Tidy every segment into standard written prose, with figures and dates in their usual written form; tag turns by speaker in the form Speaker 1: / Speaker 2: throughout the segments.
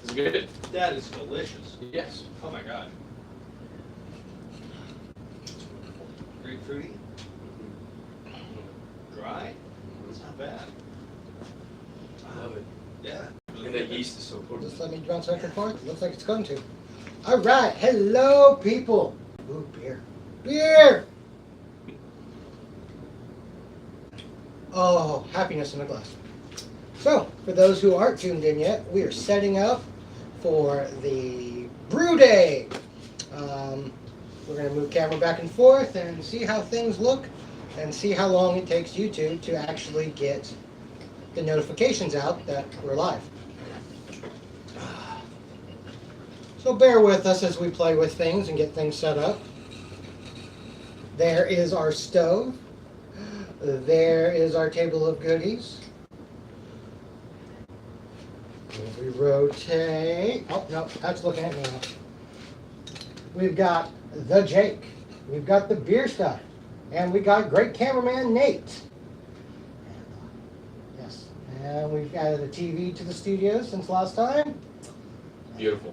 Speaker 1: It's good.
Speaker 2: That is delicious.
Speaker 1: Yes.
Speaker 2: Oh my god. Grapefruity. Dry. It's not bad.
Speaker 1: I love it.
Speaker 2: Yeah.
Speaker 1: And that yeast is so important.
Speaker 3: Just let me bounce back and forth. Looks like it's going to. All right. Hello, people. Ooh, beer. Beer! Oh, happiness in a glass. So, for those who aren't tuned in yet, we are setting up for the Brew Day. We're going to move camera back and forth and see how things look and see how long it takes YouTube to actually get the notifications out that we're live. So bear with us as we play with things and get things set up. There is our stove. There is our table of goodies. If we rotate, oh no, that's looking at me now. We've got the Jake. We've got the beer stuff. And we got great cameraman Nate. Yes. And we've added a TV to the studio since last time.
Speaker 1: Beautiful.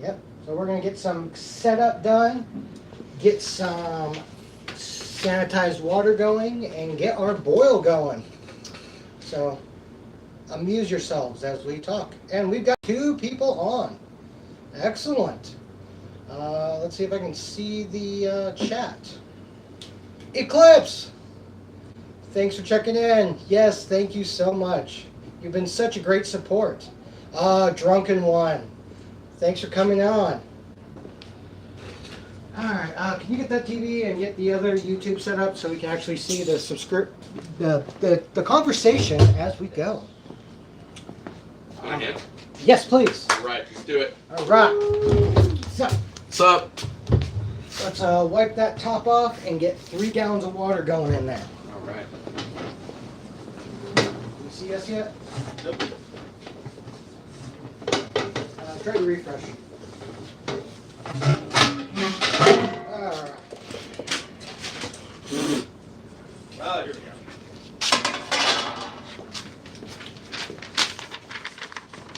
Speaker 3: Yep. So we're going to get some setup done, get some sanitized water going, and get our boil going. So amuse yourselves as we talk. And we've got 2 people on. Excellent. Let's see if I can see the chat. Eclipse! Thanks for checking in. Yes, thank you so much. You've been such a great support. Drunken One. Thanks for coming on. Alright, can you get that TV and get the other YouTube set up so we can actually see the conversation as we go?
Speaker 1: I can.
Speaker 3: Yes, please.
Speaker 1: All right, let's do it.
Speaker 3: Alright. So,
Speaker 1: What's up?
Speaker 3: let's wipe that top off and get 3 gallons of water going in there.
Speaker 1: All right.
Speaker 3: Can you see us yet?
Speaker 2: Nope.
Speaker 3: Try to refresh. Alright.
Speaker 2: Oh, here we go.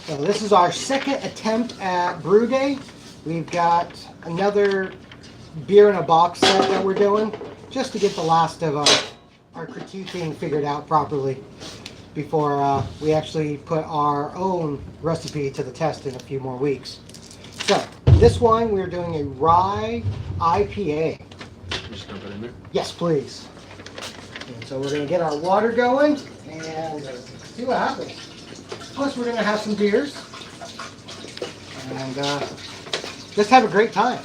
Speaker 3: So this is our second attempt at Brew Day. We've got another beer in a box set that we're doing just to get the last of our critiquing figured out properly before we actually put our own recipe to the test in a few more weeks. So this one we're doing a rye IPA.
Speaker 1: Just dump it in there.
Speaker 3: Yes, please. And so we're going to get our water going and see what happens. Plus we're going to have some beers and just have a great time.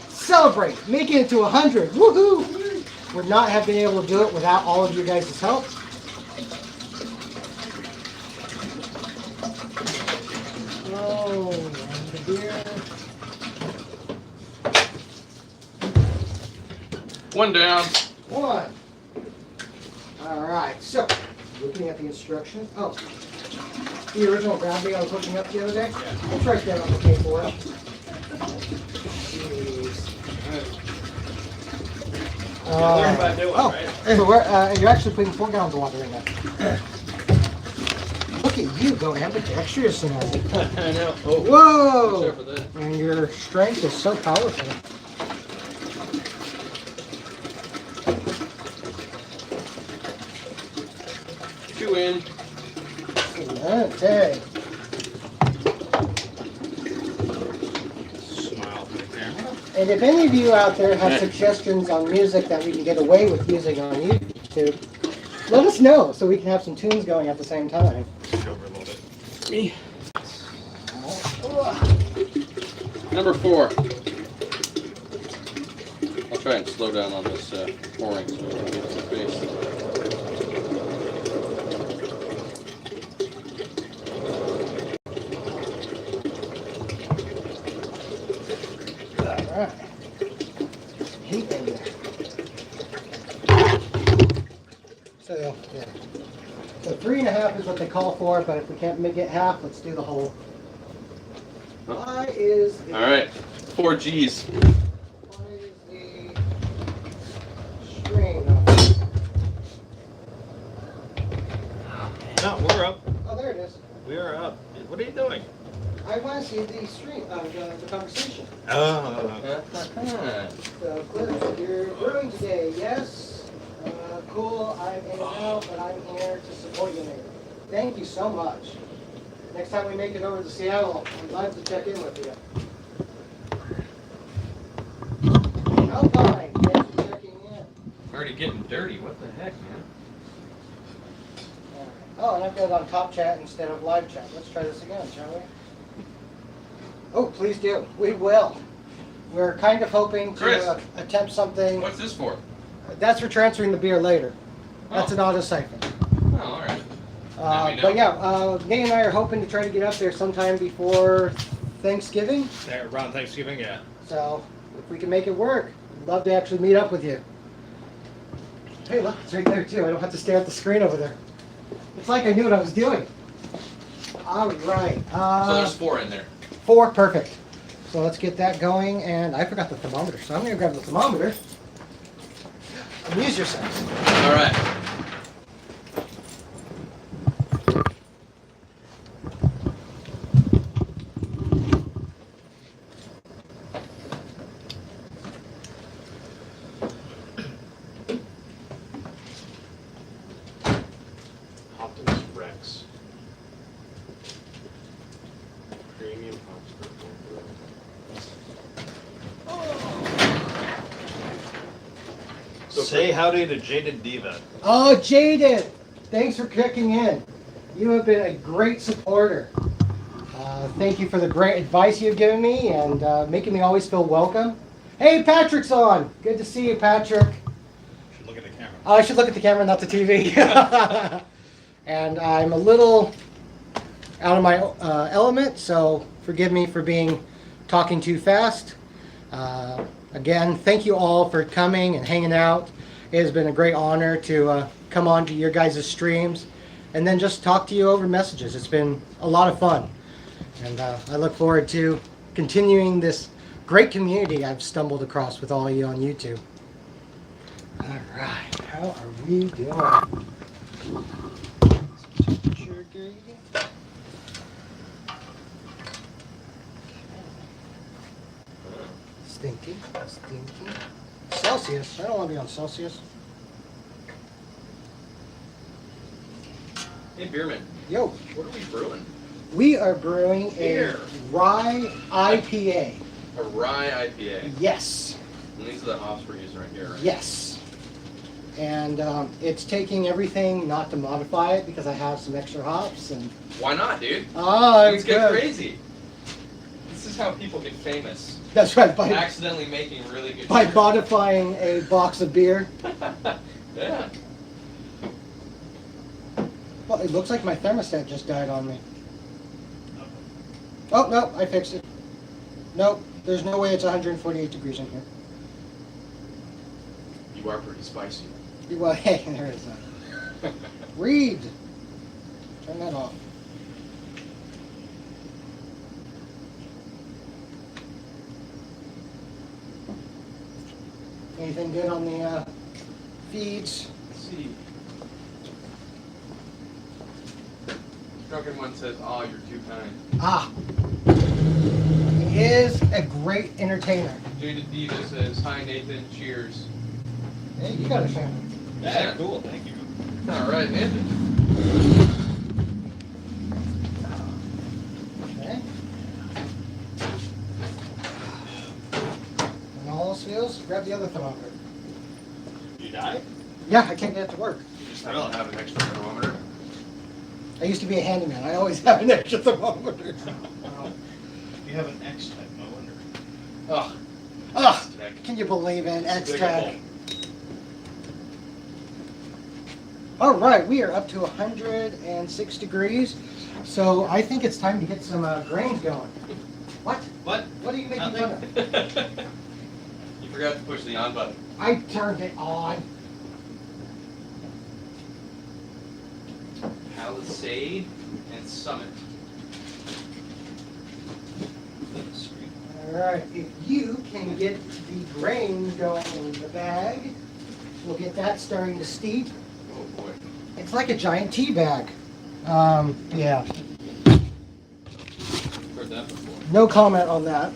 Speaker 3: Celebrate, making it to 100. Woohoo! Would not have been able to do it without all of you guys' help. Oh, and the beer.
Speaker 1: One down.
Speaker 3: 1. All right, so looking at the instructions. Oh, the original ground beef I was looking up the other day. It's right there on the table. Jeez.
Speaker 2: Learn by doing, right?
Speaker 3: So you're actually putting 4 gallons of water in there. Look at you go ambidextrous tonight.
Speaker 1: I know. Oh,
Speaker 3: Whoa!
Speaker 1: watch out for that.
Speaker 3: And your strength is so powerful.
Speaker 1: Two in.
Speaker 3: Okay.
Speaker 2: Smile for the camera.
Speaker 3: And if any of you out there have suggestions on music that we can get away with using on YouTube, let us know so we can have some tunes going at the same time.
Speaker 2: Over a little bit.
Speaker 1: Me. Number 4. I'll try and slow down on this pouring so we can get some space.
Speaker 3: Alright. Heat in there. So, yeah. So 3.5 is what they call for, but if we can't make it half, let's do the whole. Why is the,
Speaker 1: All right. 4 G's.
Speaker 3: Why is the string up?
Speaker 2: No, we're up.
Speaker 3: Oh, there it is.
Speaker 2: We are up. What are you doing?
Speaker 3: I want to see the stream, the conversation.
Speaker 2: Oh.
Speaker 3: So, Cliff, you're brewing today, yes? Cool, I'm in and out, but I'm here to support you, neighbor. Thank you so much. Next time we make it over to Seattle, I'd love to check in with you. Alpine, thanks for checking in.
Speaker 2: Already getting dirty. What the heck, man?
Speaker 3: Oh, and I've got it on top chat instead of live chat. Let's try this again, shall we? Oh, please do. We will. We're kind of hoping
Speaker 2: Chris.
Speaker 3: to attempt something.
Speaker 2: What's this for?
Speaker 3: That's for transferring the beer later. That's an auto siphon.
Speaker 2: Oh, all right. Now we know.
Speaker 3: But yeah, Nate and I are hoping to try to get up there sometime before Thanksgiving.
Speaker 2: There, around Thanksgiving, yeah.
Speaker 3: So if we can make it work, we'd love to actually meet up with you. Hey, look, it's right there too. I don't have to stare at the screen over there. It's like I knew what I was doing. All right.
Speaker 2: So there's 4 in there.
Speaker 3: 4, perfect. So let's get that going. And I forgot the thermometer, so I'm going to grab the thermometer. Amuse yourselves.
Speaker 2: All right.
Speaker 4: Optimus Rex. Premium Oxford. So say howdy to Jaded Diva.
Speaker 3: Oh, Jaden, thanks for kicking in. You have been a great supporter. Thank you for the great advice you've given me and making me always feel welcome. Hey, Patrick's on. Good to see you, Patrick.
Speaker 4: Should look at the camera.
Speaker 3: I should look at the camera, not the TV. And I'm a little out of my element, so forgive me for talking too fast. Again, thank you all for coming and hanging out. It has been a great honor to come on to your guys' streams and then just talk to you over messages. It's been a lot of fun. And I look forward to continuing this great community I've stumbled across with all of you on YouTube. All right, how are we doing? Temperature gauge. Stinky, stinky. Celsius. I don't want to be on Celsius.
Speaker 2: Hey, Beerman.
Speaker 3: Yo,
Speaker 2: What are we brewing?
Speaker 3: we are brewing a
Speaker 2: Here.
Speaker 3: rye IPA.
Speaker 2: A rye IPA.
Speaker 3: Yes,
Speaker 2: And these are the hops we're using right here, right?
Speaker 3: yes. And it's taking everything not to modify it because I have some extra hops and.
Speaker 2: Why not, dude?
Speaker 3: Oh,
Speaker 2: Things
Speaker 3: it's
Speaker 2: get
Speaker 3: good.
Speaker 2: crazy. This is how people get famous.
Speaker 3: That's right. By
Speaker 2: Accidentally making really good
Speaker 3: by
Speaker 2: beer.
Speaker 3: modifying a box of beer.
Speaker 2: Yeah.
Speaker 3: Well, it looks like my thermostat just died on me. Oh, no, I fixed it. Nope, there's no way it's 148 degrees in here.
Speaker 2: You are pretty spicy.
Speaker 3: Well, hey, there it is. Read. Turn that off. Anything good on the feeds?
Speaker 2: Let's see. Drunken one says, "Oh, you're too kind."
Speaker 3: Ah. He is a great entertainer.
Speaker 2: Jaded Diva says, "Hi Nathan, cheers."
Speaker 3: Hey, you got a fan.
Speaker 2: Yeah.
Speaker 4: Cool, thank you.
Speaker 2: All right, Nathan.
Speaker 3: Okay. When all else fails, grab the other thermometer.
Speaker 4: You die?
Speaker 3: Yeah, I can't get it to work.
Speaker 2: I don't have an extra thermometer.
Speaker 3: I used to be a handyman. I always have an extra thermometer.
Speaker 4: You have an X type, no wonder.
Speaker 2: Oh,
Speaker 3: Ugh,
Speaker 2: heck.
Speaker 3: can you believe it?
Speaker 2: Big
Speaker 3: X-Tech.
Speaker 2: hole.
Speaker 3: All right, we are up to 106 degrees. So I think it's time to get some grains going. What?
Speaker 2: What?
Speaker 3: What are you making fun of?
Speaker 2: You forgot to push the on button.
Speaker 3: I turned it on.
Speaker 2: Palisade and Summit.
Speaker 3: All right, if you can get the grains going in the bag, we'll get that starting to steep.
Speaker 2: Oh boy.
Speaker 3: It's like a giant tea bag. Yeah.
Speaker 2: Of course, heard that before.
Speaker 3: No comment on that.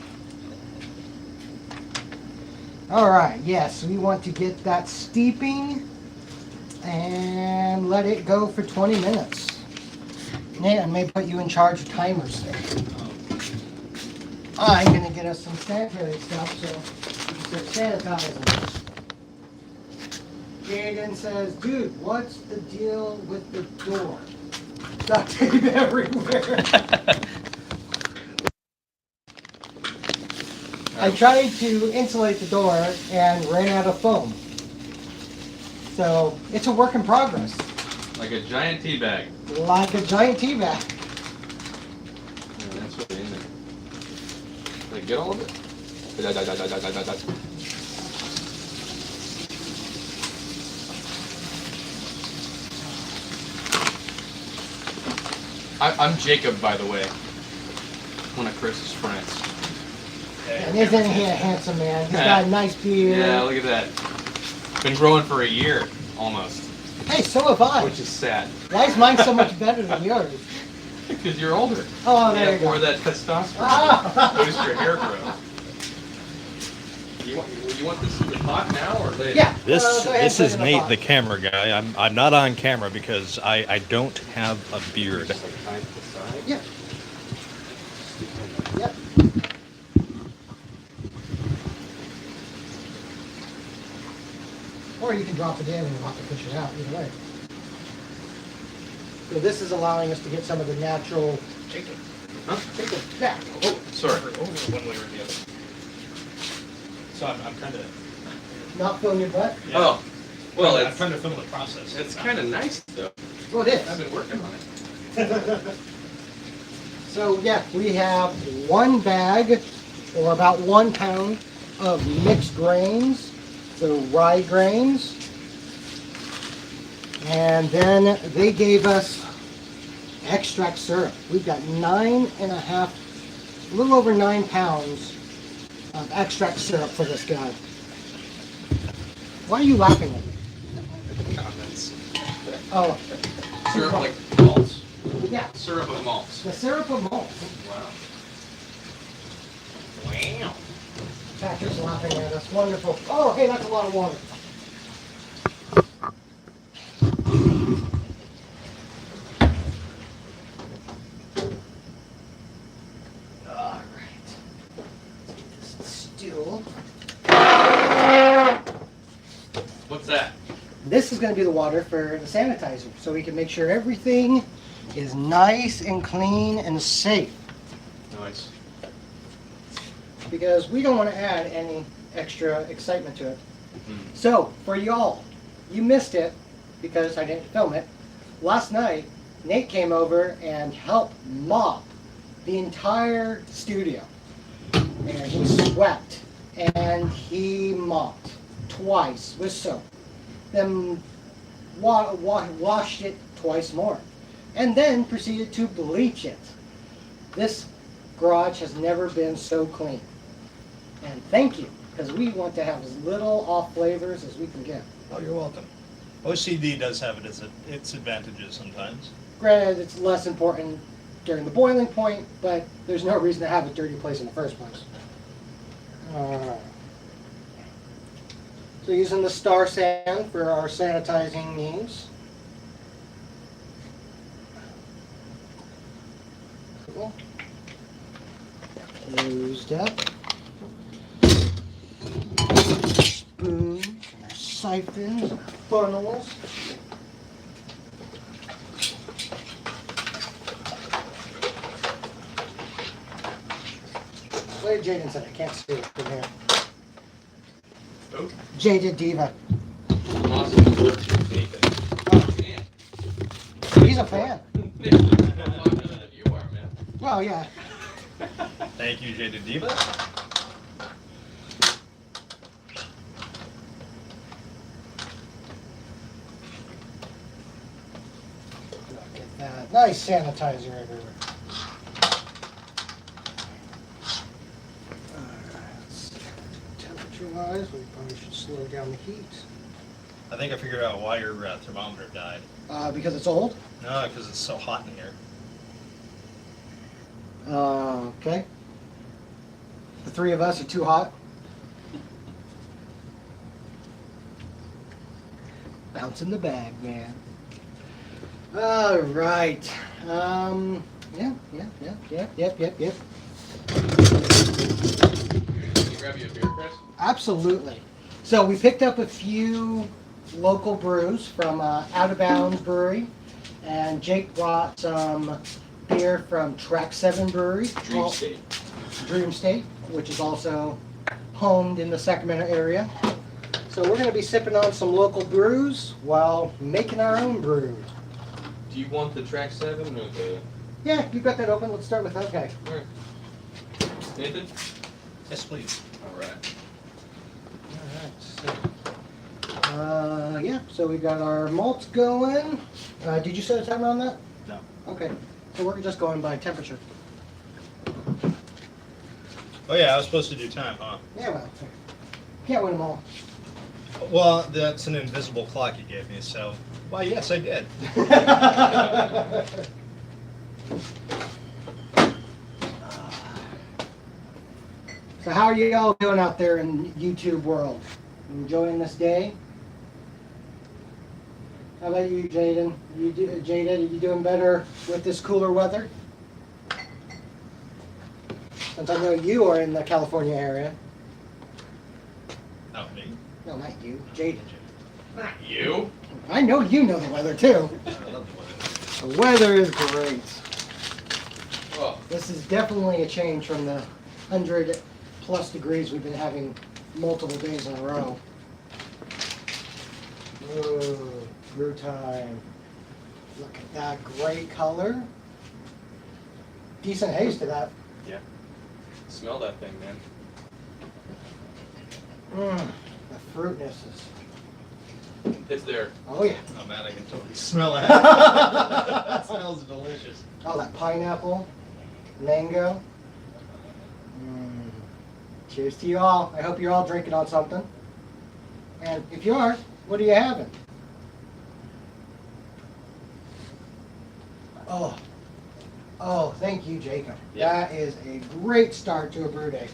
Speaker 3: All right, yes, we want to get that steeping and let it go for 20 minutes. Nate, I may put you in charge of timers there. I'm going to get us some sanitary stuff so we can start sanitizing. Jaden says, dude, what's the deal with the door? Duct tape everywhere. I tried to insulate the door and ran out of foam. So it's a work in progress.
Speaker 2: Like a giant tea bag.
Speaker 3: Like a giant tea bag.
Speaker 2: Yeah, that's really in there. Did I get all of it? I'm Jacob, by the way. One of Chris's friends.
Speaker 3: And isn't he a handsome man? He's got a nice beard.
Speaker 2: Yeah, look at that. Been growing for a year, almost.
Speaker 3: Hey, so have I.
Speaker 2: Which is sad.
Speaker 3: Why is mine so much better than yours?
Speaker 2: Because you're older.
Speaker 3: Oh, there you
Speaker 2: More
Speaker 3: go.
Speaker 2: of that testosterone.
Speaker 3: Ah.
Speaker 2: Boost your hair growth. You want this in the pot now or later?
Speaker 3: Yeah.
Speaker 4: This
Speaker 3: go ahead and
Speaker 4: this
Speaker 3: put it
Speaker 4: is
Speaker 3: in the
Speaker 4: Nate,
Speaker 3: pot.
Speaker 4: the camera guy. I'm not on camera because I don't have a beard.
Speaker 2: Just like tied to the side.
Speaker 3: Yeah. Yep. Or you can drop it in and you'll have to push it out, either way. So this is allowing us to get some of the natural...
Speaker 4: Take it
Speaker 2: Huh?
Speaker 3: Take it back.
Speaker 2: Oh, sorry.
Speaker 4: over one way or the other. So I'm kind of.
Speaker 3: Not filling your butt?
Speaker 2: Oh, well,
Speaker 4: I'm
Speaker 2: it's
Speaker 4: trying to film the process.
Speaker 2: kind of nice though.
Speaker 3: Well, it
Speaker 2: I've
Speaker 3: is.
Speaker 2: been working on it.
Speaker 3: So yeah, we have one bag, or about 1 pound, of mixed grains, so rye grains. And then they gave us extract syrup. We've got 9.5, a little over 9 pounds of extract syrup for this guy. Why are you laughing at me?
Speaker 2: Comments.
Speaker 3: Oh,
Speaker 2: Syrup like malts.
Speaker 3: yeah,
Speaker 2: Syrup of malts.
Speaker 3: the syrup of malt.
Speaker 2: Wow. Wow.
Speaker 3: Patrick's laughing at us. Wonderful. Oh, hey, that's a lot of water. All right. This stool.
Speaker 2: What's that?
Speaker 3: This is going to be the water for the sanitizer, so we can make sure everything is nice and clean and safe.
Speaker 2: Nice.
Speaker 3: Because we don't want to add any extra excitement to it. So, for y'all, you missed it because I didn't film it. Last night, Nate came over and helped mop the entire studio. And he swept and he mopped twice with soap. Then washed it twice more. And then proceeded to bleach it. This garage has never been so clean. And thank you, because we want to have as little off flavors as we can get.
Speaker 4: Oh, you're welcome. OCD does have its advantages sometimes.
Speaker 3: Granted, it's less important during the boiling point, but there's no reason to have a dirty place in the first place. So using the Star Sand for our sanitizing needs. Cool. Closed up. Spoons, and our siphons, and our funnels. Wait, Jaden said I can't see it from here.
Speaker 2: Oh,
Speaker 3: Jaded Diva.
Speaker 2: awesome. Man.
Speaker 3: He's a fan.
Speaker 2: You are, man.
Speaker 3: Well, yeah.
Speaker 4: Thank you, Jada Diva.
Speaker 3: Look at that. Nice sanitizer everywhere. Temperature-wise, we probably should slow down the heat.
Speaker 4: I think I figured out why your thermometer died.
Speaker 3: Because it's old?
Speaker 4: No, because it's so hot in here.
Speaker 3: Okay. The three of us are too hot. Bounce in the bag, man. All right. Yeah. Yep.
Speaker 1: Can you grab you a beer, Chris?
Speaker 3: Absolutely. So we picked up a few local brews from Out of Bounds Brewery, and Jake brought some beer from Track 7 Brewery.
Speaker 1: Dream State.
Speaker 3: Dream State, which is also homed in the Sacramento area. So we're going to be sipping on some local brews while making our own brew.
Speaker 2: Do you want the track 7 or the...
Speaker 3: Yeah, you got that open. Let's start with that. Okay.
Speaker 2: Alright. Nathan?
Speaker 4: Yes, please.
Speaker 2: Alright.
Speaker 3: Yeah, so we got our malts going. Did you set a timer on that?
Speaker 4: No.
Speaker 3: Okay. So we're just going by temperature.
Speaker 4: Oh yeah, I was supposed to do time, huh?
Speaker 3: Yeah, well, can't win them all.
Speaker 4: Well, that's an invisible clock you gave me, so... Why, yes, I did.
Speaker 3: So how are you all doing out there in YouTube world? Enjoying this day? How about you, Jaden? Jada, are you doing better with this cooler weather? Since I know you are in the California area.
Speaker 4: Not me.
Speaker 3: No, not you, Jaden.
Speaker 2: Not you.
Speaker 3: I know you know the weather too.
Speaker 4: I love the weather.
Speaker 3: The weather is great.
Speaker 2: Oh,
Speaker 3: This is definitely a change from the 100+ degrees we've been having multiple days in a row. Ooh, brew time. Look at that great color. Decent haze to that.
Speaker 2: yeah. Smell that thing, man.
Speaker 3: The fruitness is.
Speaker 2: It's there.
Speaker 3: Oh yeah.
Speaker 4: Oh man, I can totally smell it. That smells delicious.
Speaker 3: Oh, that pineapple, mango. Cheers to you all. I hope you're all drinking on something. And if you are, what are you having? Oh, thank you, Jacob.
Speaker 2: Yeah.
Speaker 3: That is a great start to a brew day.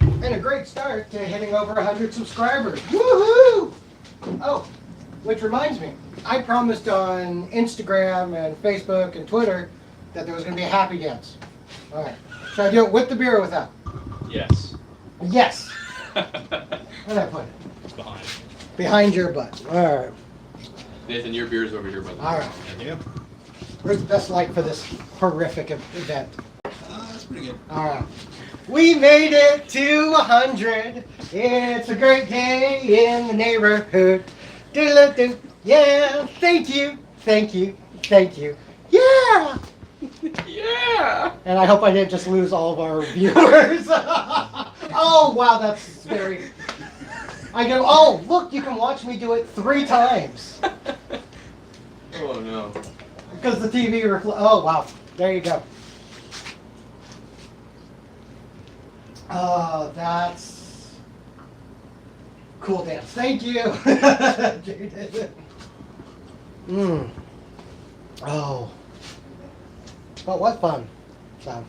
Speaker 3: And a great start to hitting over 100 subscribers. Woohoo! Oh, which reminds me, I promised on Instagram and Facebook and Twitter that there was going to be a happy dance. All right. Should I do it with the beer or without?
Speaker 2: Yes.
Speaker 3: Yes. Where'd I put it?
Speaker 4: It's behind.
Speaker 3: Behind your butt. All right.
Speaker 1: Nathan, your beer's over here, brother.
Speaker 3: All right.
Speaker 4: Yeah.
Speaker 3: Where's the best light for this horrific event?
Speaker 4: That's pretty good.
Speaker 3: All right. We made it to 100. It's a great day in the neighborhood. Doodle-doo. Yeah. Thank you. Thank you. Thank you. Yeah.
Speaker 2: Yeah!
Speaker 3: And I hope I didn't just lose all of our viewers. Oh, wow. That's very... I go, oh, look, you can watch me do it 3 times.
Speaker 2: Oh no.
Speaker 3: Because the TV oh, wow. There you go. Oh, that's cool dance. Thank you. Oh. But what fun. So,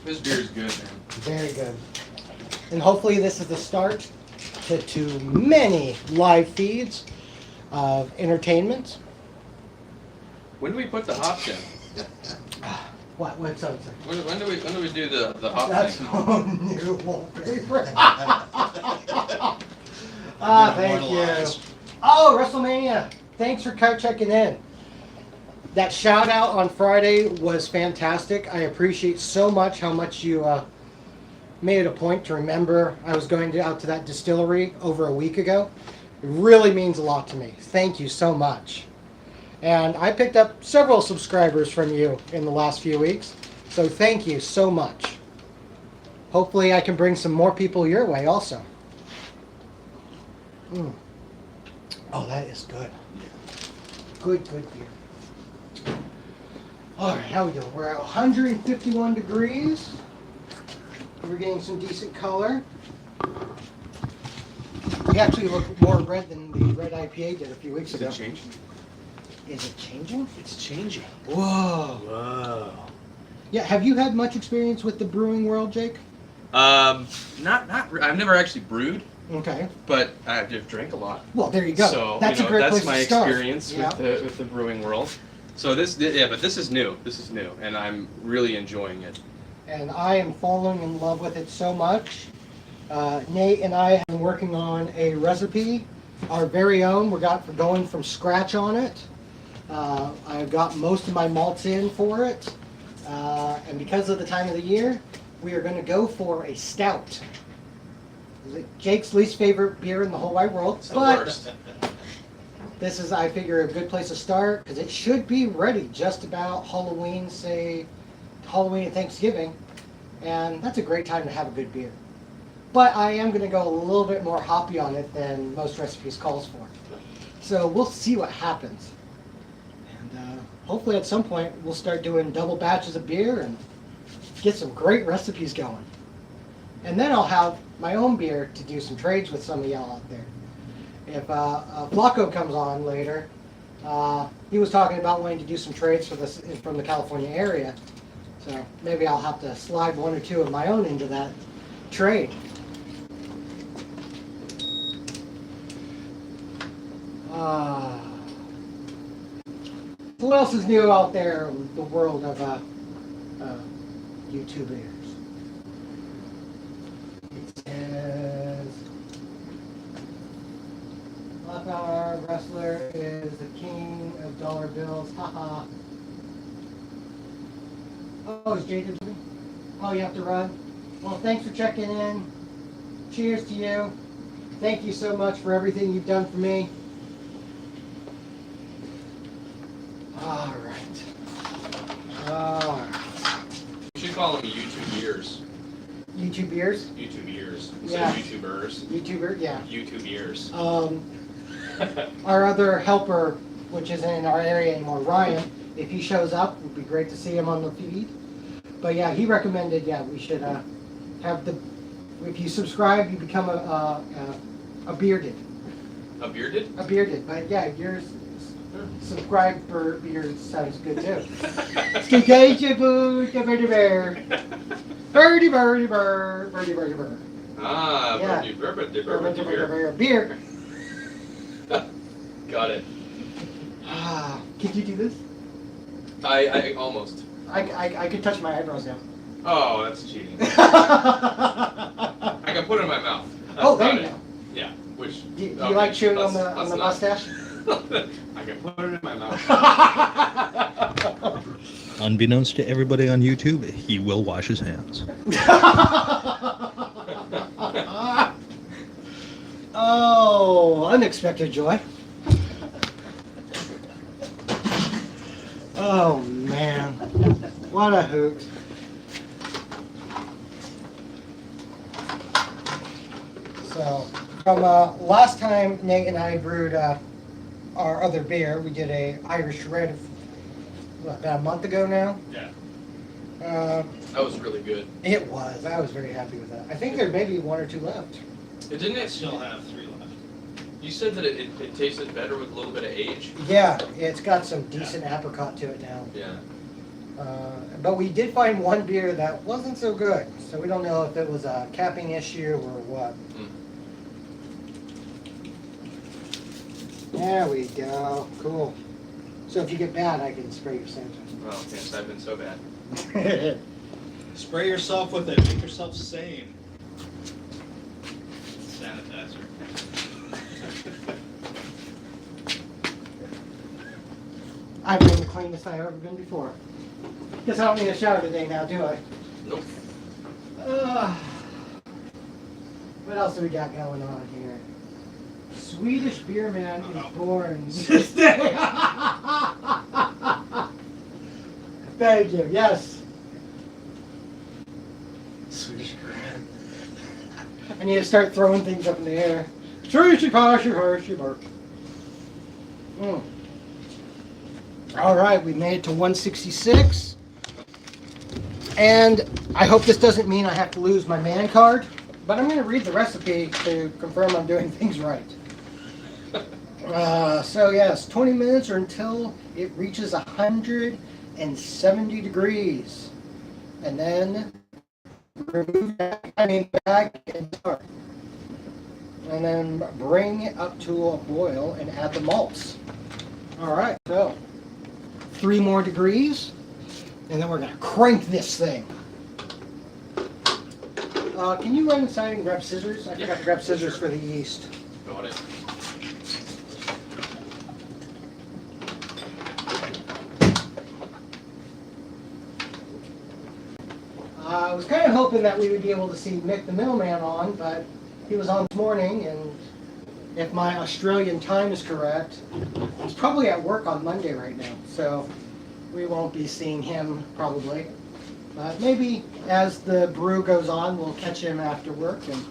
Speaker 2: This beer's good, man.
Speaker 3: very good. And hopefully this is the start to many live feeds of entertainment.
Speaker 1: When do we put the hops in?
Speaker 3: What's up?
Speaker 1: When do we do the hop
Speaker 3: That's
Speaker 1: thing?
Speaker 3: on new wallpaper. Thank you.
Speaker 4: Immortalized.
Speaker 3: Oh, WrestleMania. Thanks for checking in. That shout out on Friday was fantastic. I appreciate so much how much you made it a point to remember I was going out to that distillery over a week ago. It really means a lot to me. Thank you so much. And I picked up several subscribers from you in the last few weeks. So thank you so much. Hopefully I can bring some more people your way also. Oh, that is good. Good beer. All right, how we doing? We're at 151 degrees. We're getting some decent color. We actually look more red than the red IPA did a few weeks ago.
Speaker 1: Change?
Speaker 3: Is it changing?
Speaker 4: It's changing.
Speaker 3: Whoa.
Speaker 4: Whoa.
Speaker 3: Yeah, have you had much experience with the brewing world, Jake?
Speaker 2: I've never actually brewed,
Speaker 3: Okay.
Speaker 2: but I've drank a lot.
Speaker 3: Well, there you go.
Speaker 2: So
Speaker 3: That's a great place
Speaker 2: that's my
Speaker 3: to start.
Speaker 2: experience
Speaker 3: Yeah.
Speaker 2: with the brewing world. So but this is new. This is new, and I'm really enjoying it.
Speaker 3: And I am falling in love with it so much. Nate and I have been working on a recipe, our very own. We're going from scratch on it. I've got most of my malts in for it. And because of the time of the year, we are going to go for a stout. Jake's least favorite beer in the whole wide world.
Speaker 2: It's the
Speaker 3: But
Speaker 2: worst.
Speaker 3: this is, I figure, a good place to start because it should be ready just about Halloween, say Halloween and Thanksgiving. And that's a great time to have a good beer. But I am going to go a little bit more hoppy on it than most recipes calls for. So we'll see what happens. And hopefully at some point we'll start doing double batches of beer and get some great recipes going. And then I'll have my own beer to do some trades with some of y'all out there. If Flacco comes on later, he was talking about wanting to do some trades for this from the California area. So maybe I'll have to slide one or two of my own into that trade. What else is new out there in the world of YouTubers? It says Black Wrestler is the king of dollar bills. Haha. Oh, is Jacob? Oh, you have to run? Well, thanks for checking in. Cheers to you. Thank you so much for everything you've done for me. All right. All right.
Speaker 2: You should call them YouTube years.
Speaker 3: YouTube ears?
Speaker 2: YouTube years.
Speaker 3: Yeah.
Speaker 2: YouTubers.
Speaker 3: YouTuber, yeah.
Speaker 2: YouTube years.
Speaker 3: Our other helper, which isn't in our area anymore, Ryan, if he shows up, it would be great to see him on the feed. But yeah, he recommended, we should have if you subscribe, you become a bearded.
Speaker 2: A bearded?
Speaker 3: A bearded, but yeah, yours subscribe for beard sounds good too. Birdie bear. Birdie birdie bird. Birdie birdie bird.
Speaker 2: Ah,
Speaker 3: Yeah.
Speaker 2: birdie beer.
Speaker 3: Beer.
Speaker 2: Got it.
Speaker 3: Could you do this?
Speaker 2: I almost.
Speaker 3: I could touch my eyebrows now.
Speaker 2: Oh, that's cheating. I can put it in my mouth. That's
Speaker 3: Oh, there
Speaker 2: about
Speaker 3: you
Speaker 2: it.
Speaker 3: go.
Speaker 2: Yeah, which.
Speaker 3: Do you
Speaker 2: okay,
Speaker 3: like chewing on
Speaker 2: let's
Speaker 3: the
Speaker 2: not.
Speaker 3: mustache?
Speaker 2: I can put it in my mouth.
Speaker 5: Unbeknownst to everybody on YouTube, he will wash his hands.
Speaker 3: Oh, unexpected joy. Oh, man. What a hoot. So, from last time Nate and I brewed our other beer, we did a Irish Red about a month ago now.
Speaker 2: Yeah.
Speaker 3: That
Speaker 2: was really good.
Speaker 3: It was. I was very happy with that. I think there may be one or two left.
Speaker 2: Didn't
Speaker 4: I
Speaker 2: it?
Speaker 4: still have 3 left.
Speaker 2: You said that it tasted better with a little bit of age.
Speaker 3: Yeah, it's got some decent apricot to it now.
Speaker 2: Yeah.
Speaker 3: But we did find one beer that wasn't so good, so we don't know if it was a capping issue or what. There we go. Cool. So if you get bad, I can spray your sandwich.
Speaker 2: Well, yes, I've been so bad.
Speaker 4: Spray yourself with it. Make yourself sane. Sanitizer.
Speaker 3: I've been the cleanest I've ever been before. Guess I don't need a shower today now, do I?
Speaker 2: Nope.
Speaker 3: What else do we got going on here? Swedish beer man is born this day. Thank you. Yes. Swedish beer man. I need to start throwing things up in the air. All right, we made it to 166. And I hope this doesn't mean I have to lose my man card, but I'm going to read the recipe to confirm I'm doing things right. So yes, 20 minutes or until it reaches 170 degrees. and then remove that bag and start. And then bring it up to a boil and add the malts. All right, so 3 more degrees, and then we're gonna crank this thing. Can you run inside and grab scissors? I forgot to grab scissors for the yeast.
Speaker 2: Got it.
Speaker 3: I was kind of hoping that we would be able to see Mick the middleman on, but he was on this morning, and if my Australian time is correct, he's probably at work on Monday right now, so we won't be seeing him probably. But maybe as the brew goes on, we'll catch him after work and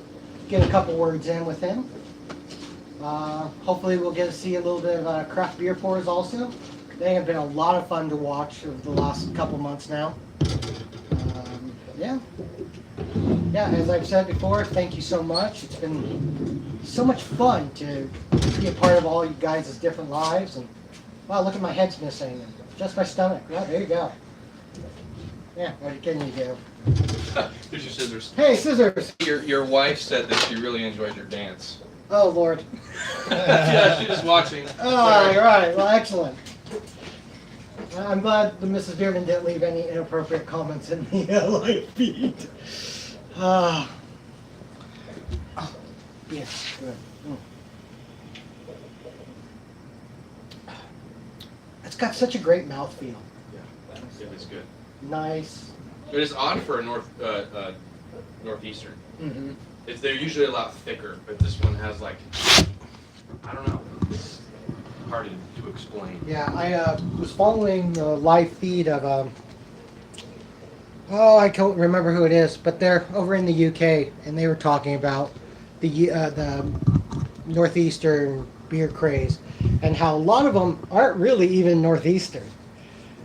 Speaker 3: get a couple words in with him. Hopefully we'll get to see a little bit of craft beer pours also. They have been a lot of fun to watch over the last couple months now. Yeah, as I've said before, thank you so much. It's been so much fun to be a part of all you guys' different lives. And wow, look at my head's missing. Just my stomach. Yeah, there you go. Yeah, what can you do?
Speaker 2: Here's your scissors.
Speaker 3: Hey, scissors!
Speaker 2: Your wife said that she really enjoyed your dance.
Speaker 3: Oh, Lord.
Speaker 2: Yeah, she was watching.
Speaker 3: Oh, all right. Well, excellent. I'm glad the Mrs. Bierman didn't leave any inappropriate comments in the live feed. Yes, good. It's got such a great mouthfeel.
Speaker 2: Yeah, it is good.
Speaker 3: Nice.
Speaker 2: It is odd for a northeastern.
Speaker 3: Mm-hmm.
Speaker 2: They're usually a lot thicker, but this one has like, I don't know. It's hard to explain.
Speaker 3: Yeah, I was following the live feed of I can't remember who it is, but they're over in the UK, and they were talking about the northeastern beer craze, and how a lot of them aren't really even northeastern.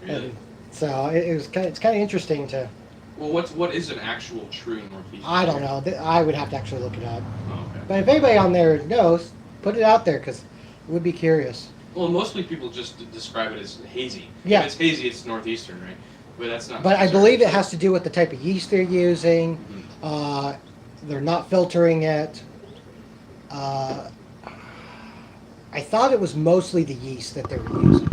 Speaker 2: Really?
Speaker 3: And so it's kind of interesting to.
Speaker 2: Well, what is an actual true northeastern?
Speaker 3: I don't know. I would have to actually look it up.
Speaker 2: Oh, okay.
Speaker 3: But if anybody on there knows, put it out there because it would be curious.
Speaker 2: Well, mostly people just describe it as hazy.
Speaker 3: Yeah.
Speaker 2: If it's hazy, it's northeastern, right? But that's not.
Speaker 3: But I believe it has to do with the type of yeast they're using.
Speaker 2: Mhm.
Speaker 3: They're not filtering it. I thought it was mostly the yeast that they were using.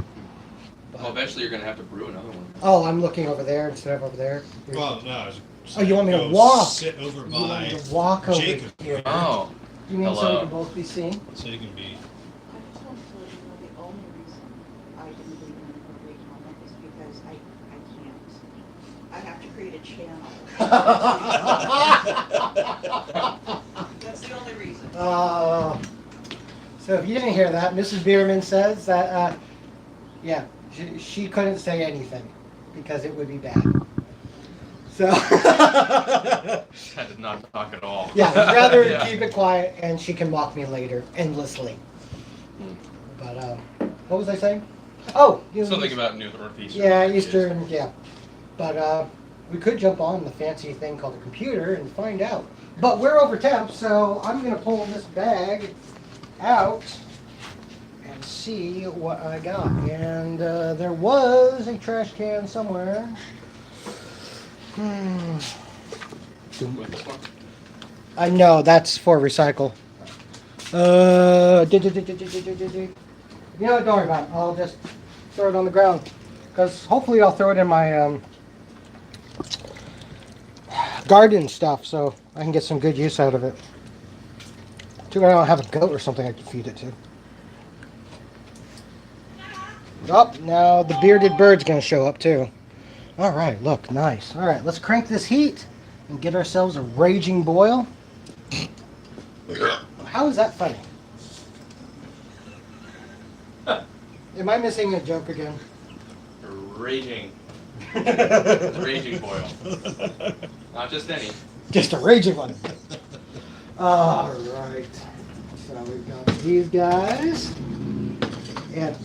Speaker 2: Well, eventually you're gonna have to brew another one.
Speaker 3: Oh, I'm looking over there instead of over there.
Speaker 4: Well, no. I was
Speaker 3: Oh, you want me to
Speaker 4: go
Speaker 3: walk?
Speaker 4: Sit over
Speaker 3: You want
Speaker 4: by
Speaker 3: me to walk over
Speaker 4: Jacob.
Speaker 3: here?
Speaker 2: Oh.
Speaker 3: You mean so
Speaker 2: Hello.
Speaker 3: we can both be seen?
Speaker 4: so you can be.
Speaker 6: I just want to let you know the only reason I didn't leave an appropriate comment is because I can't. I have to create a channel. That's the only reason.
Speaker 3: So if you didn't hear that, Mrs. Bierman says that, yeah, she couldn't say anything because it would be bad. So,
Speaker 2: I did not talk at all.
Speaker 3: yeah, I'd rather
Speaker 2: Yeah.
Speaker 3: keep it quiet and she can mock me later endlessly. But, what was I saying? Oh,
Speaker 2: Something about New Northeastern.
Speaker 3: yeah, Eastern, yeah. But we could jump on the fancy thing called a computer and find out. But we're over temp, so I'm going to pull this bag out and see what I got. And there was a trash can somewhere.
Speaker 2: With this one?
Speaker 3: No, that's for recycle. You know what, don't worry about it. I'll just throw it on the ground. Because hopefully I'll throw it in my garden stuff so I can get some good use out of it. Too bad I don't have a goat or something I can feed it to. Oh, now the bearded bird's going to show up too. All right, look, nice. All right, let's crank this heat and get ourselves a raging boil. How is that funny? Am I missing a joke again?
Speaker 2: Raging. Raging boil. Not just any.
Speaker 3: Just a raging one. All right. So we've got these guys. And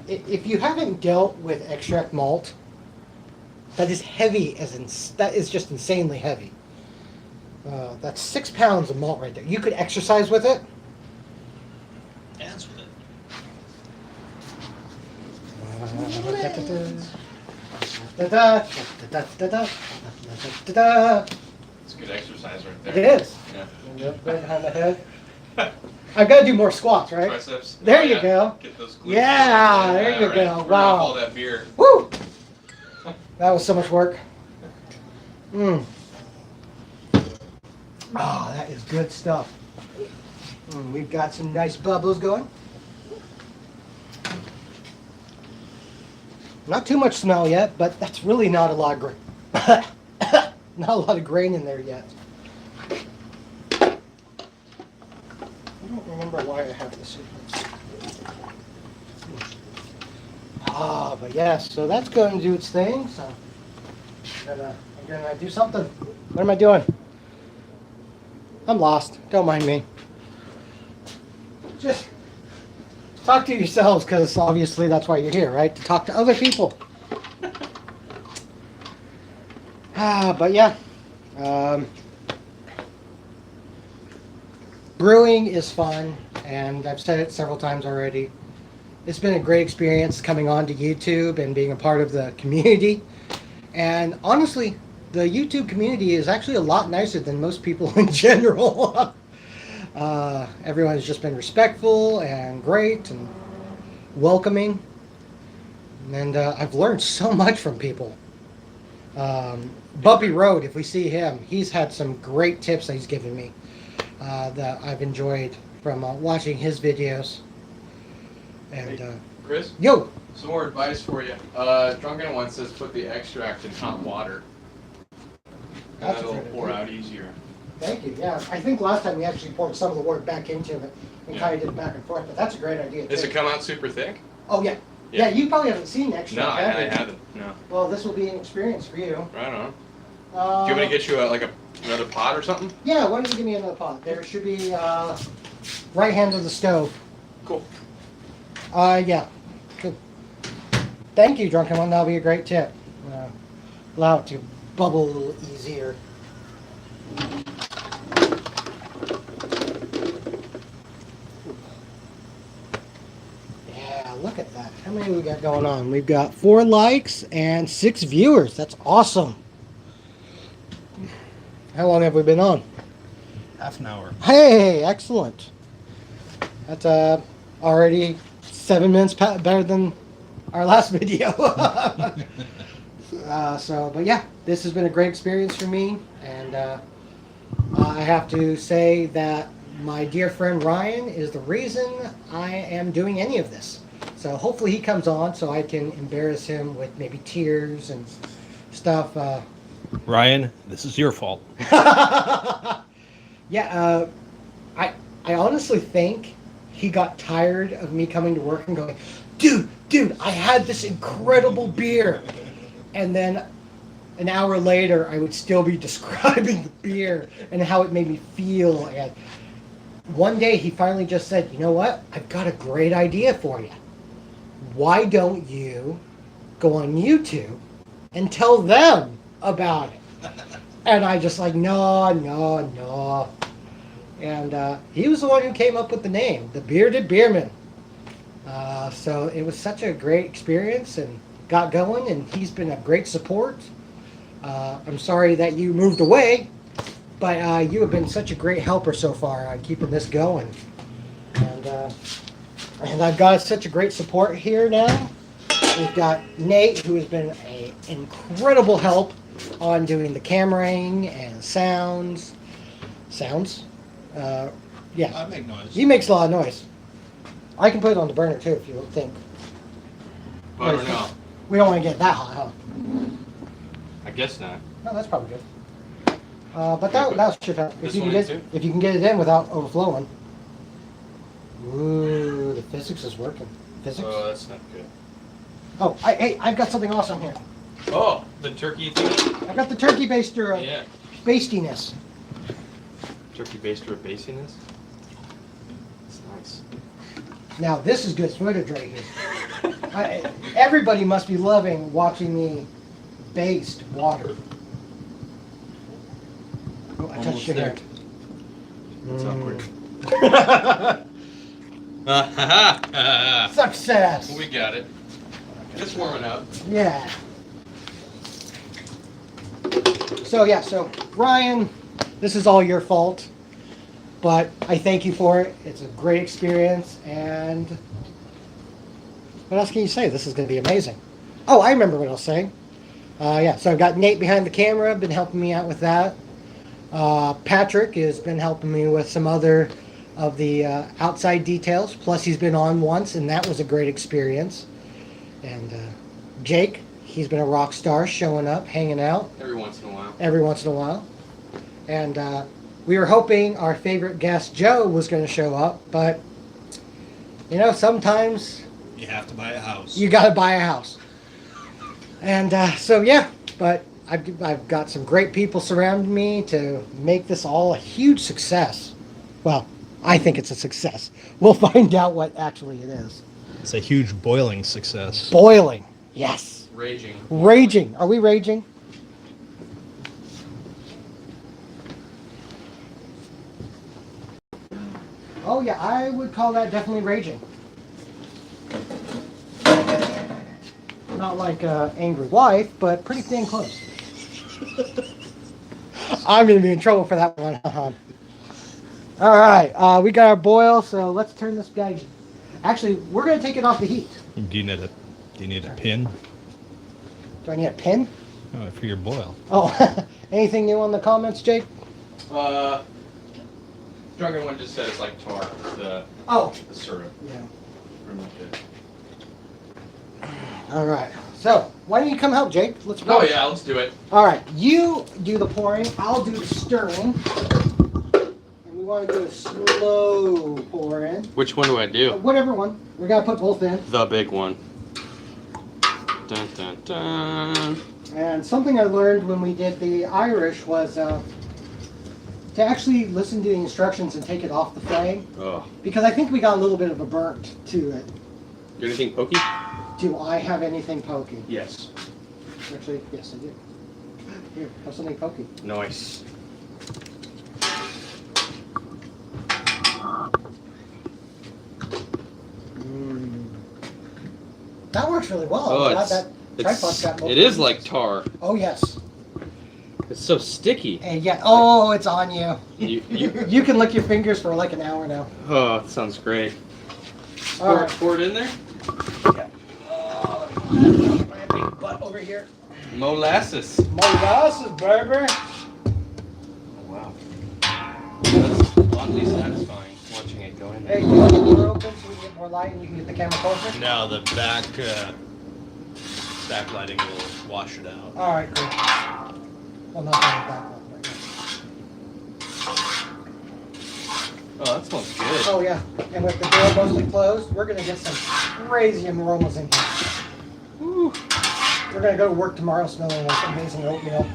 Speaker 3: if you haven't dealt with extract malt, that is heavy that is just insanely heavy. That's 6 pounds of malt right there. You could exercise with it.
Speaker 4: Dance with it.
Speaker 3: Da-da, da-da-da-da, da-da-da-da.
Speaker 2: It's good exercise right
Speaker 3: It
Speaker 2: there.
Speaker 3: is.
Speaker 2: Yeah.
Speaker 3: Yep, right behind the head. I've got to do more squats, right?
Speaker 2: Triceps.
Speaker 3: There
Speaker 2: Oh,
Speaker 3: you
Speaker 2: yeah.
Speaker 3: go.
Speaker 2: Get those glutes.
Speaker 3: Yeah, there you
Speaker 2: right.
Speaker 3: go.
Speaker 2: Burn off all
Speaker 3: Wow.
Speaker 2: that beer.
Speaker 3: Woo! That was so much work. Mmm. Oh, that is good stuff. We've got some nice bubbles going. Not too much smell yet, but that's really not a lot of grain. Not a lot of grain in there yet. I don't remember why I have this. Ah, but yes, so that's going to do its thing. So I'm gonna do something. What am I doing? I'm lost. Don't mind me. Just talk to yourselves, because obviously that's why you're here, right? To talk to other people. But yeah. Brewing is fun, and I've said it several times already. It's been a great experience coming on to YouTube and being a part of the community. And honestly, the YouTube community is actually a lot nicer than most people in general. Everyone's just been respectful and great and welcoming. And I've learned so much from people. Bumpy Road, if we see him, he's had some great tips that he's given me that I've enjoyed from watching his videos. And
Speaker 2: Chris,
Speaker 3: yo,
Speaker 2: some more advice for you. Drunken One says put the extract in hot water.
Speaker 3: That's a
Speaker 2: That'll
Speaker 3: good
Speaker 2: pour
Speaker 3: idea.
Speaker 2: out easier.
Speaker 3: Thank you. Yeah, I think last time we actually poured some of the water back into it and
Speaker 2: Yeah.
Speaker 3: kind of did it back and forth. But that's a great idea.
Speaker 2: Does
Speaker 3: too.
Speaker 2: it come out super thick?
Speaker 3: Oh yeah. Yeah, you probably haven't seen extra.
Speaker 2: No, I haven't. No.
Speaker 3: Well, this will be an experience for you.
Speaker 2: Right on.
Speaker 3: Uh,
Speaker 2: Do you want me to get you another pot or something?
Speaker 3: Yeah, why don't you give me another pot? There should be right hand of the stove.
Speaker 2: Cool.
Speaker 3: Yeah. Good. Thank you, Drunken One. That'll be a great tip. Allow it to bubble a little easier. Yeah, look at that. How many we got going on? We've got 4 likes and 6 viewers. That's awesome. How long have we been on?
Speaker 5: Half an hour.
Speaker 3: Hey, excellent. That's already 7 minutes better than our last video. But yeah, this has been a great experience for me, and I have to say that my dear friend Ryan is the reason I am doing any of this. So hopefully he comes on so I can embarrass him with maybe tears and stuff.
Speaker 5: Ryan, this is your fault.
Speaker 3: Yeah, I honestly think he got tired of me coming to work and going, dude, I had this incredible beer. And then an hour later, I would still be describing the beer and how it made me feel. And one day he finally just said, you know what? I've got a great idea for you. Why don't you go on YouTube and tell them about it? And I just like, no. And he was the one who came up with the name, the Bearded Beerman. So it was such a great experience and got going, and he's been a great support. I'm sorry that you moved away, but you have been such a great helper so far on keeping this going. And I've got such a great support here now. We've got Nate, who has been an incredible help on doing the cameraing and sounds. Yeah.
Speaker 4: I make noise.
Speaker 3: He makes a lot of noise. I can put it on the burner too if you think.
Speaker 2: I don't know.
Speaker 3: We don't want to get it that hot, huh?
Speaker 2: I guess not.
Speaker 3: No, that's probably good. But that should help.
Speaker 2: This one too?
Speaker 3: If you can get it in without overflowing. Ooh, the physics is working. Physics.
Speaker 2: Oh, that's not good.
Speaker 3: Oh, I've got something awesome here.
Speaker 2: Oh, the turkey thing?
Speaker 3: I've got the turkey baster
Speaker 2: Yeah.
Speaker 3: bastiness.
Speaker 2: Turkey baster of basiness? It's nice.
Speaker 3: Now this is good footage right here. Everybody must be loving watching me baste water. Oh, I touched your hair.
Speaker 2: It's awkward.
Speaker 3: Success.
Speaker 2: We got it. It's warming up.
Speaker 3: Yeah. So yeah, so Ryan, this is all your fault, but I thank you for it. It's a great experience, and what else can you say? This is going to be amazing. Oh, I remember what I was saying. Yeah, so I've got Nate behind the camera, been helping me out with that. Patrick has been helping me with some other of the outside details. Plus, he's been on once, and that was a great experience. And Jake, he's been a rock star, showing up, hanging out
Speaker 2: Every once in a while.
Speaker 3: every once in a while. And we were hoping our favorite guest, Joe, was going to show up, but you know, sometimes
Speaker 4: You have to buy a house.
Speaker 3: you got to buy a house. And so yeah, but I've got some great people surrounding me to make this all a huge success. Well, I think it's a success. We'll find out what actually it is.
Speaker 5: It's a huge boiling success.
Speaker 3: Boiling, yes.
Speaker 2: Raging.
Speaker 3: Raging. Are we raging? Oh yeah, I would call that definitely raging. Not like angry wife, but pretty dang close. I'm gonna be in trouble for that one. All right, we got our boil, so let's turn this guy. Actually, we're gonna take it off the heat.
Speaker 5: Do you need a pin?
Speaker 3: Do I need a pin?
Speaker 5: Oh, for your boil.
Speaker 3: Oh, anything new on the comments, Jake?
Speaker 2: Drunken one just said it's like tar, the syrup.
Speaker 3: Yeah.
Speaker 2: Pretty much it.
Speaker 3: All right. So, why don't you come help, Jake? Let's
Speaker 2: Oh
Speaker 3: pour.
Speaker 2: yeah, let's do it.
Speaker 3: All right. You do the pouring. I'll do the stirring. And we want to do a slow pouring.
Speaker 1: Which one do I do?
Speaker 3: Whatever one. We got to put both in.
Speaker 1: The big one. Dun, dun, dun.
Speaker 3: And something I learned when we did the Irish was to actually listen to the instructions and take it off the flame.
Speaker 1: Oh.
Speaker 3: Because I think we got a little bit of a burnt to it.
Speaker 1: You got anything pokey?
Speaker 3: Do I have anything pokey?
Speaker 1: Yes.
Speaker 3: Actually, yes, I do. Here, have something pokey.
Speaker 1: Nice.
Speaker 3: That works really well.
Speaker 1: Oh,
Speaker 3: Glad
Speaker 1: it's,
Speaker 3: that tripod's got both
Speaker 1: it is
Speaker 3: pieces.
Speaker 1: like tar.
Speaker 3: Oh yes.
Speaker 1: It's so sticky.
Speaker 3: And yeah. Oh, it's on you.
Speaker 1: You,
Speaker 3: You can lick your fingers for like an hour now.
Speaker 1: oh, it sounds great.
Speaker 3: All right.
Speaker 1: Pour it in there.
Speaker 3: My big butt over here.
Speaker 1: Molasses.
Speaker 3: Molasses, baby.
Speaker 1: Oh, wow. That's oddly satisfying watching it go in there.
Speaker 3: Hey, you want the door open so we can get more light and you can get the camera closer?
Speaker 4: No, the backlighting will wash it out.
Speaker 3: All right, cool. Well, not that back one right now.
Speaker 1: Oh, that smells good.
Speaker 3: Oh yeah, and with the door mostly closed, we're gonna get some crazy aromas in here.
Speaker 1: Woo.
Speaker 3: We're gonna go to work tomorrow smelling like amazing oatmeal.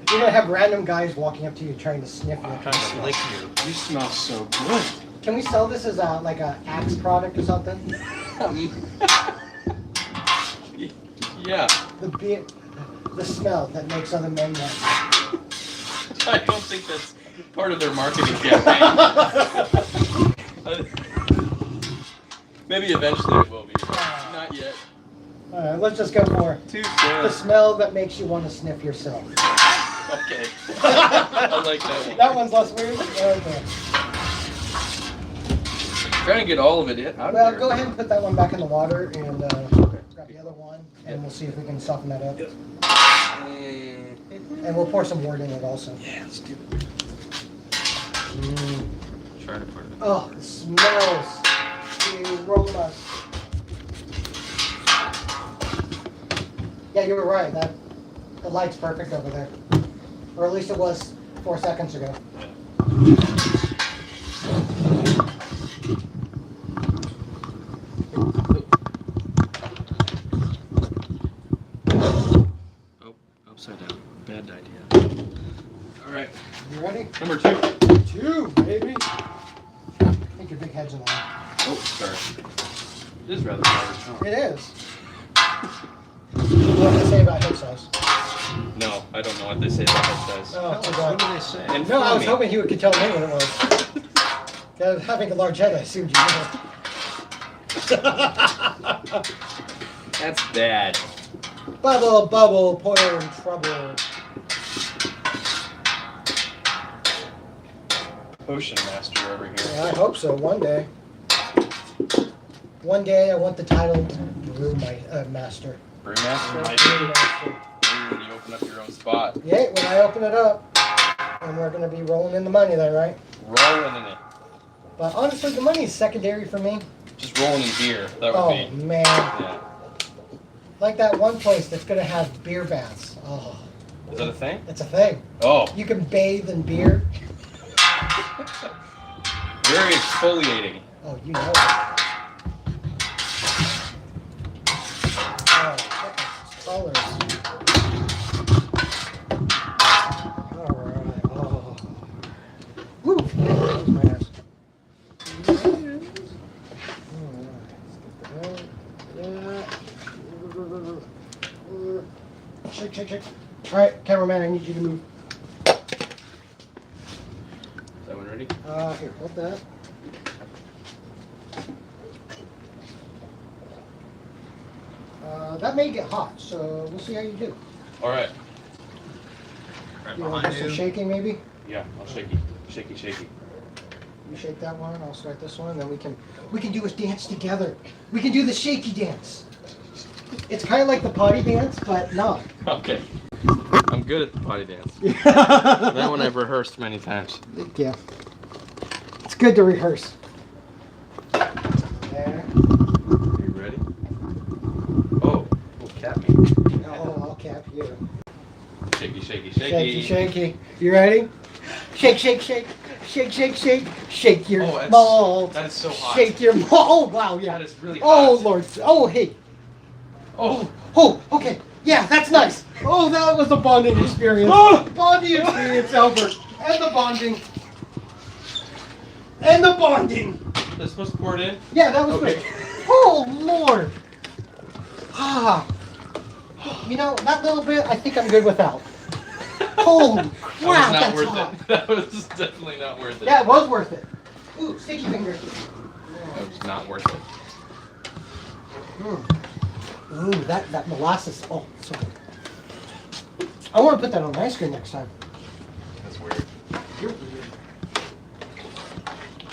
Speaker 3: You're gonna have random guys walking up to you trying to sniff you.
Speaker 4: Trying to lick you.
Speaker 1: You smell so good.
Speaker 3: Can we sell this as like a Axe product or something?
Speaker 1: Yeah.
Speaker 3: The smell that makes other men want.
Speaker 1: I don't think that's part of their marketing campaign. Maybe eventually it will be. But not yet.
Speaker 3: All right, let's just go for
Speaker 1: Too
Speaker 3: the
Speaker 1: soon.
Speaker 3: smell that makes you want to sniff yourself.
Speaker 1: Okay. I like that one.
Speaker 3: That one's less weird. Okay.
Speaker 1: Trying to get all of it out of
Speaker 3: Well,
Speaker 1: there.
Speaker 3: go ahead and put that one back in the water and grab the other one, and we'll see if we can soften that up. And we'll pour some wort in it also.
Speaker 1: Yeah, let's do it. Try to pour it.
Speaker 3: Oh, the smells, the aromas. Yeah, you were right. The light's perfect over there, or at least it was 4 seconds ago.
Speaker 1: Oh, upside down. Bad idea. All right,
Speaker 3: You ready?
Speaker 1: number 2.
Speaker 3: 2, baby. I think your big head's in line.
Speaker 1: Oh, sorry. It is rather large. Huh?
Speaker 3: It is. What do they say about head size?
Speaker 1: No, I don't know what they say about head size.
Speaker 3: Oh,
Speaker 4: What do
Speaker 3: God.
Speaker 4: they say?
Speaker 1: And
Speaker 3: No, I was
Speaker 1: foamy.
Speaker 3: hoping he could tell me what it was. 'Cause having a large head, I assumed you knew.
Speaker 1: That's bad.
Speaker 3: Bubble, bubble, pour in trouble.
Speaker 2: Potion master over here.
Speaker 3: Yeah, I hope so, one day. One day I want the title Brew Master.
Speaker 2: Brewmaster?
Speaker 3: Brew Master.
Speaker 2: Maybe when you open up your own spot.
Speaker 3: Yeah, when I open it up. And we're going to be rolling in the money then, right?
Speaker 2: Rolling in it.
Speaker 3: But honestly, the money is secondary for me.
Speaker 2: Just rolling in beer. That would
Speaker 3: Oh,
Speaker 2: be.
Speaker 3: man.
Speaker 2: Yeah.
Speaker 3: Like that one place that's going to have beer baths. Oh,
Speaker 2: Is that a thing?
Speaker 3: it's a thing.
Speaker 2: Oh.
Speaker 3: You can bathe in beer.
Speaker 2: Very exfoliating.
Speaker 3: Oh, you know it. Oh, colors. Alright. Oh. Woo! That was my ass. Shake, shake, shake. Alright, cameraman, I need you to move.
Speaker 2: Is that one ready?
Speaker 3: Here, hold that. That may get hot, so we'll see how you do.
Speaker 2: Alright.
Speaker 4: Right
Speaker 3: You want
Speaker 4: behind
Speaker 3: some
Speaker 4: you.
Speaker 3: shaking, maybe?
Speaker 2: Yeah, I'll shaky. Shaky, shaky.
Speaker 3: You shake that one, I'll start this one, then we can do a dance together. We can do the shaky dance. It's kind of like the potty dance, but not.
Speaker 2: Okay. I'm good at the potty dance. That one I've rehearsed many times.
Speaker 3: Yeah. It's good to rehearse. There.
Speaker 2: Are you ready? Oh, cap me.
Speaker 3: Oh, I'll cap you.
Speaker 2: Shaky, shaky,
Speaker 3: Shaky, shaky. You ready? Shake, shake, shake. Shake, shake, shake. Shake your
Speaker 2: Oh, that's-
Speaker 3: malt.
Speaker 2: that is so hot.
Speaker 3: Shake your malt. Oh, wow, yeah.
Speaker 2: That is really
Speaker 3: Oh,
Speaker 2: hot.
Speaker 3: Lord. Oh, hey.
Speaker 2: Oh,
Speaker 3: Oh, okay. Yeah, that's nice. Oh, that was a bonding experience. Bonding experience, Albert. And the bonding. And the bonding.
Speaker 2: that's supposed to pour it in?
Speaker 3: Yeah, that was
Speaker 2: Okay.
Speaker 3: good. Oh, Lord. Ah. You know, that little bit, I think I'm good without. Holy
Speaker 2: That
Speaker 3: crap,
Speaker 2: was not
Speaker 3: that's
Speaker 2: worth
Speaker 3: hot.
Speaker 2: it. That was definitely not worth it.
Speaker 3: Yeah, it was worth it. Ooh, sticky fingers.
Speaker 2: That was not worth it.
Speaker 3: Ooh, that molasses. Oh, sorry. I want to put that on ice cream next time.
Speaker 2: That's weird.
Speaker 3: You're weird.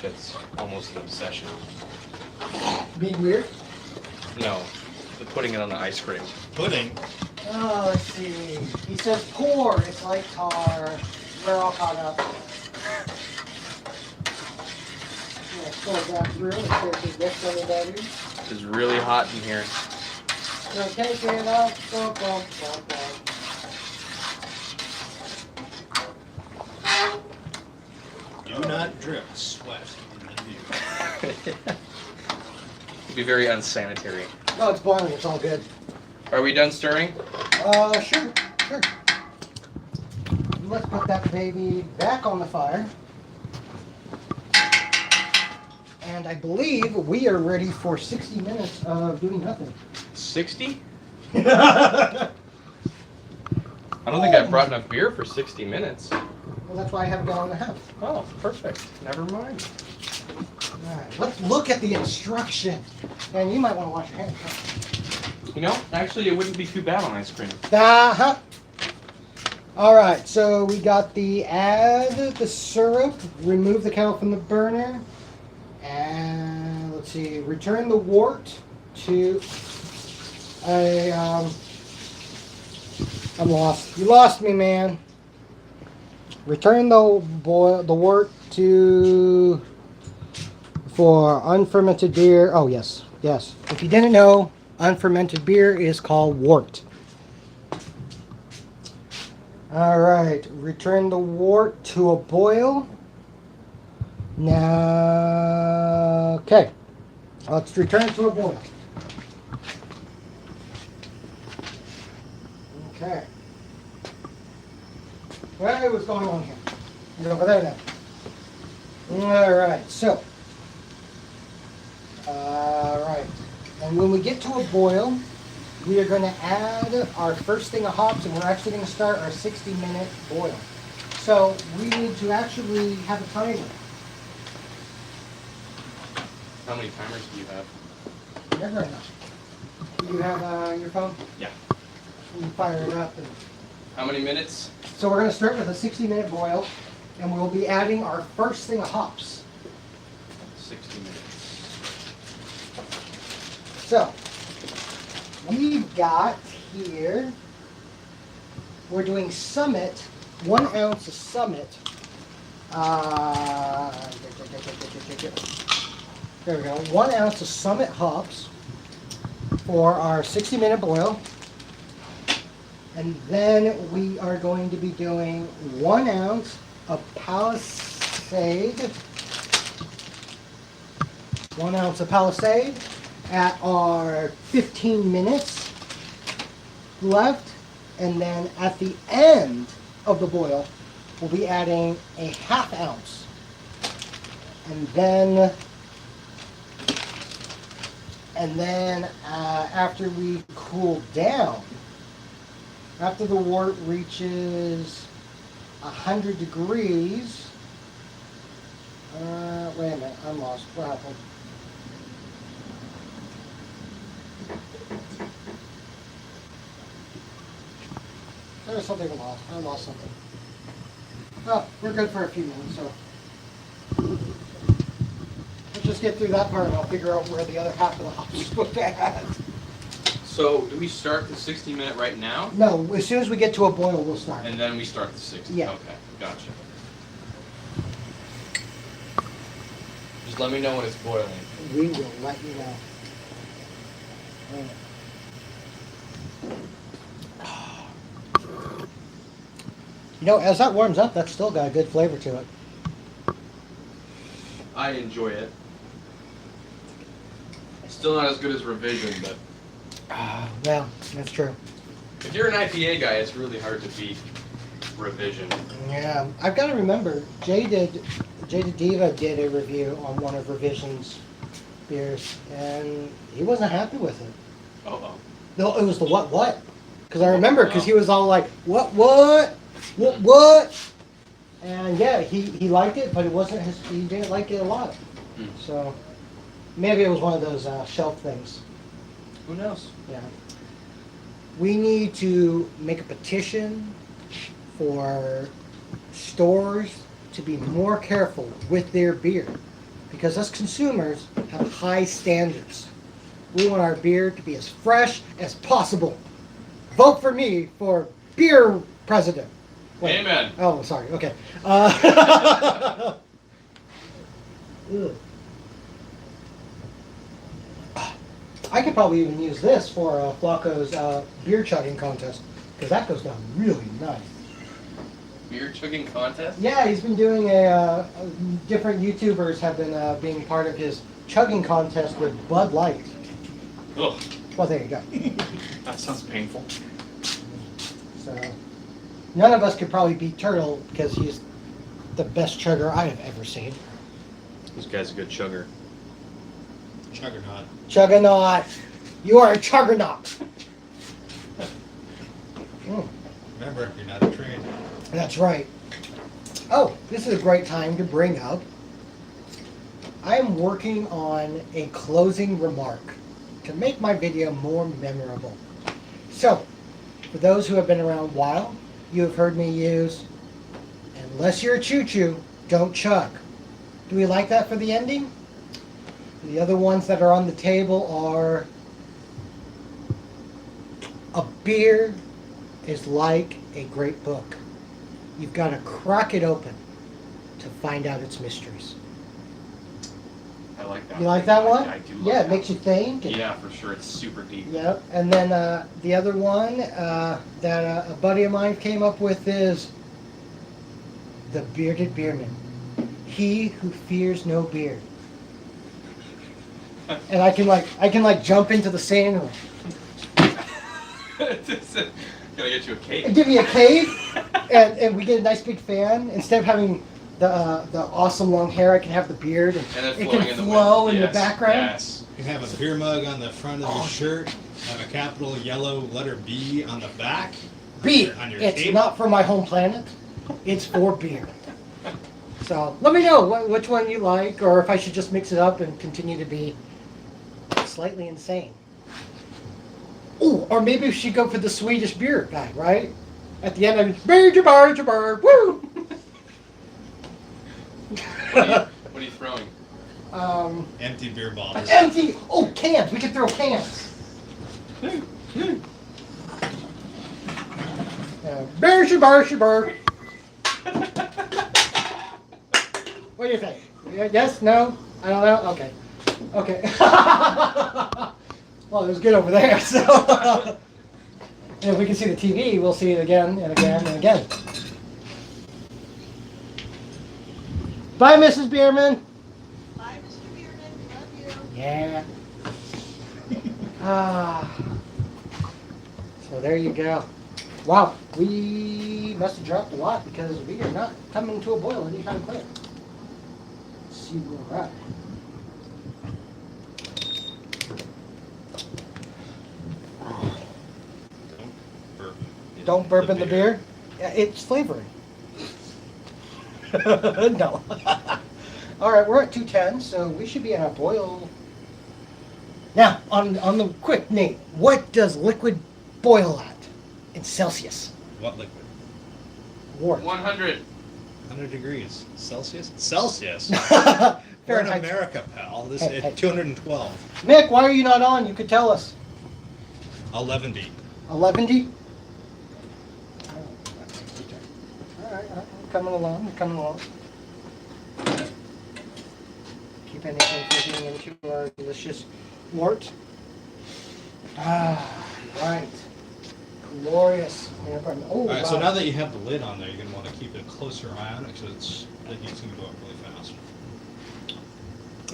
Speaker 2: That's almost an obsession.
Speaker 3: Being weird?
Speaker 2: No, the putting it on the ice cream.
Speaker 4: Pudding.
Speaker 3: Oh, let's see. He says pour. It's like tar. We're all caught up. Yeah, scroll back through and see if he gets anybody.
Speaker 2: It's really hot in here.
Speaker 3: So take it up. Go, go, go, go.
Speaker 4: Do not drip sweat in the beer.
Speaker 2: It'd be very unsanitary.
Speaker 3: No, it's boiling. It's all good.
Speaker 2: Are we done stirring?
Speaker 3: Sure, sure. Let's put that baby back on the fire. And I believe we are ready for 60 minutes of doing nothing.
Speaker 2: 60? I don't think I brought enough beer for 60 minutes.
Speaker 3: Well, that's why I have a gallon and a half.
Speaker 2: Oh, perfect. Never mind.
Speaker 3: All right, let's look at the instruction. And you might want to wash your hands.
Speaker 2: You know, actually, it wouldn't be too bad on ice cream.
Speaker 3: Uh-huh. All right, so we got the add the syrup, remove the kettle from the burner, and let's see, return the wort to a, I'm lost. You lost me, man. Return the wort to, for unfermented beer. Oh, yes, yes. If you didn't know, unfermented beer is called wort. All right, return the wort to a boil. Now, okay, let's return it to a boil. Okay. Well, what's going on here? You're over there now. All right, so, all right, and when we get to a boil, we are going to add our first thing of hops, and we're actually going to start our 60-minute boil. So we need to actually have a timer.
Speaker 2: How many timers do you have?
Speaker 3: Never enough. Do you have your phone?
Speaker 2: Yeah.
Speaker 3: we fire it up.
Speaker 2: How many minutes?
Speaker 3: So we're going to start with a 60-minute boil, and we'll be adding our first thing of hops.
Speaker 2: 60 minutes.
Speaker 3: So, we've got here, we're doing Summit, 1 ounce of Summit. There we go, 1 ounce of Summit hops for our 60-minute boil. And then we are going to be doing 1 ounce of Palisade. 1 ounce of Palisade at our 15 minutes left. And then at the end of the boil, we'll be adding a 1/2 ounce. And then after we cool down, after the wort reaches 100 degrees, wait a minute, I'm lost. What happened? There's something I lost. I lost something. Oh, we're good for a few minutes, so let's just get through that part and I'll figure out where the other half of the hops are supposed to add.
Speaker 2: So, do we start the 60 minute right now?
Speaker 3: No, as soon as we get to a boil, we'll start.
Speaker 2: And then we start the 60?
Speaker 3: Yeah.
Speaker 2: Okay, gotcha. Just let me know when it's boiling.
Speaker 3: We will let you know. You know, as that warms up, that's still got a good flavor to it.
Speaker 2: I enjoy it. Still not as good as Revision, but
Speaker 3: Well, that's true.
Speaker 2: if you're an IPA guy, it's really hard to beat Revision.
Speaker 3: Yeah, I've got to remember, Jaded Diva did a review on one of Revision's beers, and he wasn't happy with it.
Speaker 2: Uh-oh.
Speaker 3: No, it was the what? Because I remember, because he was all like, what? And yeah, he liked it, but it wasn't his. He didn't like it a lot. So maybe it was one of those shelf things.
Speaker 2: Who knows?
Speaker 3: Yeah. We need to make a petition for stores to be more careful with their beer, because us consumers have high standards. We want our beer to be as fresh as possible. Vote for me for beer president. Wait.
Speaker 2: Amen.
Speaker 3: Oh, sorry. Okay. Ugh. I could probably even use this for Flacco's beer chugging contest, because that goes down really nice.
Speaker 2: Beer chugging contest?
Speaker 3: Yeah, he's been doing different YouTubers have been being part of his chugging contest with Bud Light.
Speaker 2: Ugh.
Speaker 3: Well, there you go.
Speaker 4: That sounds painful.
Speaker 3: So, none of us could probably beat Turtle, because he's the best chugger I have ever seen.
Speaker 2: This guy's a good chugger.
Speaker 4: Juggernaut.
Speaker 3: Juggernaut. You are a juggernaut.
Speaker 4: Remember, you're not a train.
Speaker 3: That's right. Oh, this is a great time to bring up. I'm working on a closing remark to make my video more memorable. So, for those who have been around a while, you have heard me use, unless you're a choo-choo, don't chug. Do we like that for the ending? The other ones that are on the table are, a beer is like a great book. You've got to crack it open to find out its mysteries.
Speaker 2: I like that.
Speaker 3: You like that one?
Speaker 2: I do like
Speaker 3: Yeah, it
Speaker 2: that
Speaker 3: makes you think.
Speaker 2: Yeah, for sure. It's super deep.
Speaker 3: Yep. And then the other one that a buddy of mine came up with is the bearded beerman. He who fears no beard. And I can jump into the sand
Speaker 2: Can I get you a cake?
Speaker 3: and give me a cake, and we get a nice big fan. Instead of having the awesome long hair, I can have the beard, and
Speaker 2: And then
Speaker 3: it
Speaker 2: flowing
Speaker 3: can
Speaker 2: in the
Speaker 3: flow
Speaker 2: wind.
Speaker 3: in the
Speaker 2: Yes,
Speaker 3: background.
Speaker 2: Yes.
Speaker 7: You can have a beer mug on the front of your shirt, have a capital yellow letter B on the back.
Speaker 3: B.
Speaker 7: On your
Speaker 3: It's
Speaker 7: cape.
Speaker 3: not for my home planet. It's for beer. So let me know which one you like, or if I should just mix it up and continue to be slightly insane. Ooh, Or maybe we should go for the Swedish beer guy, right? At the end, I'm beer, jabbar, woo!
Speaker 2: What are you throwing?
Speaker 7: Empty beer bottles.
Speaker 3: Empty! Oh, cans! We can throw cans! Beer, jabbar. What do you think? Yes? No? I don't know? Okay. Okay. Well, it was good over there, so. And if we can see the TV, we'll see it again and again and again. Bye, Mrs. Bierman.
Speaker 6: Bye, Mr. Bierman, love you.
Speaker 3: Yeah. So there you go. Wow, we must have dropped a lot because we are not coming to a boil anytime quick. Let's see where we're at. Don't burp in the beer. Yeah, it's flavoring. No. All right, we're at 210, so we should be at a boil. Now, on the quick, Nate, what does liquid boil at in Celsius?
Speaker 7: What liquid?
Speaker 3: Ward.
Speaker 2: 100.
Speaker 7: 100 degrees Celsius. Celsius. We're in
Speaker 3: Fahrenheit.
Speaker 7: America, pal. This
Speaker 3: Hey,
Speaker 7: is
Speaker 3: hey.
Speaker 7: 212.
Speaker 3: Mick, why are you not on? You could tell us.
Speaker 7: 11 deep.
Speaker 3: 11D? All right, I'm coming along. Keep anything from getting into our delicious wort. Ah, right. Glorious. Oh,
Speaker 7: All right,
Speaker 3: wow.
Speaker 7: so now that you have the lid on there, you're going to want to keep a closer eye on it because the heat's going to go up really fast.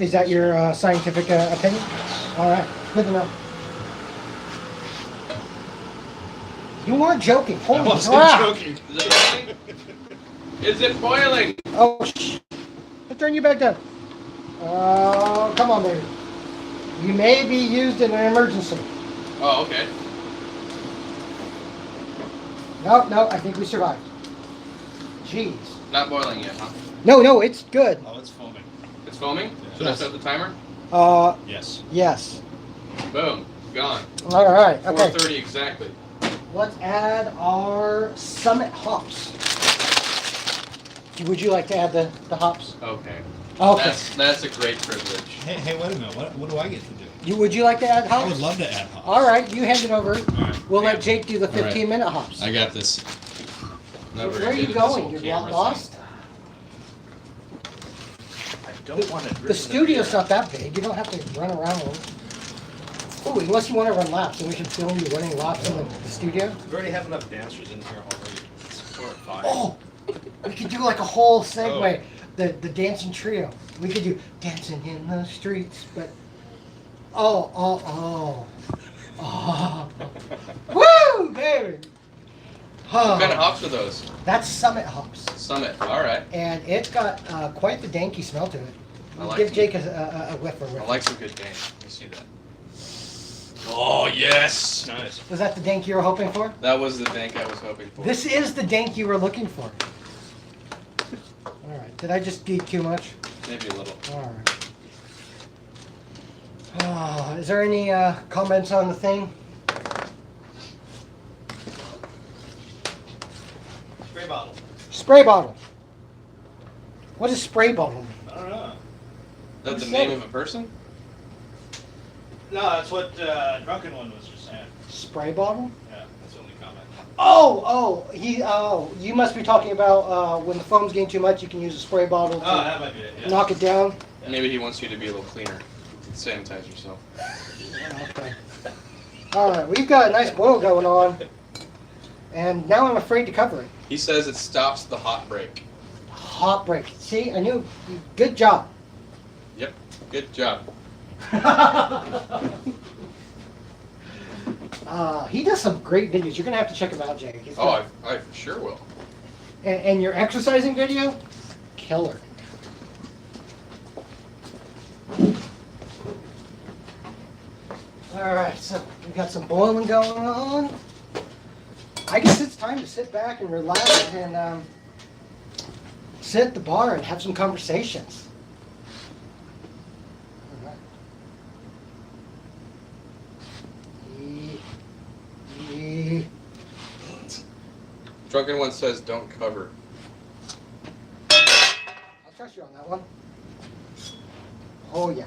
Speaker 3: Is that your scientific opinion? All right, good to know. You weren't joking.
Speaker 7: I
Speaker 3: Holy
Speaker 7: wasn't
Speaker 3: crap.
Speaker 7: joking.
Speaker 2: Is it boiling? Is it boiling?
Speaker 3: Oh, shh. I'll turn you back down. Oh, come on, baby. You may be used in an emergency.
Speaker 2: Oh, okay.
Speaker 3: No, I think we survived. Jeez.
Speaker 2: Not boiling yet, huh?
Speaker 3: No, it's good.
Speaker 7: Oh, it's foaming.
Speaker 2: It's foaming? Should
Speaker 3: Yes.
Speaker 2: I set the timer?
Speaker 7: Yes.
Speaker 3: Yes.
Speaker 2: Boom. Gone.
Speaker 3: All right, okay.
Speaker 2: 4:30 exactly.
Speaker 3: Let's add our Summit hops. Would you like to add the hops?
Speaker 2: Okay.
Speaker 3: Okay.
Speaker 2: That's a great privilege.
Speaker 7: Hey, wait a minute. What do I get to do?
Speaker 3: Would you like to add hops?
Speaker 7: I would love to add hops.
Speaker 3: All right, you hand it over.
Speaker 7: All right.
Speaker 3: We'll let
Speaker 2: Yeah.
Speaker 3: Jake do the
Speaker 2: All right.
Speaker 3: 15-minute hops.
Speaker 2: I got this. Never
Speaker 3: Where are
Speaker 2: did
Speaker 3: you
Speaker 2: this
Speaker 3: going?
Speaker 2: whole
Speaker 3: You're
Speaker 2: camera
Speaker 3: lost?
Speaker 4: I don't want to.
Speaker 3: The studio's not that big. You don't have to run around. Oh, unless you want to run laps, and we can film you running laps in the studio.
Speaker 4: We already have enough dancers in here already. It's 4 or 5.
Speaker 3: Oh, we could do like a whole segue. The dancing trio. We could do dancing in the streets, but oh. Woo, baby.
Speaker 2: What kind of hops are those?
Speaker 3: That's Summit hops,
Speaker 2: Summit. All right.
Speaker 3: and it's got quite the danky smell to it.
Speaker 2: I like
Speaker 3: Give
Speaker 2: it.
Speaker 3: Jake a whiff or
Speaker 2: I
Speaker 3: whiff.
Speaker 2: like some good dank. You see that? Oh yes.
Speaker 4: Nice.
Speaker 3: Was that the dank you were hoping for?
Speaker 2: That was the dank I was hoping for.
Speaker 3: This is the dank you were looking for. All right. Did I just geek too much?
Speaker 2: Maybe a little.
Speaker 3: All right. Oh, is there any comments on the thing?
Speaker 4: Spray bottle.
Speaker 3: Spray bottle. What does spray bottle mean?
Speaker 4: I don't know.
Speaker 2: That's the
Speaker 3: Who
Speaker 2: name
Speaker 3: said
Speaker 2: of a person?
Speaker 4: No, that's what Drunken One was just saying.
Speaker 3: Spray bottle?
Speaker 4: Yeah, that's the only comment.
Speaker 3: You must be talking about when the foam's getting too much, you can use a spray bottle to
Speaker 4: Oh, that might be it. Yeah.
Speaker 3: knock it down.
Speaker 2: Maybe he wants you to be a little cleaner. Sanitize yourself.
Speaker 3: Okay. All right, we've got a nice boil going on, and now I'm afraid to cover it.
Speaker 2: He says it stops the hot break.
Speaker 3: Hot break. See, I knew. Good job.
Speaker 2: Yep. Good job.
Speaker 3: He does some great videos. You're gonna have to check him out, Jake. He's
Speaker 2: Oh,
Speaker 3: got-
Speaker 2: I for sure will.
Speaker 3: and your exercising video, killer. All right, so we've got some boiling going on. I guess it's time to sit back and relax and sit at the bar and have some conversations. All right.
Speaker 2: Drunken One says don't cover.
Speaker 3: I'll trust you on that one. Oh yeah.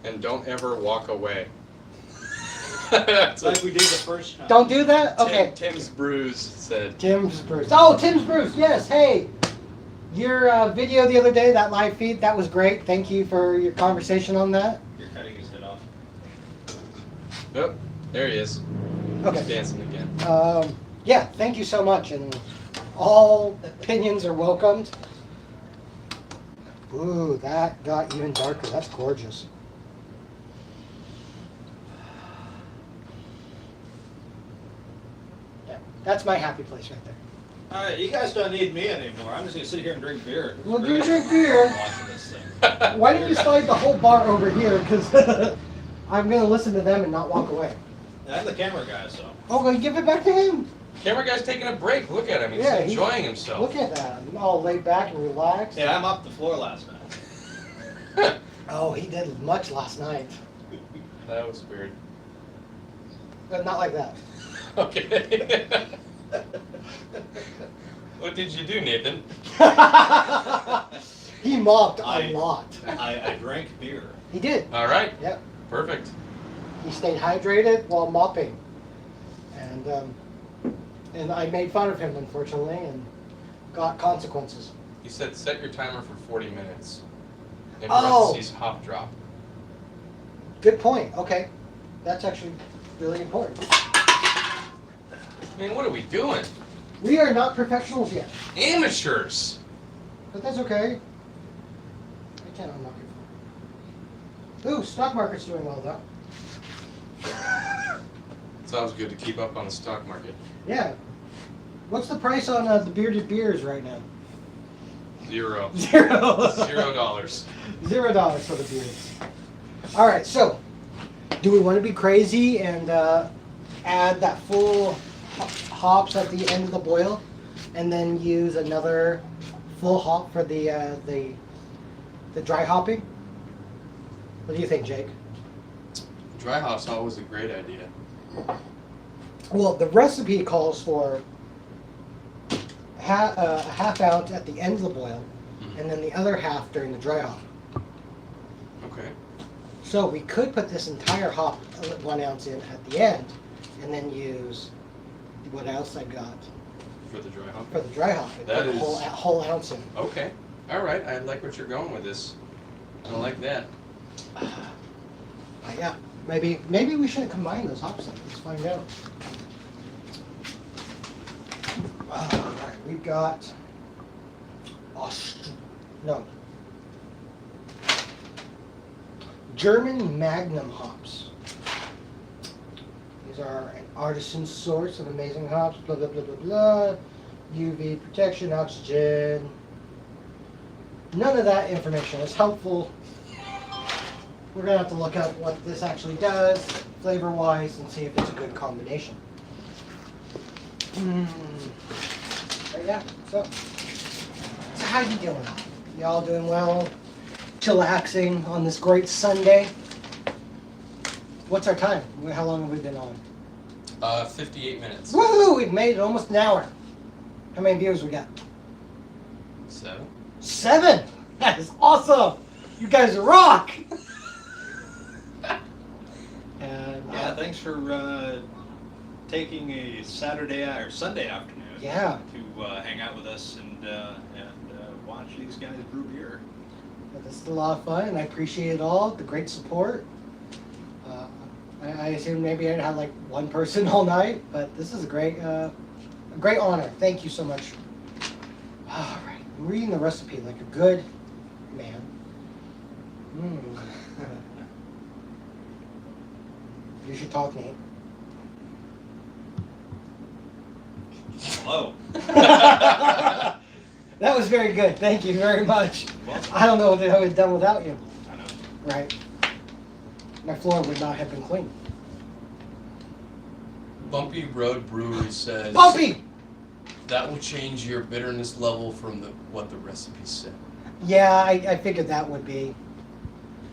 Speaker 2: And don't ever walk away. That's
Speaker 4: Like
Speaker 2: what
Speaker 4: we did the first time.
Speaker 3: Don't do that? Okay.
Speaker 2: Tim's Brews said.
Speaker 3: Tim's Brews. Oh, Tim's Brews. Yes. Hey, your video the other day, that live feed, that was great. Thank you for your conversation on that.
Speaker 4: You're cutting his head off.
Speaker 2: Oh, there he is.
Speaker 3: Okay.
Speaker 2: He's dancing again.
Speaker 3: Yeah, thank you so much. And all opinions are welcomed. Ooh, that got even darker. That's gorgeous. Yeah, that's my happy place right there.
Speaker 4: Alright, you guys don't need me anymore. I'm just gonna sit here and drink beer.
Speaker 3: Well, you drink beer.
Speaker 4: Watching this thing.
Speaker 3: Why don't you slide the whole bar over here? Because I'm going to listen to them and not walk away.
Speaker 4: I'm the camera guy, so.
Speaker 3: Oh, well, give it back to him.
Speaker 2: Camera guy's taking a break. Look at him. He's
Speaker 3: Yeah,
Speaker 2: enjoying himself.
Speaker 3: Look at that. I'm all laid back and relaxed.
Speaker 4: Yeah, I'm off the floor last night.
Speaker 3: Oh, he did much last night.
Speaker 2: That was weird.
Speaker 3: But not like that.
Speaker 2: Okay. What did you do, Nathan?
Speaker 3: He mopped
Speaker 4: I-
Speaker 3: a lot.
Speaker 4: I drank beer.
Speaker 3: He did.
Speaker 2: All right.
Speaker 3: Yep.
Speaker 2: Perfect.
Speaker 3: He stayed hydrated while mopping. And I made fun of him, unfortunately, and got consequences.
Speaker 2: He said set your timer for 40 minutes. In
Speaker 3: Oh.
Speaker 2: parentheses, hop drop.
Speaker 3: Good point. Okay. That's actually really important.
Speaker 2: Man, what are we doing?
Speaker 3: We are not professionals yet,
Speaker 2: Amateurs.
Speaker 3: but that's okay. I can't unlock it. Ooh, stock market's doing well, though.
Speaker 2: It's always good to keep up on the stock market.
Speaker 3: Yeah. What's the price on the bearded beers right now?
Speaker 2: Zero.
Speaker 3: Zero.
Speaker 2: $0.
Speaker 3: $0 for the beers. All right, so do we want to be crazy and add that full hops at the end of the boil, and then use another full hop for the dry hopping? What do you think, Jake?
Speaker 2: Dry hop's always a great idea.
Speaker 3: Well, the recipe calls for a half ounce at the end of the boil, and then the other half during the dry hop.
Speaker 2: Okay.
Speaker 3: So we could put this entire hop, 1 ounce in at the end, and then use what else I got
Speaker 2: For the dry hop.
Speaker 3: for the dry hop. And
Speaker 2: That
Speaker 3: put a
Speaker 2: is-
Speaker 3: whole ounce in.
Speaker 2: Okay. All right. I like what you're going with this. I like that.
Speaker 3: Yeah, maybe we shouldn't combine those hops. Let's find out. All right, we've got German Magnum hops. These are an artisan source of amazing hops. Blah blah blah blah blah. UV protection, oxygen. None of that information is helpful. We're gonna have to look up what this actually does, flavor-wise, and see if it's a good combination. But yeah, so how you doing? Y'all doing well? Chillaxing on this great Sunday? What's our time? How long have we been on?
Speaker 2: 58 minutes.
Speaker 3: Woohoo! We've made it almost an hour. How many viewers we got?
Speaker 2: 7.
Speaker 3: 7! That is awesome! You guys rock! And
Speaker 4: Yeah, thanks for taking a Saturday or Sunday afternoon
Speaker 3: yeah,
Speaker 4: to hang out with us and watch these guys brew beer.
Speaker 3: this is a lot of fun, and I appreciate it all, the great support. I assume maybe I had like one person all night, but this is a great honor. Thank you so much. All right, I'm reading the recipe like a good man. You should talk, Nate.
Speaker 4: Hello.
Speaker 3: That was very good. Thank you very much.
Speaker 4: Well,
Speaker 3: I don't know what I would have done without you.
Speaker 4: I know.
Speaker 3: Right. My floor would not have been clean.
Speaker 2: Bumpy Road Brewery says
Speaker 3: Bumpy!
Speaker 2: that will change your bitterness level from what the recipe said.
Speaker 3: Yeah, I figured that would be.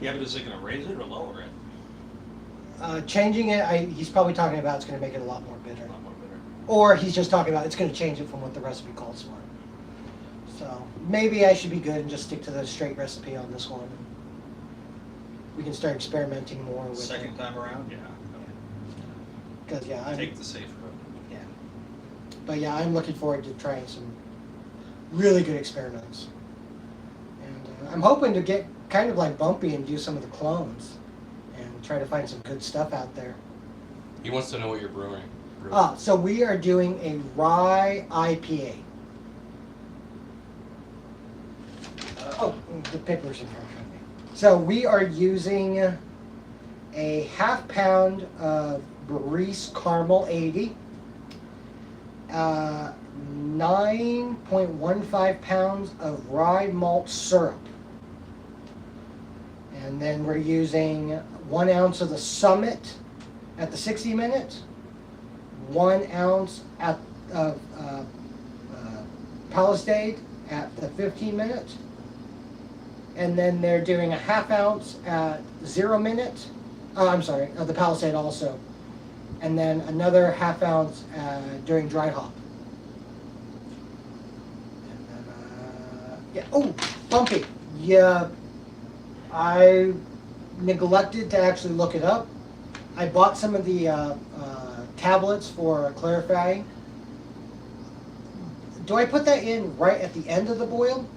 Speaker 4: Yeah, but is it going to raise it or lower it?
Speaker 3: Changing it, he's probably talking about it's going to make it a lot more bitter.
Speaker 4: A lot more bitter.
Speaker 3: Or he's just talking about it's going to change it from what the recipe calls for. So maybe I should be good and just stick to the straight recipe on this one. We can start experimenting more with
Speaker 4: Second time around, yeah.
Speaker 3: Because
Speaker 4: Take the safe road.
Speaker 3: yeah. But yeah, I'm looking forward to trying some really good experiments. And I'm hoping to get kind of like Bumpy and do some of the clones and try to find some good stuff out there.
Speaker 2: He wants to know what you're brewing.
Speaker 3: So we are doing a rye IPA. Oh, the paper's in front of me. So we are using a half pound of Brew Caramel 80, 9.15 pounds of rye malt syrup. And then we're using 1 ounce of the Summit at the 60 minute, 1 ounce of Palisade at the 15 minute, and then they're doing a half ounce at 0 minute. Of the Palisade also, and then another half ounce during dry hop. And then, Bumpy. Yeah, I neglected to actually look it up. I bought some of the tablets for clarifying. Do I put that in right at the end of the boil?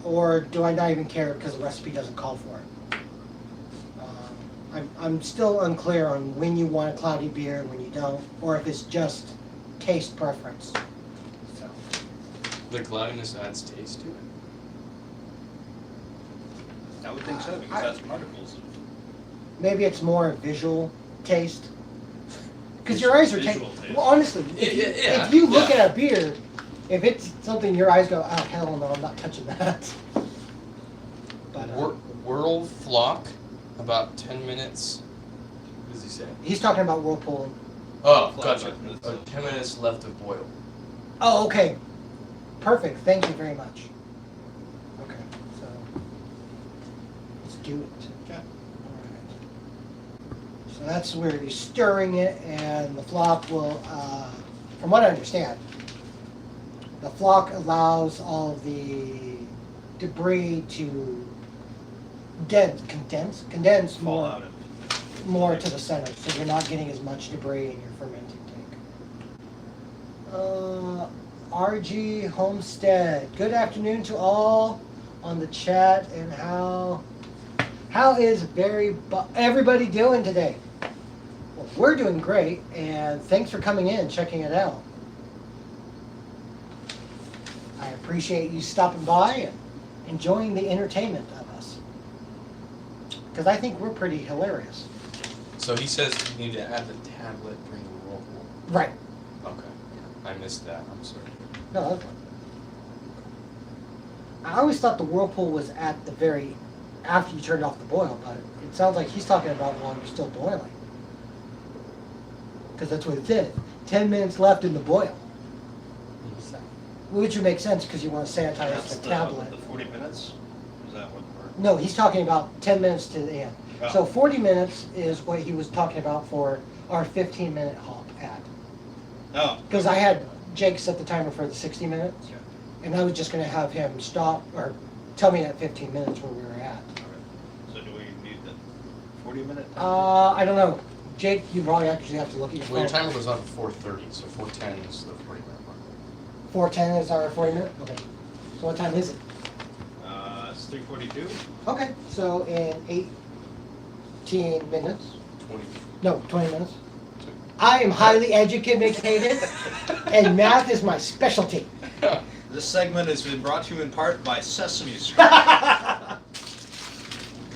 Speaker 3: Or do I not even care because the recipe doesn't call for it? I'm still unclear on when you want a cloudy beer and when you don't, or if it's just taste preference. So.
Speaker 2: The cloudiness adds taste to it.
Speaker 4: I would think so, because that's particles.
Speaker 3: Maybe it's more visual taste. Because your eyes are
Speaker 4: Visual
Speaker 3: taking.
Speaker 4: taste.
Speaker 3: Well, honestly, if you look at a beer, if it's something your eyes go, oh hell no, I'm not touching that. But
Speaker 2: Whirl flock, about 10 minutes. What does he say?
Speaker 3: he's talking about whirlpooling.
Speaker 2: Oh,
Speaker 4: Flock
Speaker 2: gotcha.
Speaker 4: about 10 minutes.
Speaker 2: 10 minutes left to boil.
Speaker 3: Oh, okay. Perfect. Thank you very much. Okay, so let's do it.
Speaker 7: Okay.
Speaker 3: Alright. So that's where you're stirring it, and the flock will, from what I understand, the flock allows all of the debris to condense
Speaker 4: Fall out
Speaker 3: more to the center, so you're not getting as much debris in your fermenting tank. RG Homestead, good afternoon to all on the chat, and how is everybody doing today? Well, we're doing great, and thanks for coming in, checking it out. I appreciate you stopping by and enjoying the entertainment of us, because I think we're pretty hilarious.
Speaker 2: So he says you need to add the tablet during the whirlpool.
Speaker 3: Right.
Speaker 2: Okay. I missed that. I'm sorry.
Speaker 3: No, that's fine. I always thought the whirlpool was at the very after you turned off the boil, but it sounds like he's talking about while you're still boiling, because that's what it did. 10 minutes left in the boil, so, which would make sense because you want to sanitize
Speaker 4: That's
Speaker 3: the tablet.
Speaker 4: the 40 minutes? Is that what we're...
Speaker 3: No, he's talking about 10 minutes to the end.
Speaker 4: Oh.
Speaker 3: So 40 minutes is what he was talking about for our 15-minute hop ad.
Speaker 4: Oh.
Speaker 3: Because I had Jake set the timer for the 60 minutes,
Speaker 4: Okay.
Speaker 3: and I was just going to have him stop or tell me at 15 minutes where we were at.
Speaker 4: So do we need the 40-minute?
Speaker 3: I don't know. Jake, you probably actually have to look at your
Speaker 2: Well, your
Speaker 3: phone.
Speaker 2: timer was on 4:30, so 4:10 is the 40-minute mark.
Speaker 3: 4:10 is our 40 minute? Okay. So what time is it?
Speaker 4: It's 3:42.
Speaker 3: Okay, so in 18 minutes.
Speaker 2: 20.
Speaker 3: No, 20 minutes. I am highly educated, and math is my specialty.
Speaker 4: This segment has been brought to you in part by Sesame Street.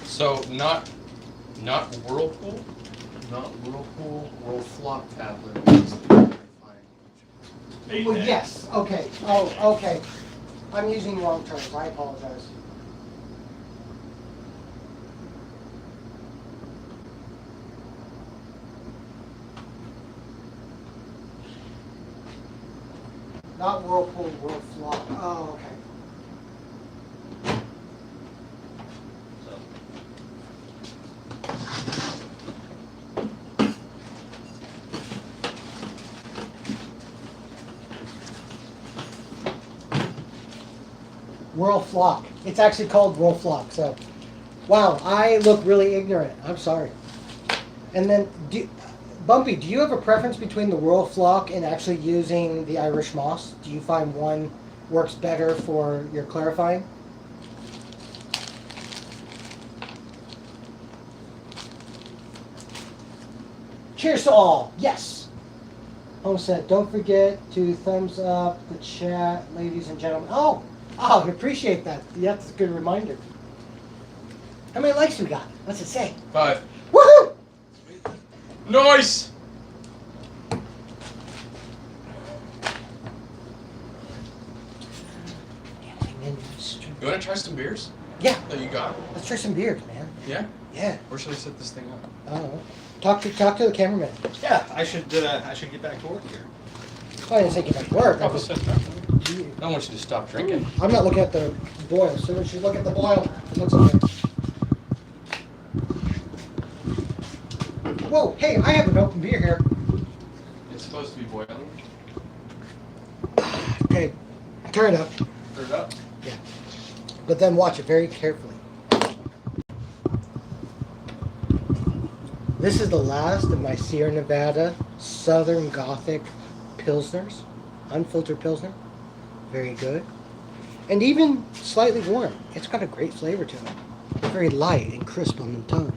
Speaker 2: So not whirlpool, whirl flock tablet. is the clarifying.
Speaker 3: Well, yes, okay. Oh, okay. I'm using the wrong terms. I apologize. Not whirlpool, whirlflock. Oh, okay.
Speaker 4: So,
Speaker 3: World Flock. It's actually called World Flock. So, wow, I look really ignorant. I'm sorry. And then, Bumpy, do you have a preference between the World Flock and actually using the Irish Moss? Do you find one works better for your clarifying? Cheers to all. Yes. Homestead, don't forget to thumbs up the chat, ladies and gentlemen. Oh, I appreciate that. Yeah, that's a good reminder. How many likes we got? What's it say?
Speaker 2: 5.
Speaker 3: Woohoo!
Speaker 2: Nice! You want to try some beers?
Speaker 3: Yeah,
Speaker 2: That you got?
Speaker 3: let's try some beers, man.
Speaker 2: Yeah?
Speaker 3: Yeah.
Speaker 2: Where should I set this thing up?
Speaker 3: I don't know. Talk to the cameraman.
Speaker 4: Yeah, I should get back to work here.
Speaker 3: I didn't say get back to work.
Speaker 2: I don't want you to stop drinking.
Speaker 3: I'm not looking at the boil. As soon as you look at the boil, it looks okay. Whoa, hey, I have an open beer here.
Speaker 2: It's supposed to be boiling.
Speaker 3: Okay, turn it up.
Speaker 2: Turn it up.
Speaker 3: Yeah. But then watch it very carefully. This is the last of my Sierra Nevada Southern Gothic Pilsners. Unfiltered Pilsner. Very good. And even slightly warm. It's got a great flavor to it. Very light and crisp on the tongue.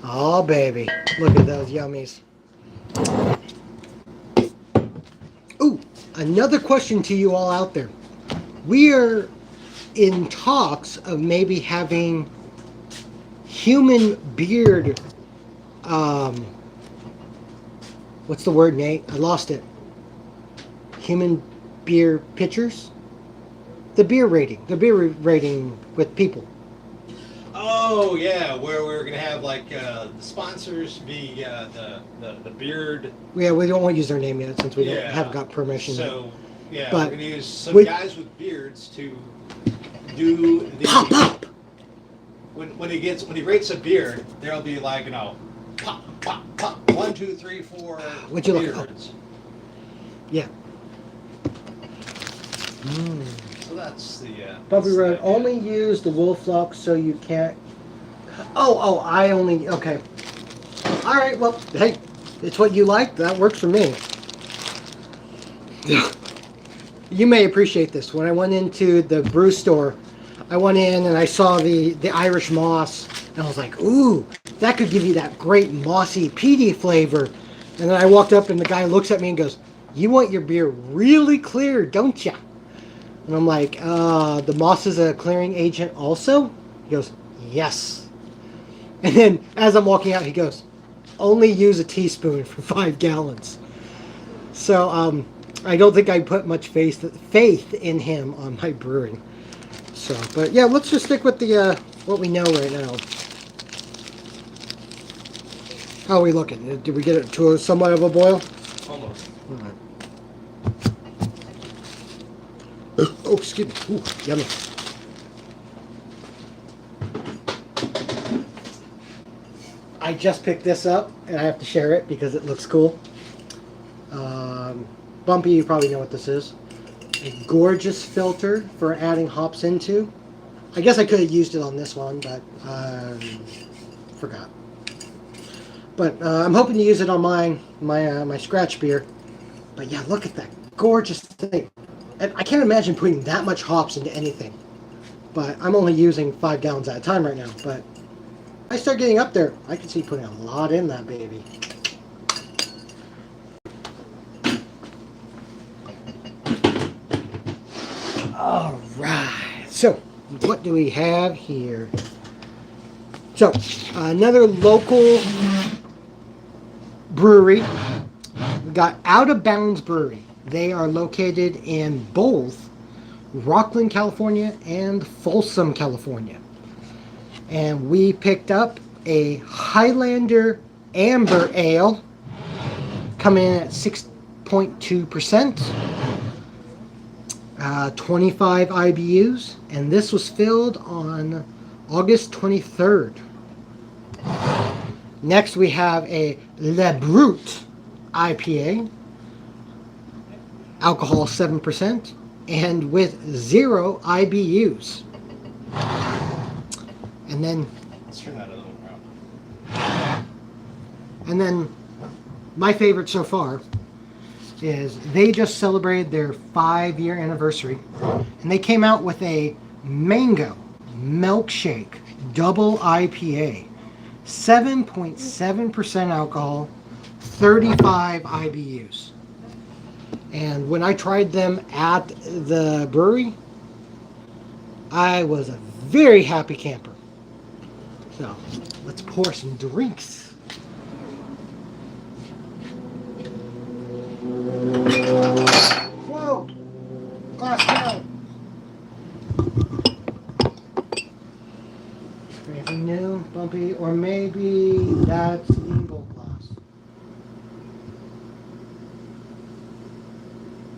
Speaker 3: Oh, baby. Look at those yummies. Ooh, another question to you all out there. We are in talks of maybe having human beard, what's the word, Nate? I lost it. Human beer pitchers? The beer rating with people.
Speaker 7: Oh yeah, where we're gonna have like the sponsors be the beard.
Speaker 3: Yeah, we don't want to use their name yet since we
Speaker 7: Yeah.
Speaker 3: haven't got permission.
Speaker 7: So yeah,
Speaker 3: But
Speaker 7: we're gonna use some
Speaker 3: we-
Speaker 7: guys with beards to do the
Speaker 3: Pop up!
Speaker 7: when he rates a beard, there'll be like pop pop pop 1 2 3 4
Speaker 3: Would you look it up?
Speaker 7: beards.
Speaker 3: Yeah.
Speaker 7: So that's the
Speaker 3: Bumpy
Speaker 7: that's the
Speaker 3: Road,
Speaker 7: idea.
Speaker 3: only use the wolf flock so you can't... Oh, I only... Okay. Alright, well, hey, it's what you like. That works for me. You may appreciate this. When I went into the brew store, I went in and I saw the Irish moss, and I was like, ooh, that could give you that great mossy, peaty flavor. And then I walked up and the guy looks at me and goes, you want your beer really clear, don't ya? And I'm like, the moss is a clearing agent also? He goes, yes. And then as I'm walking out, he goes, only use a teaspoon for 5 gallons. So I don't think I put much faith in him on my brewing. So, but yeah, let's just stick with the what we know right now. How are we looking? Did we get it to somewhat of a boil?
Speaker 2: Almost.
Speaker 3: All right. Oh, excuse me. Ooh, yummy. I just picked this up, and I have to share it because it looks cool. Bumpy, you probably know what this is. A gorgeous filter for adding hops into. I guess I could have used it on this one, but forgot. But I'm hoping to use it on my scratch beer. But yeah, look at that gorgeous thing. And I can't imagine putting that much hops into anything. But I'm only using 5 gallons at a time right now. But I start getting up there, I can see putting a lot in that baby. All right. So, what do we have here? So, another local brewery. We got Out of Bounds Brewery. They are located in both Rockland, California and Folsom, California. And we picked up a Highlander Amber Ale coming in at 6.2%, 25 IBUs, and this was filled on August 23rd. Next we have a Le Brut IPA. alcohol 7%, and with 0 IBUs. And then
Speaker 7: Let's turn that other one around.
Speaker 3: And then my favorite so far is they just celebrated their 5-year anniversary, and they came out with a mango milkshake double IPA, 7.7% alcohol, 35 IBUs. And when I tried them at the brewery, I was a very happy camper. So let's pour some drinks. Whoa! Glass down. Anything new, bumpy, or maybe that's Ingle glass.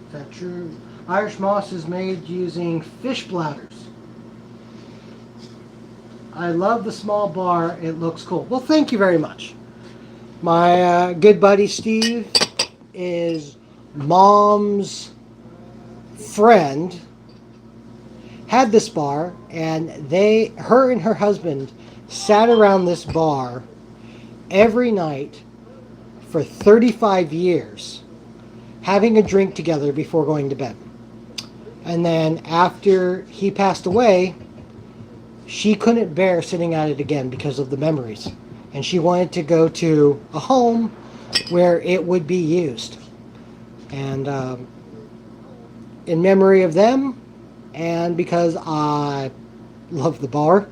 Speaker 3: Is that true? Irish moss is made using fish bladders. I love the small bar. It looks cool. Well, thank you very much. My good buddy Steve is Mom's friend. Had this bar, and her and her husband sat around this bar every night for 35 years, having a drink together before going to bed. And then after he passed away, she couldn't bear sitting at it again because of the memories. And she wanted to go to a home where it would be used. And in memory of them, and because I love the bar,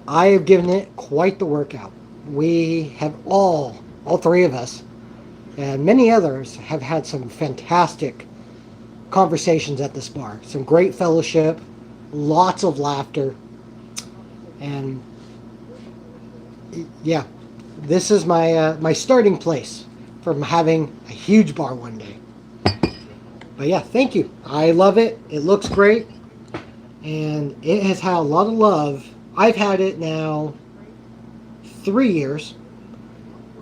Speaker 3: I have given it quite the workout. We have all three of us, and many others have had some fantastic conversations at this bar. Some great fellowship, lots of laughter, and yeah, this is my starting place from having a huge bar one day. But yeah, thank you. I love it. It looks great, and it has had a lot of love. I've had it now 3 years,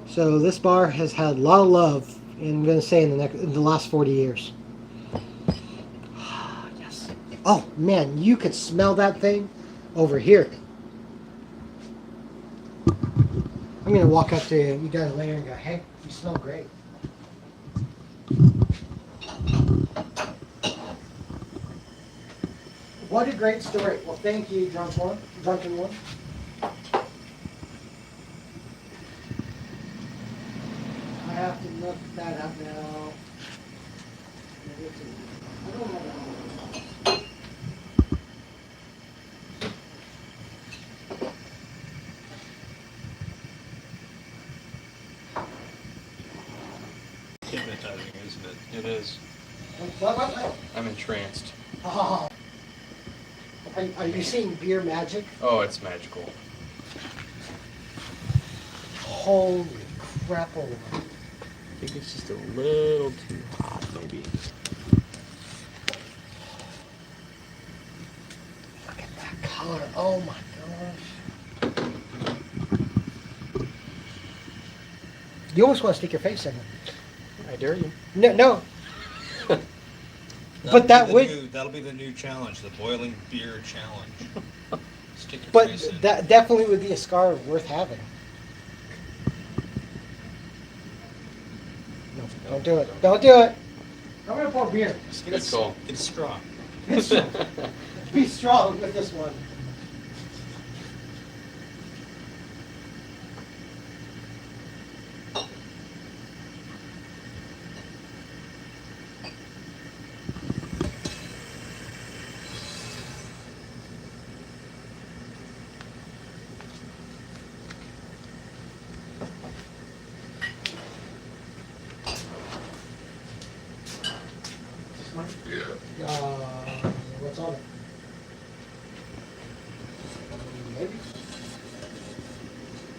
Speaker 3: so this bar has had a lot of love. And I'm going to say in the last 40 years. Yes. Oh man, you could smell that thing over here. I'm going to walk up to you guys later and go, hey, you smell great. What a great story. Well, thank you, Drunken One. I have to look that up now. I don't know that.
Speaker 7: Hypnotizing, isn't it?
Speaker 2: It is.
Speaker 3: What?
Speaker 2: I'm entranced.
Speaker 3: Oh. Are you seeing beer magic?
Speaker 2: Oh, it's magical.
Speaker 3: Holy crap.
Speaker 1: I think it's just a little too hot, maybe.
Speaker 3: Look at that color. Oh my gosh. You almost want to stick your face in it.
Speaker 1: I dare you.
Speaker 3: No. But
Speaker 7: that'll be the new challenge, the boiling beer challenge. Stick your
Speaker 3: But
Speaker 7: face in.
Speaker 3: that definitely would be a scar worth having. No, don't do it. Don't do it. I'm gonna pour beer.
Speaker 2: Good call.
Speaker 7: Get a straw.
Speaker 3: Be strong with this one. What's on it? Maybe.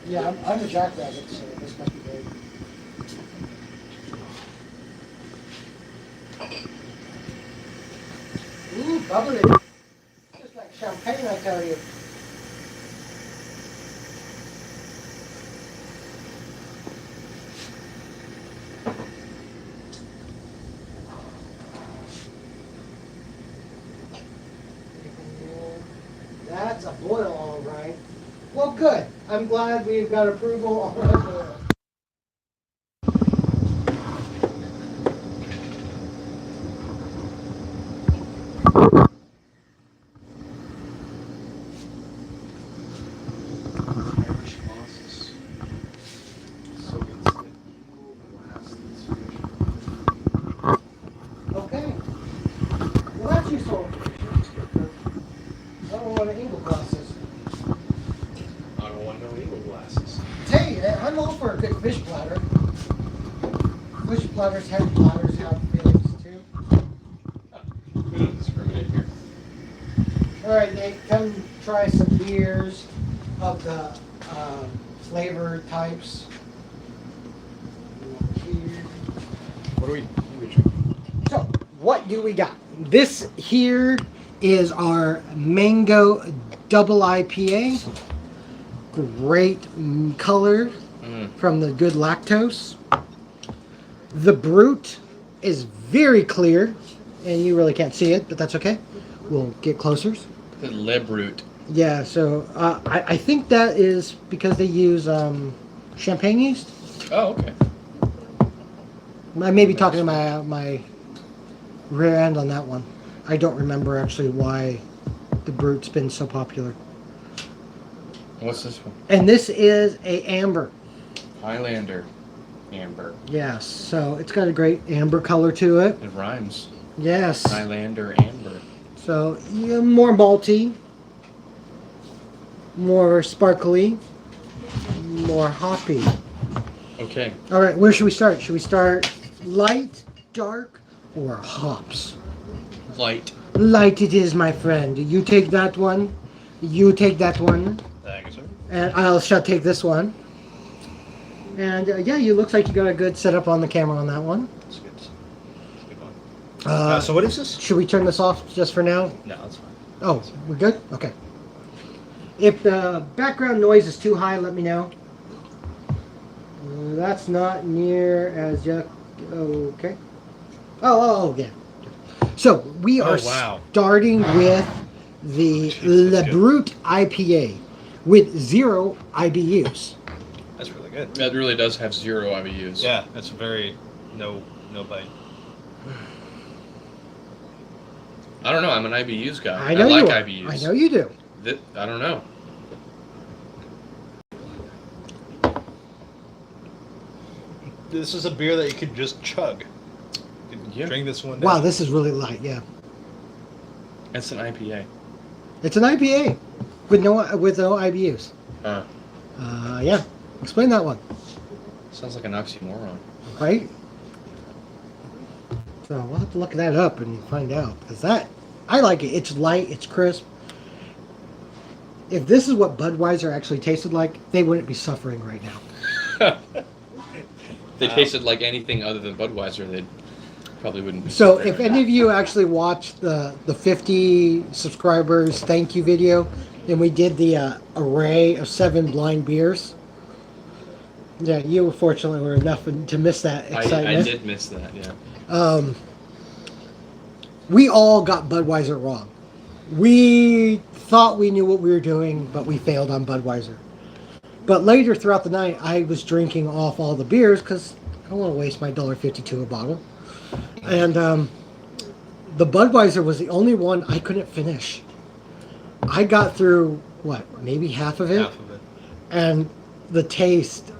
Speaker 3: Yeah, I'm a jackrabbit, so this might be good. Ooh, bubbly. Just like champagne, I tell you. good. I'm glad we've got approval on our board.
Speaker 2: Irish mosses. So it's the evil blast that's
Speaker 3: Okay. Well, that's useful. I don't want an eagle glasses.
Speaker 2: I don't want no eagle glasses.
Speaker 3: Tell you that I'm all for a good fish platter. Fish platters have feelings too.
Speaker 2: We don't discriminate here.
Speaker 3: All right, Nate, come try some beers of the flavor types.
Speaker 2: What do we drink?
Speaker 3: So, what do we got? This here is our Mango Double IPA. Great color from the good lactose. The Brute is very clear, and you really can't see it, but that's okay. We'll get closer.
Speaker 2: The Le Brute.
Speaker 3: Yeah, so I think that is because they use champagne yeast.
Speaker 2: Oh, okay.
Speaker 3: I may be talking to my rear end on that one. I don't remember actually why the Brute's been so popular.
Speaker 2: What's this one?
Speaker 3: And this is a amber.
Speaker 2: Highlander amber.
Speaker 3: Yes, so it's got a great amber color to it.
Speaker 2: It rhymes.
Speaker 3: Yes.
Speaker 2: Highlander amber.
Speaker 3: So yeah, more malty, more sparkly, more hoppy.
Speaker 2: Okay.
Speaker 3: All right, where should we start? Should we start light, dark, or hops?
Speaker 2: Light.
Speaker 3: Light it is, my friend. You take that one. You take that one.
Speaker 7: Thank you, sir.
Speaker 3: And I shall take this one. And yeah, you looks like you got a good setup on the camera on that one.
Speaker 7: That's good. That's a good one.
Speaker 3: Uh,
Speaker 7: So what is this?
Speaker 3: Should we turn this off just for now?
Speaker 7: No, that's fine.
Speaker 3: Oh, we're good? Okay. If the background noise is too high, let me know. That's not near as okay. Oh, yeah. So we are
Speaker 7: wow.
Speaker 3: starting with the
Speaker 7: Jeez,
Speaker 3: Le
Speaker 7: that's good.
Speaker 3: Brute IPA with 0 IBUs.
Speaker 7: That's really good.
Speaker 2: That really does have 0 IBUs.
Speaker 7: Yeah, that's very no bite.
Speaker 2: I don't know. I'm an IBUs guy.
Speaker 3: I know
Speaker 2: like
Speaker 3: you are.
Speaker 2: IBUs.
Speaker 3: I know you do.
Speaker 2: I don't know.
Speaker 7: This is a beer that you could just chug. You could
Speaker 2: Yeah.
Speaker 7: drink this one down.
Speaker 3: Wow, this is really light. Yeah,
Speaker 2: It's an IPA.
Speaker 3: it's an IPA with no IBUs.
Speaker 2: Huh.
Speaker 3: Yeah. Explain that one.
Speaker 2: Sounds like an oxymoron.
Speaker 3: Right? So we'll have to look that up and find out because I like it. It's light, it's crisp. If this is what Budweiser actually tasted like, they wouldn't be suffering right now.
Speaker 2: They tasted like anything other than Budweiser, they probably wouldn't be.
Speaker 3: So
Speaker 2: suffering.
Speaker 3: if any of you actually watched the 50 subscribers thank you video, and we did the array of 7 blind beers. Yeah, you fortunately were enough to miss that excitement.
Speaker 2: I did miss that, yeah.
Speaker 3: We all got Budweiser wrong. We thought we knew what we were doing, but we failed on Budweiser. But later throughout the night, I was drinking off all the beers because I don't want to waste my $1.52 a bottle. And the Budweiser was the only one I couldn't finish. I got through, maybe half of it?
Speaker 7: Half of it.
Speaker 3: And the taste,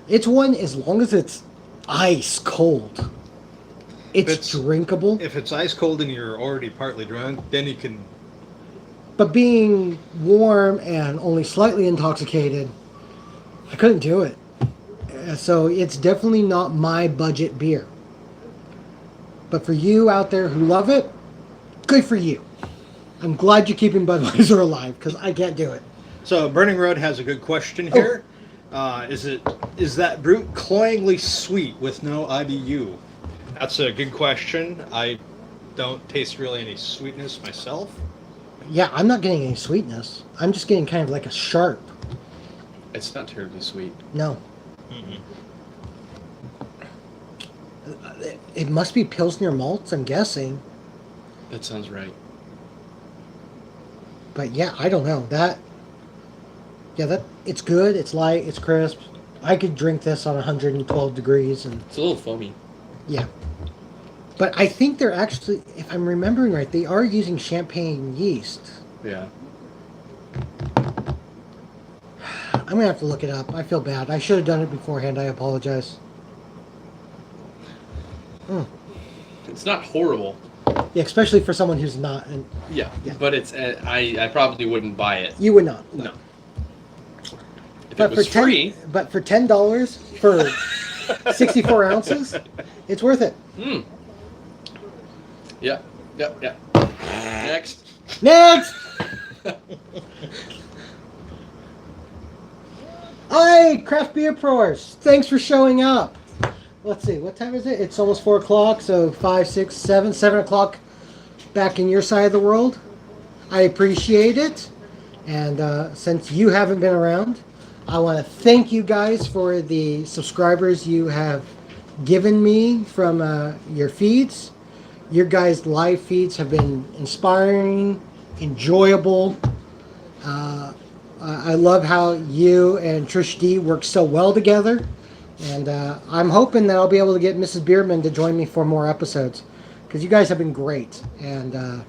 Speaker 3: it's one as long as it's ice cold. It's drinkable.
Speaker 7: If it's ice cold and you're already partly drunk, then you can.
Speaker 3: But being warm and only slightly intoxicated, I couldn't do it. So it's definitely not my budget beer. But for you out there who love it, good for you. I'm glad you're keeping Budweiser alive because I can't do it.
Speaker 7: So Burning Road has a good question here. Is that Brute cloyingly sweet with no IBU? That's a good question. I don't taste really any sweetness myself.
Speaker 3: Yeah, I'm not getting any sweetness. I'm just getting kind of like a sharp.
Speaker 2: It's not terribly sweet.
Speaker 3: No.
Speaker 7: Mm-mm.
Speaker 3: It must be Pilsner malts, I'm guessing.
Speaker 2: That sounds right.
Speaker 3: But yeah, I don't know. Yeah, it's good. It's light. It's crisp. I could drink this on 112 degrees, and
Speaker 2: It's a little foamy.
Speaker 3: yeah. But I think they're actually, if I'm remembering right, they are using champagne yeast.
Speaker 2: Yeah.
Speaker 3: I'm gonna have to look it up. I feel bad. I should have done it beforehand. I apologize. Mm.
Speaker 2: It's not horrible.
Speaker 3: Yeah, especially for someone who's not, and
Speaker 2: Yeah.
Speaker 3: Yeah.
Speaker 2: But it's I probably wouldn't buy it.
Speaker 3: you would not.
Speaker 2: No. If
Speaker 3: But
Speaker 2: it was free.
Speaker 3: but for $10 for 64 ounces, it's worth it.
Speaker 2: Hmm. Yeah. Yeah. Yeah. Next.
Speaker 3: Next. Hi, craft beer pros. Thanks for showing up. Let's see, what time is it? It's almost 4 o'clock, so 5, 6, 7, 7 o'clock back in your side of the world. I appreciate it. And since you haven't been around, I want to thank you guys for the subscribers you have given me from your feeds. Your guys' live feeds have been inspiring, enjoyable. I love how you and Trish D work so well together. And I'm hoping that I'll be able to get Mrs. Bierman to join me for more episodes. Because you guys have been great. And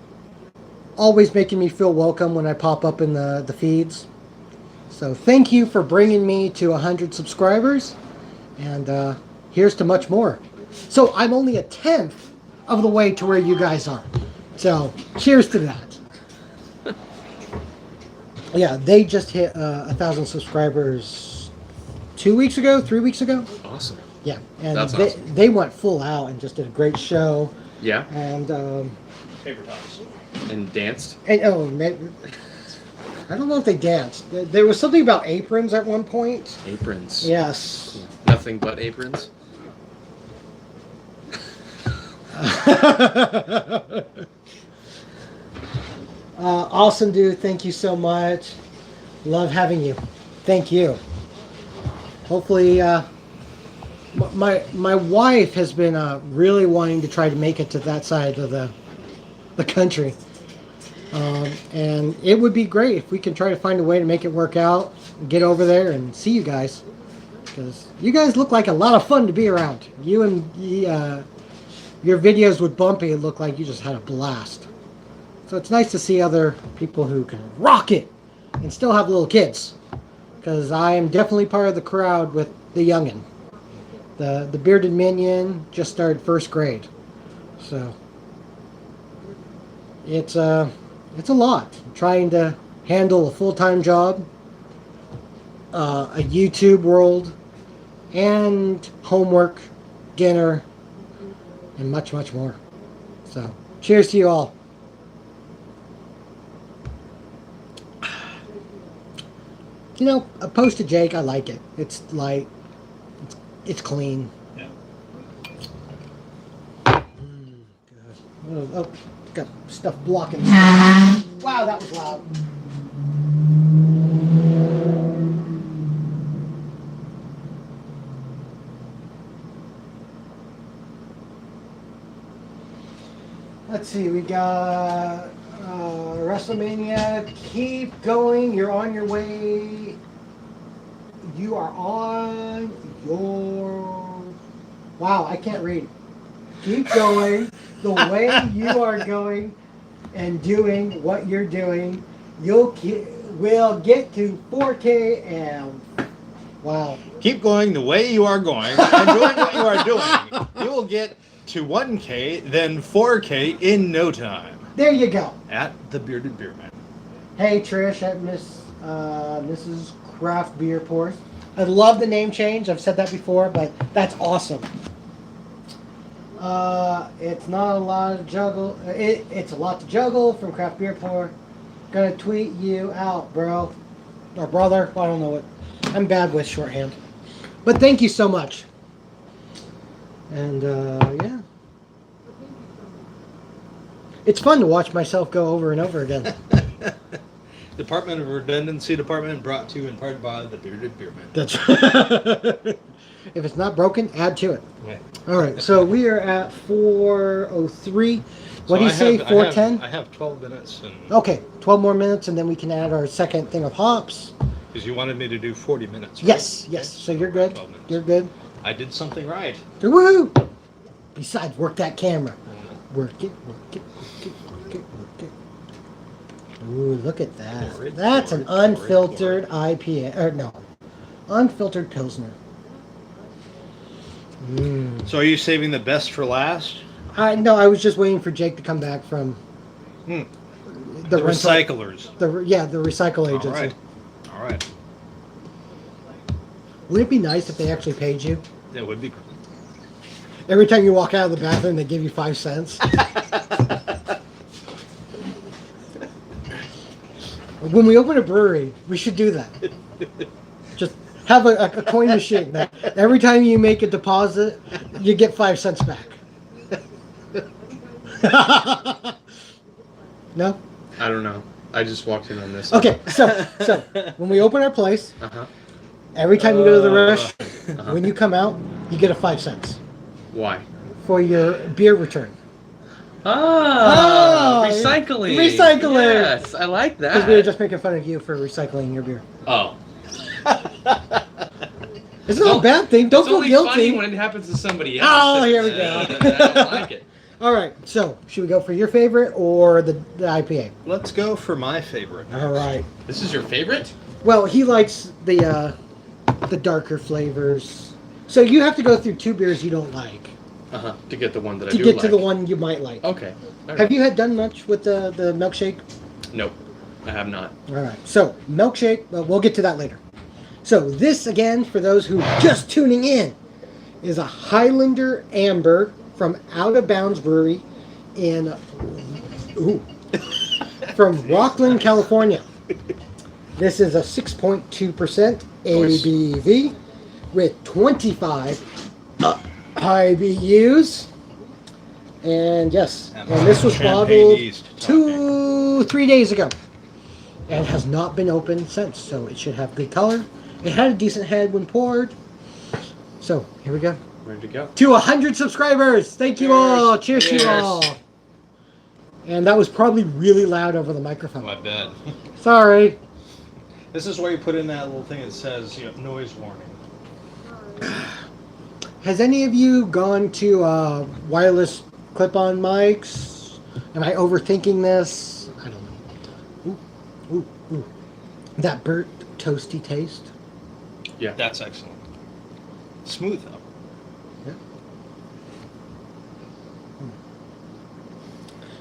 Speaker 3: always making me feel welcome when I pop up in the feeds. So thank you for bringing me to 100 subscribers. And here's to much more. So I'm only a 10th of the way to where you guys are. So cheers to that. Yeah, they just hit 1,000 subscribers 2 weeks ago, 3 weeks ago.
Speaker 2: Awesome.
Speaker 3: Yeah, and
Speaker 2: That's
Speaker 3: they,
Speaker 2: awesome.
Speaker 3: they went full out and just did a great show.
Speaker 2: Yeah.
Speaker 3: And
Speaker 4: Paper towels.
Speaker 2: And danced.
Speaker 3: I don't know if they danced. There was something about aprons at one point.
Speaker 2: Aprons.
Speaker 3: Yes.
Speaker 2: Nothing but aprons.
Speaker 3: Awesome, dude. Thank you so much. Love having you. Thank you. Hopefully, my wife has been really wanting to try to make it to that side of the country. And it would be great if we can try to find a way to make it work out, get over there and see you guys. Because you guys look like a lot of fun to be around. You and your videos with Bumpy look like you just had a blast. So it's nice to see other people who can rock it and still have little kids. Because I am definitely part of the crowd with the youngin'. The bearded minion just started first grade. So it's a lot. Trying to handle a full-time job, a YouTube world, and homework, dinner, and much, much more. So cheers to you all. You know, opposed to Jake, I like it. It's light. It's clean.
Speaker 4: Yeah.
Speaker 3: Good. Oh, got stuff blocking. Wow, that was loud. Let's see, we got WrestleMania. Keep going. You're on your way. You are on your... Wow, I can't read. Keep going the way you are going and doing what you're doing. We'll get to 4K and... Wow.
Speaker 7: Keep going the way you are going and doing what you are doing. You will get to 1K, then 4K in no time.
Speaker 3: There you go.
Speaker 7: At the Bearded Beer Man.
Speaker 3: Hey Trish, at Mrs. Craft Beer Pours. I love the name change. I've said that before, but that's awesome. It's not a lot to juggle. It's a lot to juggle from Craft Beer Pour. Gonna tweet you out, bro. Or brother. I don't know what. I'm bad with shorthand. But thank you so much. And yeah. It's fun to watch myself go over and over again.
Speaker 7: Department of Redundancy Department brought to you in part by the Bearded Beer Man.
Speaker 3: That's if it's not broken, add to it.
Speaker 7: Yeah.
Speaker 3: All right, so we are at 4:03. What do you say? 4:10.
Speaker 7: I have 12 minutes. And
Speaker 3: Okay, 12 more minutes, and then we can add our second thing of hops.
Speaker 7: Because you wanted me to do 40 minutes. Right?
Speaker 3: Yes, yes. So you're good.
Speaker 7: 12 minutes.
Speaker 3: You're good.
Speaker 7: I did something right.
Speaker 3: Woohoo! Besides, work that camera. Work it, work it, work it, work it, work it. Ooh, look at that.
Speaker 7: Pour it,
Speaker 3: That's
Speaker 7: pour
Speaker 3: an
Speaker 7: it, pour it,
Speaker 3: unfiltered IPA. Or no, unfiltered Pilsner.
Speaker 7: So are you saving the best for last?
Speaker 3: No, I was just waiting for Jake to come back from
Speaker 7: Hmm.
Speaker 3: the
Speaker 7: The
Speaker 3: rental-
Speaker 7: recyclers.
Speaker 3: The recycle agency.
Speaker 7: All right. All right.
Speaker 3: Would it be nice if they actually paid you?
Speaker 7: That would be.
Speaker 3: Every time you walk out of the bathroom, they give you 5 cents. When we open a brewery, we should do that. Just have a coin machine that every time you make a deposit, you get 5 cents back. No?
Speaker 2: I don't know. I just walked in on this.
Speaker 3: Okay, so when we open our place,
Speaker 2: Uh-huh.
Speaker 3: every time you go to the restroom, when you come out, you get a 5 cents
Speaker 2: Why?
Speaker 3: for your beer return.
Speaker 2: Ah,
Speaker 3: Oh,
Speaker 2: recycling.
Speaker 3: recycling.
Speaker 2: Yes, I like that.
Speaker 3: Because we were just making fun of you for recycling your beer.
Speaker 2: Oh.
Speaker 3: It's not a bad thing. Don't
Speaker 2: It's
Speaker 3: feel
Speaker 2: only funny
Speaker 3: guilty.
Speaker 2: when it happens to somebody else.
Speaker 3: Oh, here we go.
Speaker 2: I don't like it.
Speaker 3: All right, so should we go for your favorite or the IPA?
Speaker 7: Let's go for my favorite.
Speaker 3: All right.
Speaker 2: This is your favorite?
Speaker 3: Well, he likes the darker flavors. So you have to go through 2 beers you don't like
Speaker 2: Uh-huh. To get the one that I
Speaker 3: to
Speaker 2: do
Speaker 3: get
Speaker 2: like.
Speaker 3: to the one you might like.
Speaker 2: Okay. All
Speaker 3: Have
Speaker 2: right.
Speaker 3: you done much with the milkshake?
Speaker 2: Nope. I have not.
Speaker 3: All right. So milkshake, we'll get to that later. So this again, for those who are just tuning in, is a Highlander Amber from Out of Bounds Brewery in from Rockland, California. This is a 6.2% ABV with 25 IBUs. And yes, and this was
Speaker 7: Champagne
Speaker 3: bottled
Speaker 7: yeast
Speaker 3: 3 days ago. And has not been opened since, so it should have good color. It had a decent head when poured. So, here we go.
Speaker 2: Ready to go?
Speaker 3: To 100 subscribers! Thank you
Speaker 2: Cheers.
Speaker 3: all! Cheers to you
Speaker 2: Cheers.
Speaker 3: all! And that was probably really loud over the microphone.
Speaker 7: I bet.
Speaker 3: Sorry.
Speaker 7: This is where you put in that little thing that says, noise warning.
Speaker 3: Has any of you gone to wireless clip-on mics? Am I overthinking this? I don't know. Ooh, ooh, ooh. That burnt, toasty taste.
Speaker 2: Yeah.
Speaker 7: That's excellent. Smooth though.
Speaker 3: Yeah.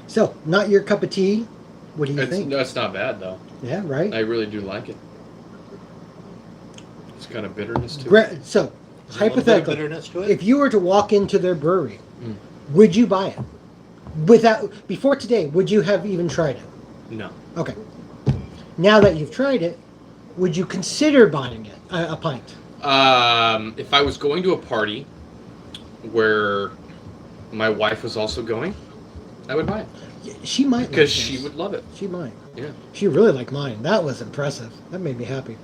Speaker 3: So, not your cup of tea. What do you think?
Speaker 2: That's not bad though.
Speaker 3: Yeah, right?
Speaker 2: I really do like it. It's got a bitterness to it.
Speaker 3: So,
Speaker 7: Is there a little bit of
Speaker 3: hypothetically,
Speaker 7: bitterness to it?
Speaker 3: if you were to walk into their brewery,
Speaker 2: Mm.
Speaker 3: would you buy it? Before today, would you have even tried it?
Speaker 2: No.
Speaker 3: Okay. Now that you've tried it, would you consider buying it, a pint?
Speaker 2: If I was going to a party where my wife was also going, I would buy it
Speaker 3: She might. like
Speaker 2: because
Speaker 3: this.
Speaker 2: she would love it.
Speaker 3: She might.
Speaker 2: Yeah.
Speaker 3: She really liked mine. That was impressive. That made me happy.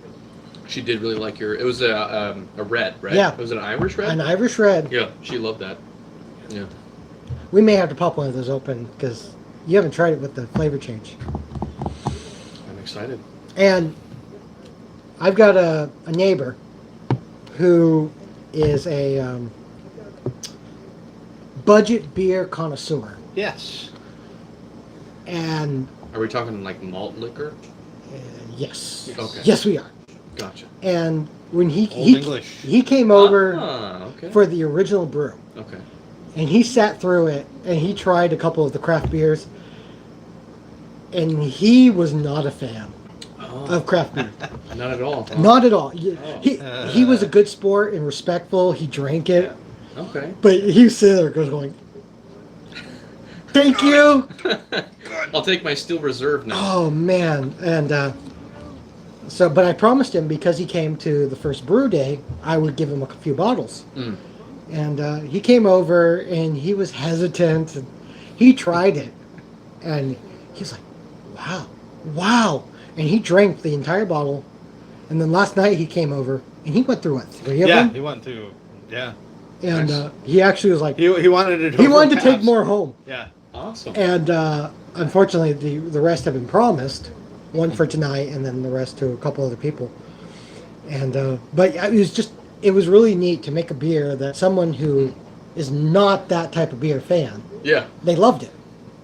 Speaker 2: She did really like your. It was a red, right?
Speaker 3: Yeah.
Speaker 2: Was it an Irish red?
Speaker 3: An Irish red.
Speaker 2: Yeah, she loved that. Yeah.
Speaker 3: We may have to pop one of those open because you haven't tried it with the flavor change.
Speaker 2: I'm excited.
Speaker 3: And I've got a neighbor who is a budget beer connoisseur.
Speaker 7: Yes.
Speaker 3: And
Speaker 2: Are we talking like malt liquor?
Speaker 3: yes.
Speaker 2: Okay.
Speaker 3: Yes, we are.
Speaker 2: Gotcha.
Speaker 3: And when
Speaker 7: Old
Speaker 3: he
Speaker 7: English.
Speaker 3: he came over
Speaker 2: Ah, okay.
Speaker 3: for the original brew,
Speaker 2: Okay.
Speaker 3: and he sat through it, and he tried a couple of the craft beers, and he was not a fan
Speaker 2: Oh,
Speaker 3: of craft beer.
Speaker 2: not at all. huh?
Speaker 3: Not at all.
Speaker 2: Oh.
Speaker 3: He was a good sport and respectful. He drank it,
Speaker 2: Okay.
Speaker 3: but he was sitting there going, "Thank you."
Speaker 2: I'll take my steel reserve now.
Speaker 3: Oh man, and but I promised him because he came to the first brew day, I would give him a few bottles.
Speaker 2: Mm.
Speaker 3: And he came over and he was hesitant, and he tried it, and he's like, "Wow!" And he drank the entire bottle. And then last night he came over and he went through 3 of
Speaker 7: Yeah,
Speaker 3: them.
Speaker 7: he went to. Yeah.
Speaker 3: And
Speaker 2: Nice.
Speaker 3: he actually was like,
Speaker 7: He wanted it.
Speaker 3: he wanted to take
Speaker 7: overpassed.
Speaker 3: more home.
Speaker 7: Yeah.
Speaker 2: Awesome.
Speaker 3: And unfortunately, the rest have been promised. One for tonight, and then the rest to a couple other people. And but yeah, it was really neat to make a beer that someone who is not that type of beer fan,
Speaker 2: Yeah.
Speaker 3: they loved it.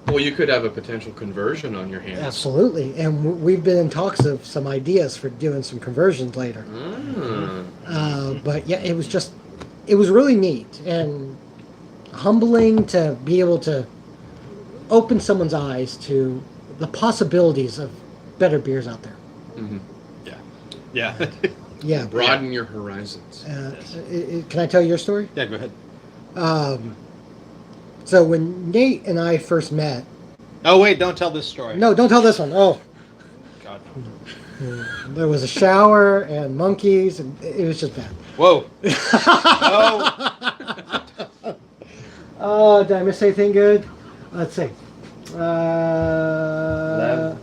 Speaker 2: Well, you could have a potential conversion on your hands.
Speaker 3: Absolutely, and we've been in talks of some ideas for doing some conversions later. But yeah, it was really neat and humbling to be able to open someone's eyes to the possibilities of better beers out there.
Speaker 2: Mm-hmm.
Speaker 7: Yeah.
Speaker 3: Yeah.
Speaker 2: Broaden your horizons.
Speaker 3: Can I tell your story?
Speaker 7: Yeah, go ahead.
Speaker 3: So when Nate and I first met,
Speaker 7: Oh, wait, don't tell this story.
Speaker 3: no, don't tell this one. Oh,
Speaker 7: God.
Speaker 3: there was a shower and monkeys, and it was just bad.
Speaker 7: Whoa. Oh.
Speaker 3: Oh, did I miss anything good? Let's see. I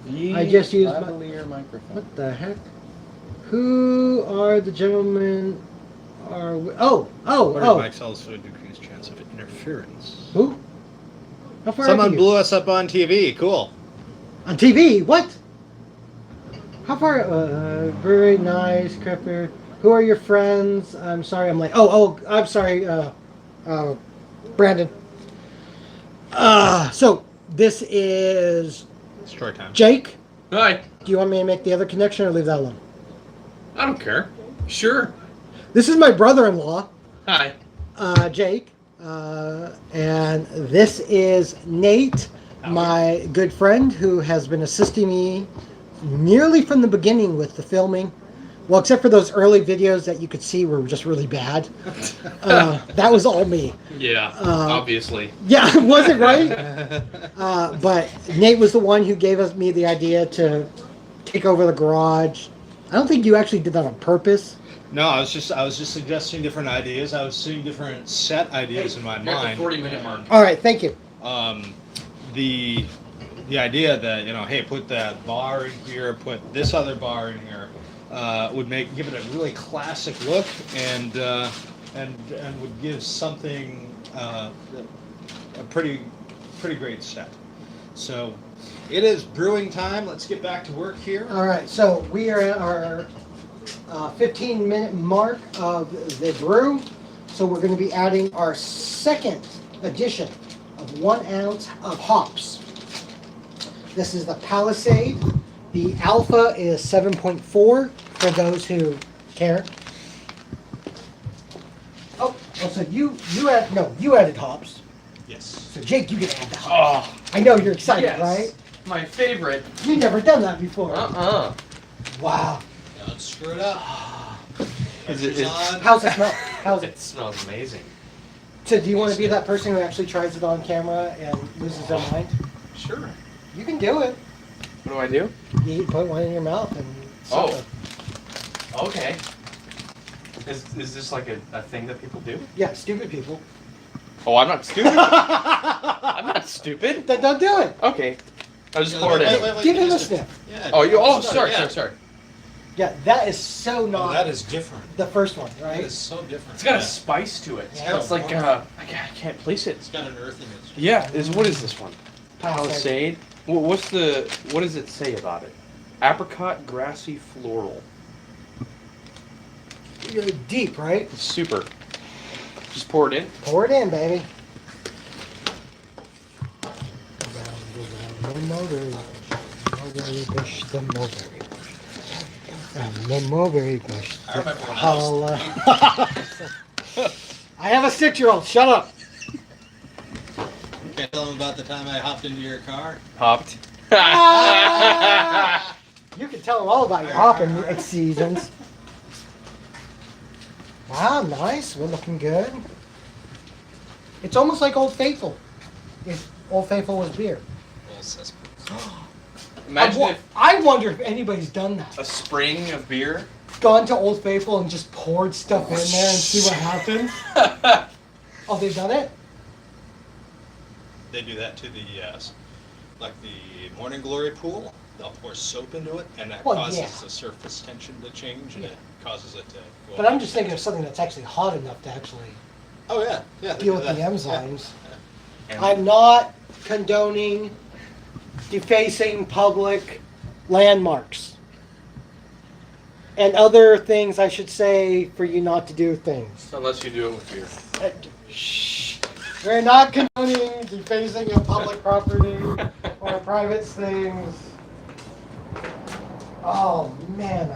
Speaker 3: just used my,
Speaker 1: lavalier microphone.
Speaker 3: what the heck? Who are the gentlemen?
Speaker 7: Mike sells a decreased chance of interference.
Speaker 3: Who? How far
Speaker 7: Someone
Speaker 3: are you?
Speaker 7: blew us up on TV. Cool.
Speaker 3: On TV? What? How far? Very nice, Cripper. Who are your friends? I'm sorry, I'm late. I'm sorry, Brandon. So this is
Speaker 7: Story time.
Speaker 3: Jake.
Speaker 2: Hi.
Speaker 3: Do you want me to make the other connection or leave that alone?
Speaker 2: I don't care. Sure.
Speaker 3: This is my brother-in-law,
Speaker 2: Hi.
Speaker 3: Jake, and this is Nate, my good friend who has been assisting me nearly from the beginning with the filming. Well, except for those early videos that you could see were just really bad. That was all me.
Speaker 2: Yeah, obviously.
Speaker 3: Yeah, was it right? But Nate was the one who gave me the idea to take over the garage. I don't think you actually did that on purpose.
Speaker 7: No, I was just suggesting different ideas. I was seeing different set ideas in my
Speaker 2: You're at
Speaker 7: mind.
Speaker 2: the 40-minute mark.
Speaker 3: All right, thank you.
Speaker 7: The idea that, hey, put that bar in here, put this other bar in here, would give it a really classic look and would give something a pretty great set. So it is brewing time. Let's get back to work here.
Speaker 3: All right, so we are at our 15-minute mark of the brew. So we're going to be adding our second addition of 1 ounce of hops. This is the Palisade. The alpha is 7.4 for those who care. Oh, so you added hops.
Speaker 7: Yes.
Speaker 3: So Jake, you can add the hops.
Speaker 2: Oh,
Speaker 3: I know you're excited,
Speaker 2: yes.
Speaker 3: right?
Speaker 2: My favorite.
Speaker 3: You've never done that before.
Speaker 2: Uh-uh.
Speaker 3: Wow.
Speaker 7: Don't screw it up.
Speaker 2: Is
Speaker 7: on.
Speaker 3: How's it smell? How's it?
Speaker 2: It smells amazing.
Speaker 3: So do you want to be that person who actually tries it on camera and loses their mind?
Speaker 2: Sure.
Speaker 3: You can do it.
Speaker 2: What do I do?
Speaker 3: You put one in your mouth and
Speaker 2: Oh.
Speaker 3: sip it.
Speaker 2: Okay. Is this like a thing that people do?
Speaker 3: Yeah, stupid people.
Speaker 2: Oh, I'm not stupid. I'm not stupid.
Speaker 3: Then don't do it.
Speaker 2: Okay. I'll just pour it in.
Speaker 3: Give him a sniff.
Speaker 7: Yeah.
Speaker 2: Oh, sorry.
Speaker 3: Yeah, that is so not
Speaker 4: that is different.
Speaker 3: the first one,
Speaker 4: That
Speaker 3: right?
Speaker 4: is so different.
Speaker 2: It's got a spice to it.
Speaker 3: Yeah.
Speaker 2: It's like I can't place it.
Speaker 4: It's got an earthiness.
Speaker 2: Yeah. What is this one? Palisade. What does it say about it? Apricot, grassy, floral.
Speaker 3: You're deep, right?
Speaker 2: It's super. Just pour it in.
Speaker 3: Pour it in, baby. Mulberry bush.
Speaker 4: I remember when I was
Speaker 3: I have a 6-year-old. Shut up.
Speaker 7: Can't tell them about the time I hopped into your car.
Speaker 2: Hopped.
Speaker 3: You can tell them all about your hopping seasons. Wow, nice. We're looking good. It's almost like Old Faithful. If Old Faithful was beer.
Speaker 2: Imagine
Speaker 3: I wonder if anybody's done that.
Speaker 2: a spring of beer.
Speaker 3: Gone to Old Faithful and just poured stuff in there and see what happens. Oh, they've done it?
Speaker 7: They do that to the Morning Glory pool. They'll pour soap into it, and that
Speaker 3: Well,
Speaker 7: causes
Speaker 3: yeah.
Speaker 7: the surface tension to change, and it causes it to go
Speaker 3: But
Speaker 7: up.
Speaker 3: I'm just thinking of something that's actually hot enough to actually
Speaker 7: Oh yeah, yeah. they
Speaker 3: deal
Speaker 7: do
Speaker 3: with the
Speaker 7: that.
Speaker 3: enzymes.
Speaker 2: And
Speaker 3: I'm not condoning defacing public landmarks. and other things I should say for you not to do things.
Speaker 2: Unless you do it with beer.
Speaker 3: Shh. We're not condoning defacing of public property or private things. Oh man,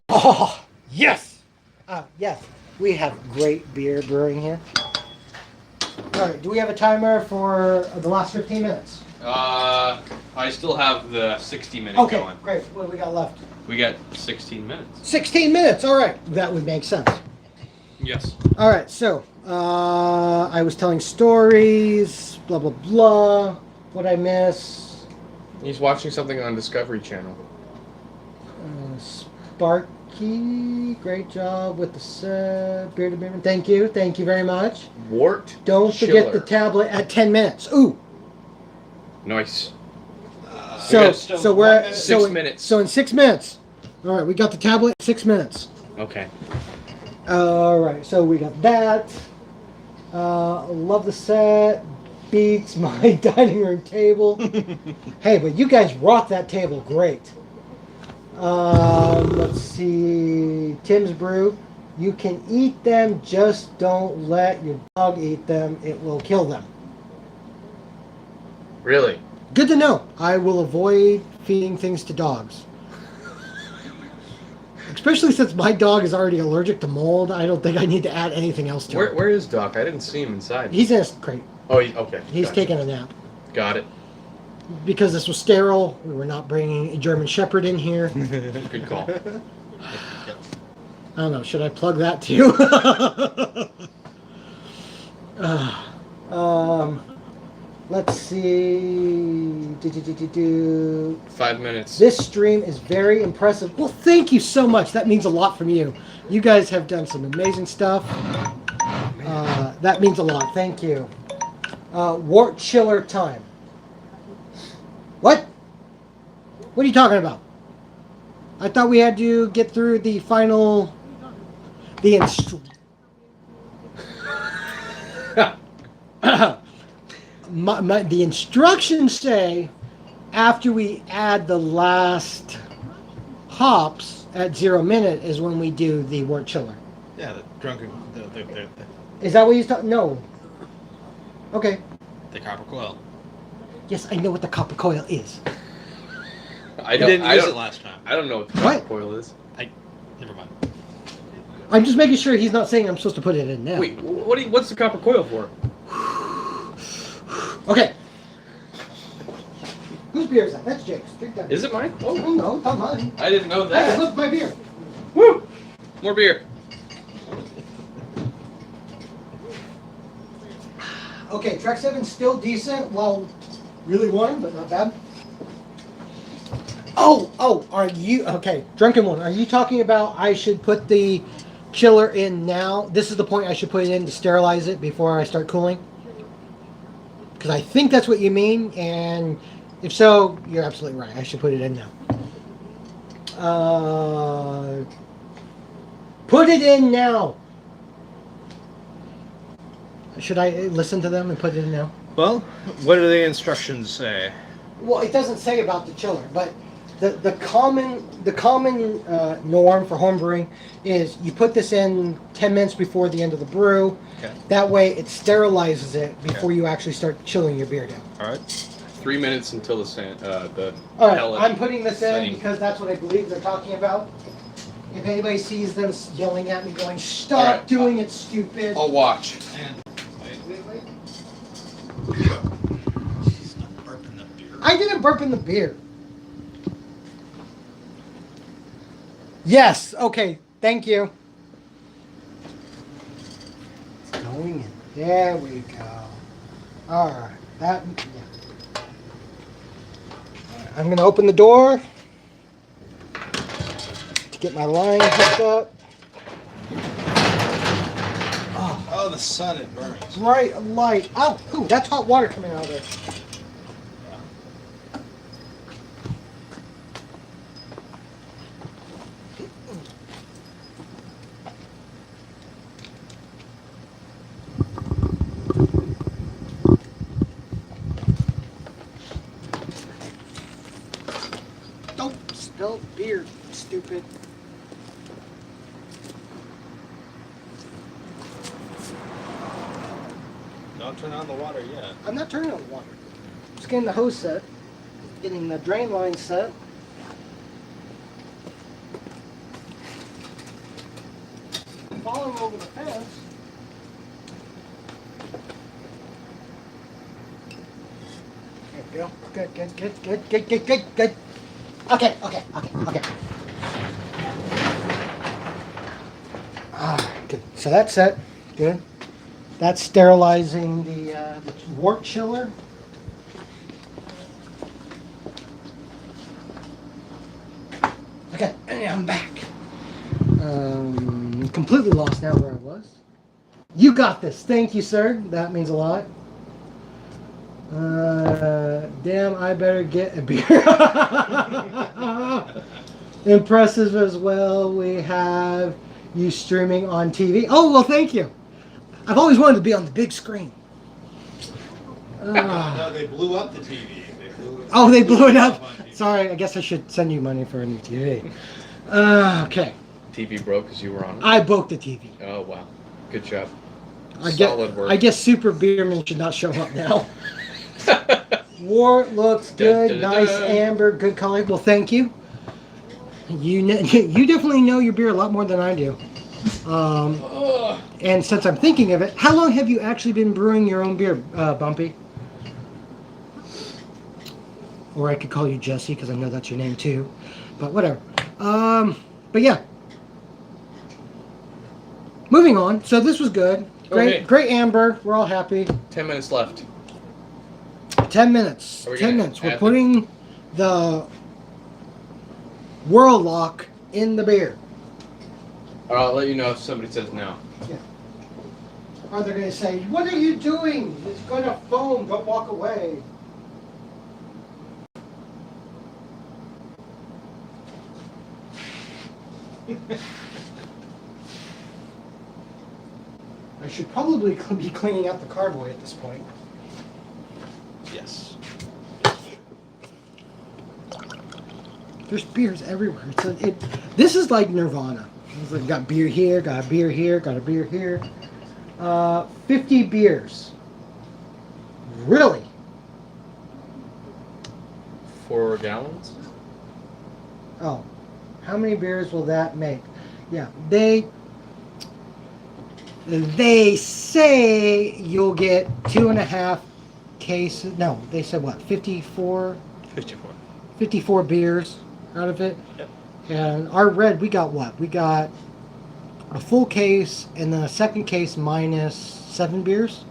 Speaker 3: Oh yes. Yes, we have great beer brewing here. All right, do we have a timer for the last 15 minutes?
Speaker 2: I still have the 60 minutes
Speaker 3: Okay,
Speaker 2: going.
Speaker 3: great. What do we got left?
Speaker 2: We got 16 minutes.
Speaker 3: 16 minutes. All right, that would make sense.
Speaker 2: Yes.
Speaker 3: All right, so I was telling stories, blah blah blah. What I miss?
Speaker 2: He's watching something on Discovery Channel.
Speaker 3: Sparky, great job with the bearded beer. Thank you very much.
Speaker 2: Wart.
Speaker 3: Don't forget the tablet at 10 minutes. Ooh.
Speaker 2: Nice.
Speaker 3: So we're at
Speaker 2: 6 minutes.
Speaker 3: So in 6 minutes. All right, we got the tablet. 6 minutes.
Speaker 2: Okay.
Speaker 3: All right, so we got that. Love the set. Beats my dining room table. Hey, but you guys rock that table great. Let's see. Tim's Brew. You can eat them, just don't let your dog eat them. It will kill them.
Speaker 2: Really?
Speaker 3: Good to know. I will avoid feeding things to dogs. Especially since my dog is already allergic to mold, I don't think I need to add anything else to it.
Speaker 2: Where is Doc? I didn't see him inside.
Speaker 3: He's in a crate.
Speaker 2: Oh, okay.
Speaker 3: He's
Speaker 2: Gotcha.
Speaker 3: taking a nap.
Speaker 2: Got it.
Speaker 3: Because this was sterile, we were not bringing a German Shepherd in here.
Speaker 2: Good call.
Speaker 3: I don't know, should I plug that too? Let's see.
Speaker 2: 5 minutes.
Speaker 3: This stream is very impressive. Well, thank you so much. That means a lot from you. You guys have done some amazing stuff. That means a lot. Thank you. Wart chiller time. What? What are you talking about? I thought we had to get through the final... The instructions say after we add the last hops at 0 minute is when we do the wort chiller.
Speaker 7: Yeah, the drunken,
Speaker 3: Is that what he's talking? No. Okay.
Speaker 7: the copper coil.
Speaker 3: Yes, I know what the copper coil is.
Speaker 2: I don't.
Speaker 7: didn't
Speaker 2: I
Speaker 7: use
Speaker 2: don't.
Speaker 7: it last time.
Speaker 2: I don't know what the
Speaker 3: What?
Speaker 2: copper coil is.
Speaker 7: Never mind.
Speaker 3: I'm just making sure he's not saying I'm supposed to put it in now.
Speaker 2: Wait, what's the copper coil for?
Speaker 3: Okay. Whose beer is that? That's Jake's. Drink that.
Speaker 2: Is it mine?
Speaker 3: Oh,
Speaker 2: Oh,
Speaker 3: no, not mine.
Speaker 2: I didn't know
Speaker 3: Hey,
Speaker 2: that.
Speaker 3: look, my beer.
Speaker 2: Woo! More beer.
Speaker 3: Okay, track 7's still decent. Well, really warm, but not bad. Oh, are you... Okay, Drunken One, are you talking about I should put the chiller in now? This is the point I should put it in to sterilize it before I start cooling? Because I think that's what you mean, and if so, you're absolutely right. I should put it in now. Put it in now! Should I listen to them and put it in now?
Speaker 7: Well, what do the instructions say?
Speaker 3: Well, it doesn't say about the chiller, but the common norm for home brewing is you put this in 10 minutes before the end of the brew.
Speaker 7: Okay.
Speaker 3: That way it sterilizes it before you actually start chilling your beer down.
Speaker 7: All right.
Speaker 2: 3 minutes until the
Speaker 3: All right,
Speaker 2: pellet
Speaker 3: I'm putting this in
Speaker 2: setting.
Speaker 3: because that's what I believe they're talking about. If anybody sees them yelling at me going, "Stop
Speaker 2: All right.
Speaker 3: doing it, stupid."
Speaker 2: I'll watch.
Speaker 7: She's not burping the beer.
Speaker 3: I didn't burp in the beer. Yes, okay, thank you. It's going in. There we go. Alright, yeah. Alright, I'm gonna open the door to get my line hooked up.
Speaker 7: Oh, the sun, it burns.
Speaker 3: Bright light. Oh, ooh, that's hot water coming out of there. Don't spill beer. beer, stupid.
Speaker 7: Don't turn on the water yet.
Speaker 3: I'm not turning on the water. Just getting the hose set, getting the drain line set. Falling over the fence. There we go. Good. Okay. Good. So that's set. Good. That's sterilizing the wort chiller. Okay, and I'm back. Completely lost now where I was. You got this. Thank you, sir. That means a lot. Damn, I better get a beer. Impressive as well. We have you streaming on TV. Oh, well, thank you. I've always wanted to be on the big screen.
Speaker 7: No, they blew up the TV.
Speaker 3: They blew it up.
Speaker 7: on TV.
Speaker 3: Sorry, I guess I should send you money for a new TV. Okay.
Speaker 2: TV broke because you were on it.
Speaker 3: I broke the TV.
Speaker 2: Oh wow, good job.
Speaker 3: I
Speaker 2: Solid work.
Speaker 3: guess Super Beerman should not show up now. Wart looks good,
Speaker 2: Dun, dun, dun,
Speaker 3: nice
Speaker 2: dun.
Speaker 3: amber, good color. Well, thank you. You definitely know your beer a lot more than I do. And since I'm thinking of it, how long have you actually been brewing your own beer, Bumpy? Or I could call you Jesse because I know that's your name too. But whatever. But yeah. Moving on. So this was good.
Speaker 2: Okay.
Speaker 3: Great amber. We're all happy.
Speaker 2: 10 minutes left.
Speaker 3: 10 minutes.
Speaker 2: Are we
Speaker 3: 10
Speaker 2: gonna
Speaker 3: minutes. We're
Speaker 2: add
Speaker 3: putting the World Lock in the beer.
Speaker 2: I'll let you know if somebody says no.
Speaker 3: Or they're going to say, "What are you doing? It's going to foam. Don't walk away." I should probably be cleaning out the carboy at this point.
Speaker 7: Yes.
Speaker 3: There's beers everywhere. This is like Nirvana. It's like, got beer here, got a beer here, got a beer here. 50 beers. Really?
Speaker 2: 4 gallons?
Speaker 3: Oh, how many beers will that make? Yeah, they say you'll get 2.5 cases. No, they said what? 54 beers out of it.
Speaker 7: Yep.
Speaker 3: And our red, we got what? We got a full case and then a second case minus 7 beers.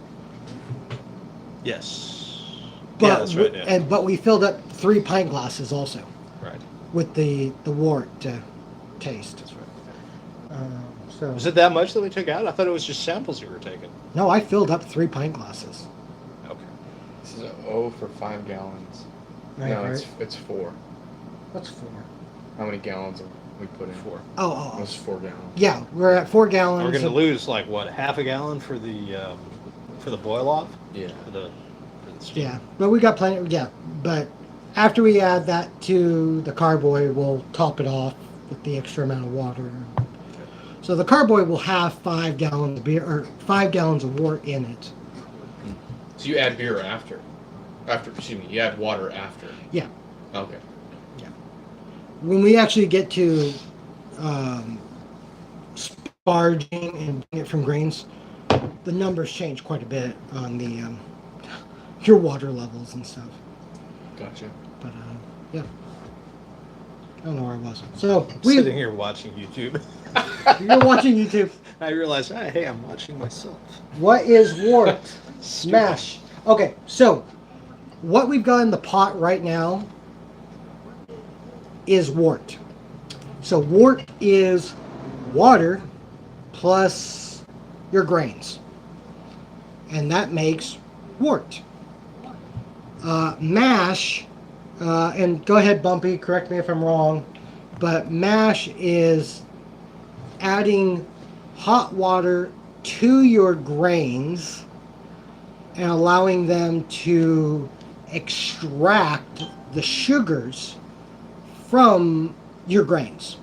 Speaker 7: Yes.
Speaker 3: But
Speaker 7: Yeah, that's right. Yeah.
Speaker 3: but we filled up 3 pint glasses also
Speaker 7: Right.
Speaker 3: with the wort taste.
Speaker 7: That's right.
Speaker 3: So
Speaker 7: Was it that much that we took out? I thought it was just samples you were taking.
Speaker 3: no, I filled up 3 pint glasses.
Speaker 7: Okay.
Speaker 2: This is for 5 gallons.
Speaker 3: Right,
Speaker 2: No,
Speaker 3: right.
Speaker 2: it's 4.
Speaker 3: What's 4?
Speaker 2: How many gallons have we put in?
Speaker 7: 4.
Speaker 3: Oh.
Speaker 2: It was 4 gallons.
Speaker 3: Yeah, we're at 4 gallons.
Speaker 7: We're going to
Speaker 3: of-
Speaker 7: lose like what, half a gallon for the boil off?
Speaker 2: Yeah.
Speaker 7: For the steam?
Speaker 3: Yeah, but we got plenty. Yeah, but after we add that to the carboy, we'll top it off with the extra amount of water. So the carboy will have 5 gallons of beer or 5 gallons of wort in it.
Speaker 2: So you add beer after? You add water after?
Speaker 3: Yeah.
Speaker 2: Okay.
Speaker 3: When we actually get to sparging and doing it from grains, the numbers change quite a bit on the your water levels and stuff.
Speaker 2: Gotcha.
Speaker 3: But yeah, I don't know where I was. So
Speaker 7: Sitting here watching YouTube.
Speaker 3: you're watching YouTube.
Speaker 7: I realized, hey, I'm watching myself.
Speaker 3: What is wort?
Speaker 7: Stupid.
Speaker 3: Mash. Okay, so what we've got in the pot right now is wort. So wort is water plus your grains. And that makes wort. Mash, and go ahead, Bumpy, correct me if I'm wrong, but mash is adding hot water to your grains and allowing them to extract the sugars from your grains.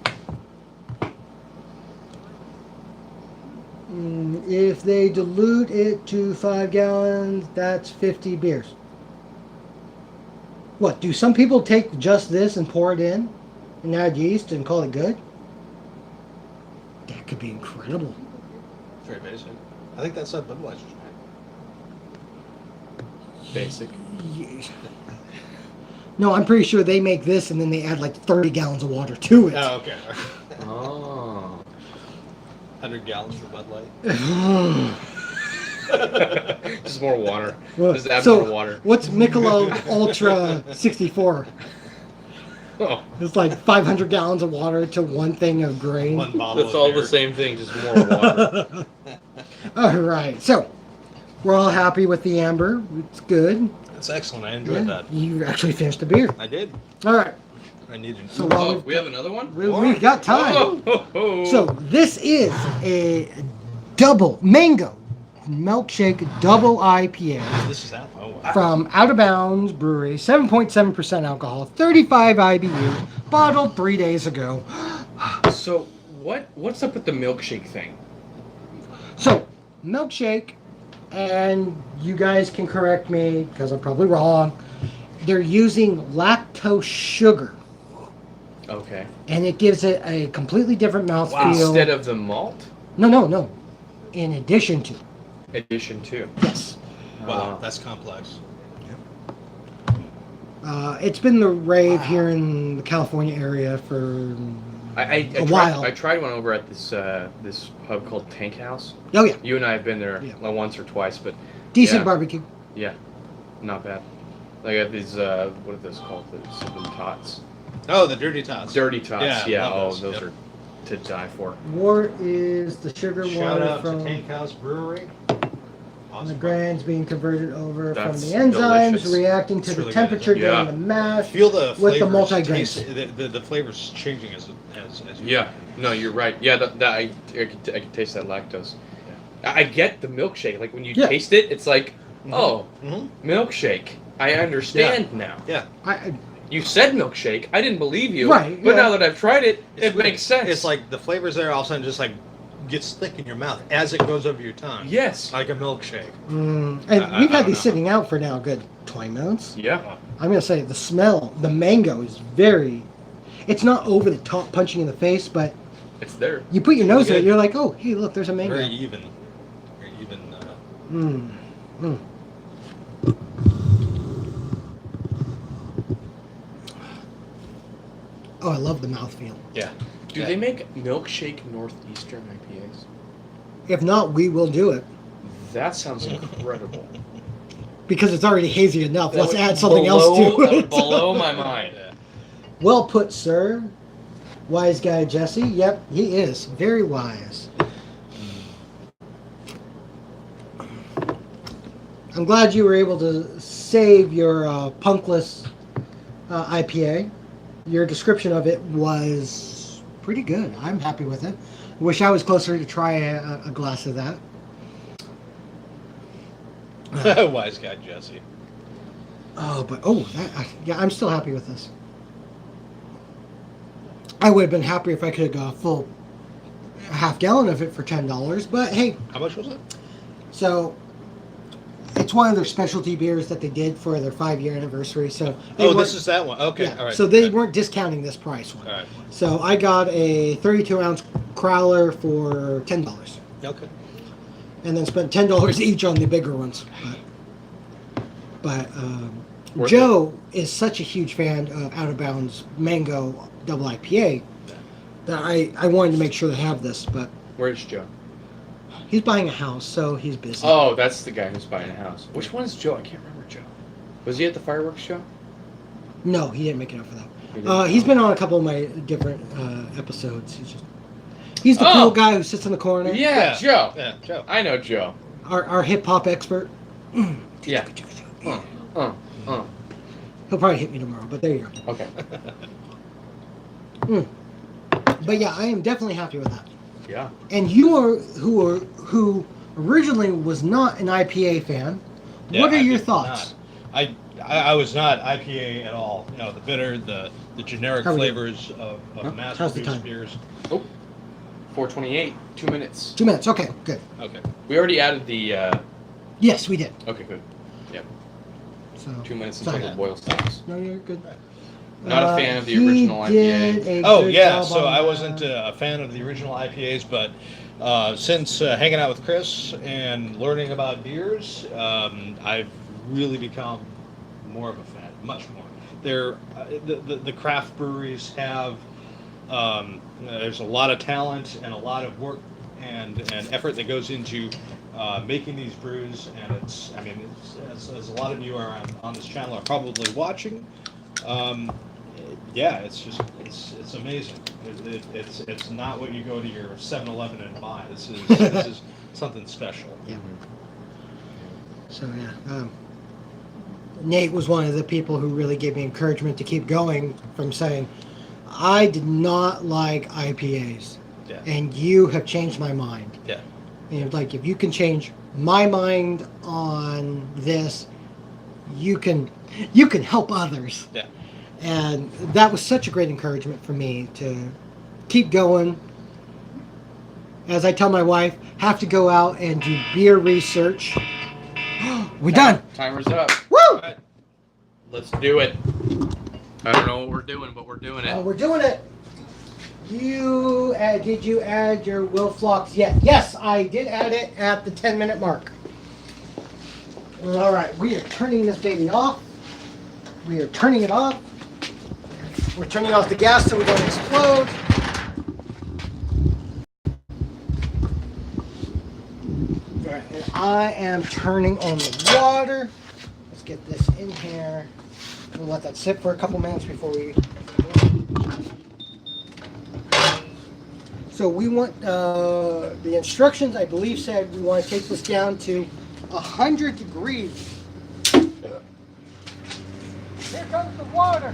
Speaker 3: If they dilute it to 5 gallons, that's 50 beers. What, do some people take just this and pour it in and add yeast and call it good? That could be incredible.
Speaker 7: Very basic. I think that's a Budweiser.
Speaker 2: Basic.
Speaker 3: No, I'm pretty sure they make this and then they add like 30 gallons of water to it.
Speaker 7: Oh, okay.
Speaker 2: Oh.
Speaker 7: 100 gallons for Bud Light.
Speaker 2: Just more water.
Speaker 3: Well,
Speaker 2: Just add
Speaker 3: so
Speaker 2: more water.
Speaker 3: what's Michelob Ultra 64?
Speaker 2: Oh,
Speaker 3: It's like 500 gallons of water to one thing of grain.
Speaker 7: One bottle.
Speaker 2: that's
Speaker 7: of
Speaker 2: all
Speaker 7: beer.
Speaker 2: the same thing, just more water.
Speaker 3: All right, so we're all happy with the amber. It's good.
Speaker 7: That's excellent. I enjoyed that.
Speaker 3: You actually finished the beer.
Speaker 7: I did.
Speaker 3: All right,
Speaker 7: I needed.
Speaker 3: so
Speaker 2: Oh, we have another one?
Speaker 3: we've got time.
Speaker 2: Oh, ho, ho.
Speaker 3: So this is a double mango milkshake double IPA
Speaker 7: This is that. Oh wow.
Speaker 3: from Out of Bounds Brewery, 7.7% alcohol, 35 IBU, bottled 3 days ago.
Speaker 2: So what's up with the milkshake thing?
Speaker 3: So, milkshake, and you guys can correct me because I'm probably wrong. They're using lactose sugar,
Speaker 2: Okay.
Speaker 3: and it gives it a completely different mouthfeel.
Speaker 2: Instead of the malt?
Speaker 3: No. In addition to,
Speaker 2: Addition to.
Speaker 3: yes.
Speaker 7: Wow, that's complex.
Speaker 3: It's been the rave here in the California area for
Speaker 2: I
Speaker 3: while.
Speaker 2: I tried one over at this this pub called Tank House.
Speaker 3: Oh yeah,
Speaker 2: You and I have been there
Speaker 3: Yeah.
Speaker 2: once or twice, but
Speaker 3: decent
Speaker 2: Yeah.
Speaker 3: barbecue.
Speaker 2: yeah, not bad. They got these what are those called? Something tots.
Speaker 7: Oh, the dirty tots.
Speaker 2: Dirty tots.
Speaker 7: Yeah,
Speaker 2: Yeah.
Speaker 7: love
Speaker 2: Oh,
Speaker 7: those.
Speaker 2: those
Speaker 7: Yep.
Speaker 2: are to die for.
Speaker 3: What is the sugar
Speaker 7: Shout
Speaker 3: water
Speaker 7: out
Speaker 3: from
Speaker 7: to Tank House Brewery.
Speaker 3: the
Speaker 7: Awesome.
Speaker 3: grains being converted over
Speaker 2: That's
Speaker 3: from the enzymes
Speaker 2: delicious.
Speaker 3: reacting to
Speaker 7: It's
Speaker 3: the
Speaker 7: really good,
Speaker 3: temperature
Speaker 2: isn't it?
Speaker 3: during
Speaker 2: Yeah.
Speaker 3: the mash.
Speaker 7: Feel the
Speaker 3: With the
Speaker 7: flavors,
Speaker 3: multi-grains.
Speaker 7: taste- the flavors changing as you
Speaker 2: Yeah. No, you're right. Yeah, I could taste that lactose. I get the milkshake. Like when you
Speaker 3: Yeah.
Speaker 2: taste it, it's like,
Speaker 7: Mhm.
Speaker 2: oh,
Speaker 7: Mhm.
Speaker 2: milkshake. I understand now.
Speaker 7: Yeah.
Speaker 2: You said milkshake. I didn't believe you.
Speaker 3: Right,
Speaker 2: But
Speaker 3: yeah.
Speaker 2: now that I've tried it,
Speaker 7: It's
Speaker 2: it
Speaker 7: weird.
Speaker 2: makes sense.
Speaker 7: It's like the flavors there all of a sudden just like gets thick in your mouth as it goes over your tongue.
Speaker 2: yes.
Speaker 7: Like a milkshake.
Speaker 3: And
Speaker 7: I
Speaker 3: we've had
Speaker 7: don't
Speaker 3: these
Speaker 7: know.
Speaker 3: sitting out for now a good 20 minutes.
Speaker 2: Yeah.
Speaker 3: I'm going to say the smell, the mango is very, it's not over the top punching in the face, but
Speaker 2: It's there.
Speaker 3: you put your nose in it,
Speaker 7: Good.
Speaker 3: you're like, oh, hey, look, there's a mango.
Speaker 7: Very even. Very even.
Speaker 3: Oh, I love the mouthfeel.
Speaker 7: Yeah.
Speaker 2: Do
Speaker 7: Yeah.
Speaker 2: they make milkshake northeastern IPAs?
Speaker 3: If not, we will do it.
Speaker 2: That sounds incredible.
Speaker 3: Because it's already hazy enough. Let's
Speaker 2: That
Speaker 3: add
Speaker 2: would
Speaker 3: something else
Speaker 2: blow-
Speaker 3: to
Speaker 2: that would
Speaker 3: it.
Speaker 2: blow my mind.
Speaker 7: Yeah.
Speaker 3: Well put, sir. Wise guy Jesse. Yep, he is. Very wise. I'm glad you were able to save your punkless IPA. Your description of it was pretty good. I'm happy with it. Wish I was closer to try a glass of that.
Speaker 7: Wise guy Jesse.
Speaker 3: Yeah, I'm still happy with this. I would have been happier if I could have got a half gallon of it for $10, but hey,
Speaker 7: How much was it?
Speaker 3: so it's one of their specialty beers that they did for their 5-year anniversary. So they
Speaker 7: Oh,
Speaker 3: weren't-
Speaker 7: this is that one. Okay.
Speaker 3: yeah,
Speaker 7: All right.
Speaker 3: so they
Speaker 7: Okay.
Speaker 3: weren't discounting this price one.
Speaker 7: All right.
Speaker 3: So I got a 32-ounce crowler for $10,
Speaker 7: Okay.
Speaker 3: and then spent $10 each on the bigger ones. But
Speaker 2: Worth
Speaker 3: Joe is such a huge fan of Out of Bounds Mango Double IPA that I wanted to make sure to have this. But
Speaker 2: Where's Joe?
Speaker 3: he's buying a house, so he's busy.
Speaker 2: Oh, that's the guy who's buying a house. Which one's Joe? I can't remember Joe. Was he at the fireworks show?
Speaker 3: No, he didn't make it up for
Speaker 2: He
Speaker 3: that.
Speaker 2: didn't?
Speaker 3: He's been on a couple of my different episodes. He's the
Speaker 2: Oh.
Speaker 3: cool guy who sits in the corner.
Speaker 2: Yeah, Joe.
Speaker 7: Yeah, Joe.
Speaker 2: I know Joe.
Speaker 3: Our hip hop expert.
Speaker 2: Yeah.
Speaker 3: He'll probably hit me tomorrow, but there you go.
Speaker 2: Okay.
Speaker 3: But yeah, I am definitely happy with that.
Speaker 2: Yeah.
Speaker 3: And you are who originally was not an IPA fan.
Speaker 7: Yeah,
Speaker 3: What are
Speaker 7: I
Speaker 3: your
Speaker 7: did
Speaker 3: thoughts?
Speaker 7: not. I was not IPA at all. You know, the bitter, the generic
Speaker 3: How are we
Speaker 7: flavors of mass
Speaker 3: How's the
Speaker 7: produced
Speaker 3: time?
Speaker 7: beers.
Speaker 2: Oh, 4:28. 2 minutes.
Speaker 3: 2 minutes. Okay, good.
Speaker 2: Okay. We already added the.
Speaker 3: Yes, we did.
Speaker 2: Okay, good. Yep.
Speaker 3: So
Speaker 2: 2 minutes
Speaker 3: Sorry.
Speaker 2: until the boil stops.
Speaker 3: No, you're good.
Speaker 2: Not a fan of the
Speaker 3: he
Speaker 2: original
Speaker 3: did
Speaker 2: IPA.
Speaker 3: a
Speaker 7: Oh
Speaker 3: good
Speaker 7: yeah,
Speaker 3: job
Speaker 7: so
Speaker 3: on
Speaker 7: I
Speaker 3: that.
Speaker 7: wasn't a fan of the original IPAs, but since hanging out with Chris and learning about beers, I've really become more of a fan, much more. They're the craft breweries have there's a lot of talent and a lot of work and effort that goes into making these brews, and it's as a lot of you are on this channel are probably watching. Yeah, it's just it's amazing. It's not what you go to your 7-Eleven and buy. This is something special.
Speaker 3: Yeah. So yeah, Nate was one of the people who really gave me encouragement to keep going. From saying, I did not like IPAs,
Speaker 7: Yeah.
Speaker 3: and you have changed my mind.
Speaker 7: Yeah.
Speaker 3: And like, if you can change my mind on this, you can help others.
Speaker 7: Yeah.
Speaker 3: And that was such a great encouragement for me to keep going. As I tell my wife, have to go out and do beer research. We're done.
Speaker 2: Timer's up.
Speaker 3: Woo!
Speaker 2: Let's do it. I don't know what we're doing, but we're doing it.
Speaker 3: We're doing it. You did you add your Wilflox yet? Yes, I did add it at the 10-minute mark. All right, we are turning this baby off. We are turning it off. We're turning off the gas so we don't explode. All right, and I am turning on the water. Let's get this in here. We'll let that sit for a couple minutes before we. So we want the instructions, I believe, said we want to take this down to 100 degrees. Here comes the water.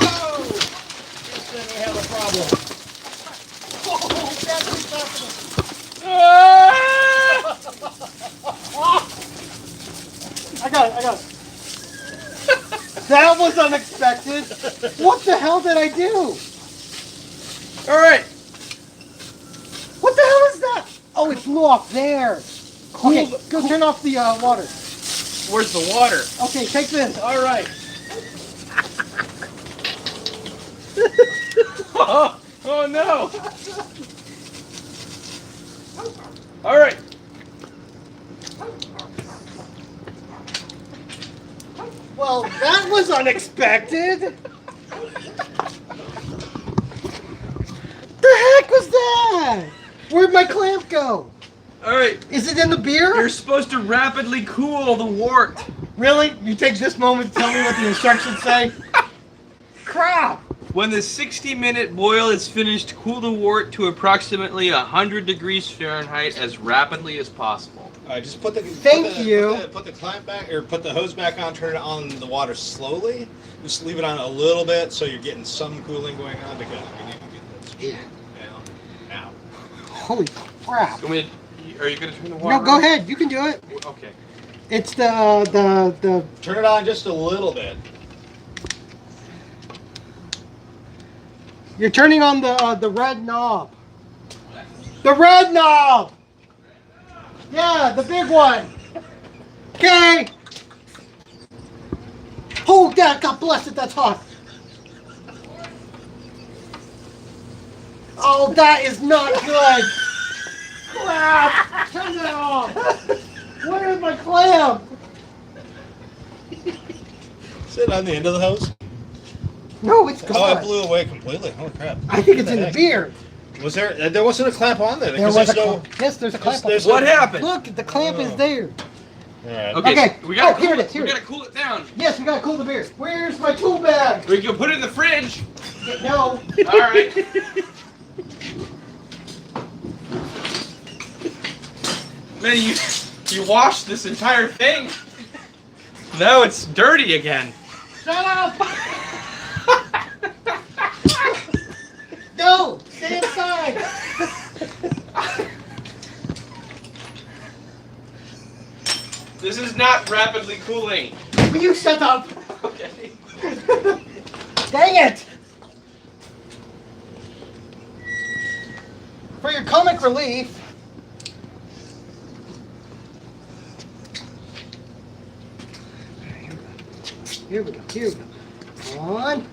Speaker 3: Oh, this thing we have a problem. Oh, that's what's happening. I got it. That was unexpected. What the hell did I do?
Speaker 2: All right.
Speaker 3: What the hell is that? Oh, it blew off there. Okay, go turn off the water.
Speaker 2: Where's the water?
Speaker 3: Okay, take this.
Speaker 2: All right. Oh no. All right.
Speaker 3: Well, that was unexpected. The heck was that? Where'd my clamp go?
Speaker 2: All right.
Speaker 3: Is it in the beer?
Speaker 2: You're supposed to rapidly cool the wort.
Speaker 3: Really? You take this moment to tell me what the instructions say? Crap!
Speaker 1: When the 60-minute boil is finished, cool the wort to approximately 100 degrees Fahrenheit as rapidly as possible.
Speaker 7: All right, just put the
Speaker 3: Thank
Speaker 7: put the clamp back or put the hose back on. Turn it on the water slowly. Just leave it on a little bit so you're getting some cooling going on because we need to get this.
Speaker 3: Yeah.
Speaker 7: Now.
Speaker 3: Holy crap.
Speaker 2: Are you going to turn the water
Speaker 3: No, go
Speaker 2: on?
Speaker 3: ahead. You can do it.
Speaker 2: Okay.
Speaker 3: It's the
Speaker 7: Turn it on just a little bit.
Speaker 3: You're turning on the red knob. The red knob! Yeah, the big one. Okay. Oh, God bless it, that's hot. Oh, that is not good. Crap! Turn it off. Where's my clamp?
Speaker 7: Sit on the end of the hose.
Speaker 3: No, it's gone.
Speaker 7: Oh, it blew away completely. Holy crap!
Speaker 3: I think it's
Speaker 7: What
Speaker 3: in the
Speaker 7: heck?
Speaker 3: beer.
Speaker 7: Was there? There wasn't a clamp on there.
Speaker 3: There was a clamp. Yes, there's a clamp.
Speaker 7: there's
Speaker 2: What happened?
Speaker 3: Look, the clamp is there.
Speaker 7: All right.
Speaker 3: Okay.
Speaker 2: so we gotta
Speaker 3: Here
Speaker 2: cool
Speaker 3: it is, here
Speaker 2: We
Speaker 3: it
Speaker 2: gotta
Speaker 3: is.
Speaker 2: cool it down.
Speaker 3: Yes, we gotta cool the beer. Where's my tool bag?
Speaker 2: We can put it in the fridge.
Speaker 3: No.
Speaker 2: All right. Man, you washed this entire thing. Now it's dirty again.
Speaker 3: Shut up! No! Stay inside.
Speaker 1: This is not rapidly cooling.
Speaker 3: Will you shut up?
Speaker 1: Okay.
Speaker 3: Dang it! For your comic relief, here we go. Here we go. On.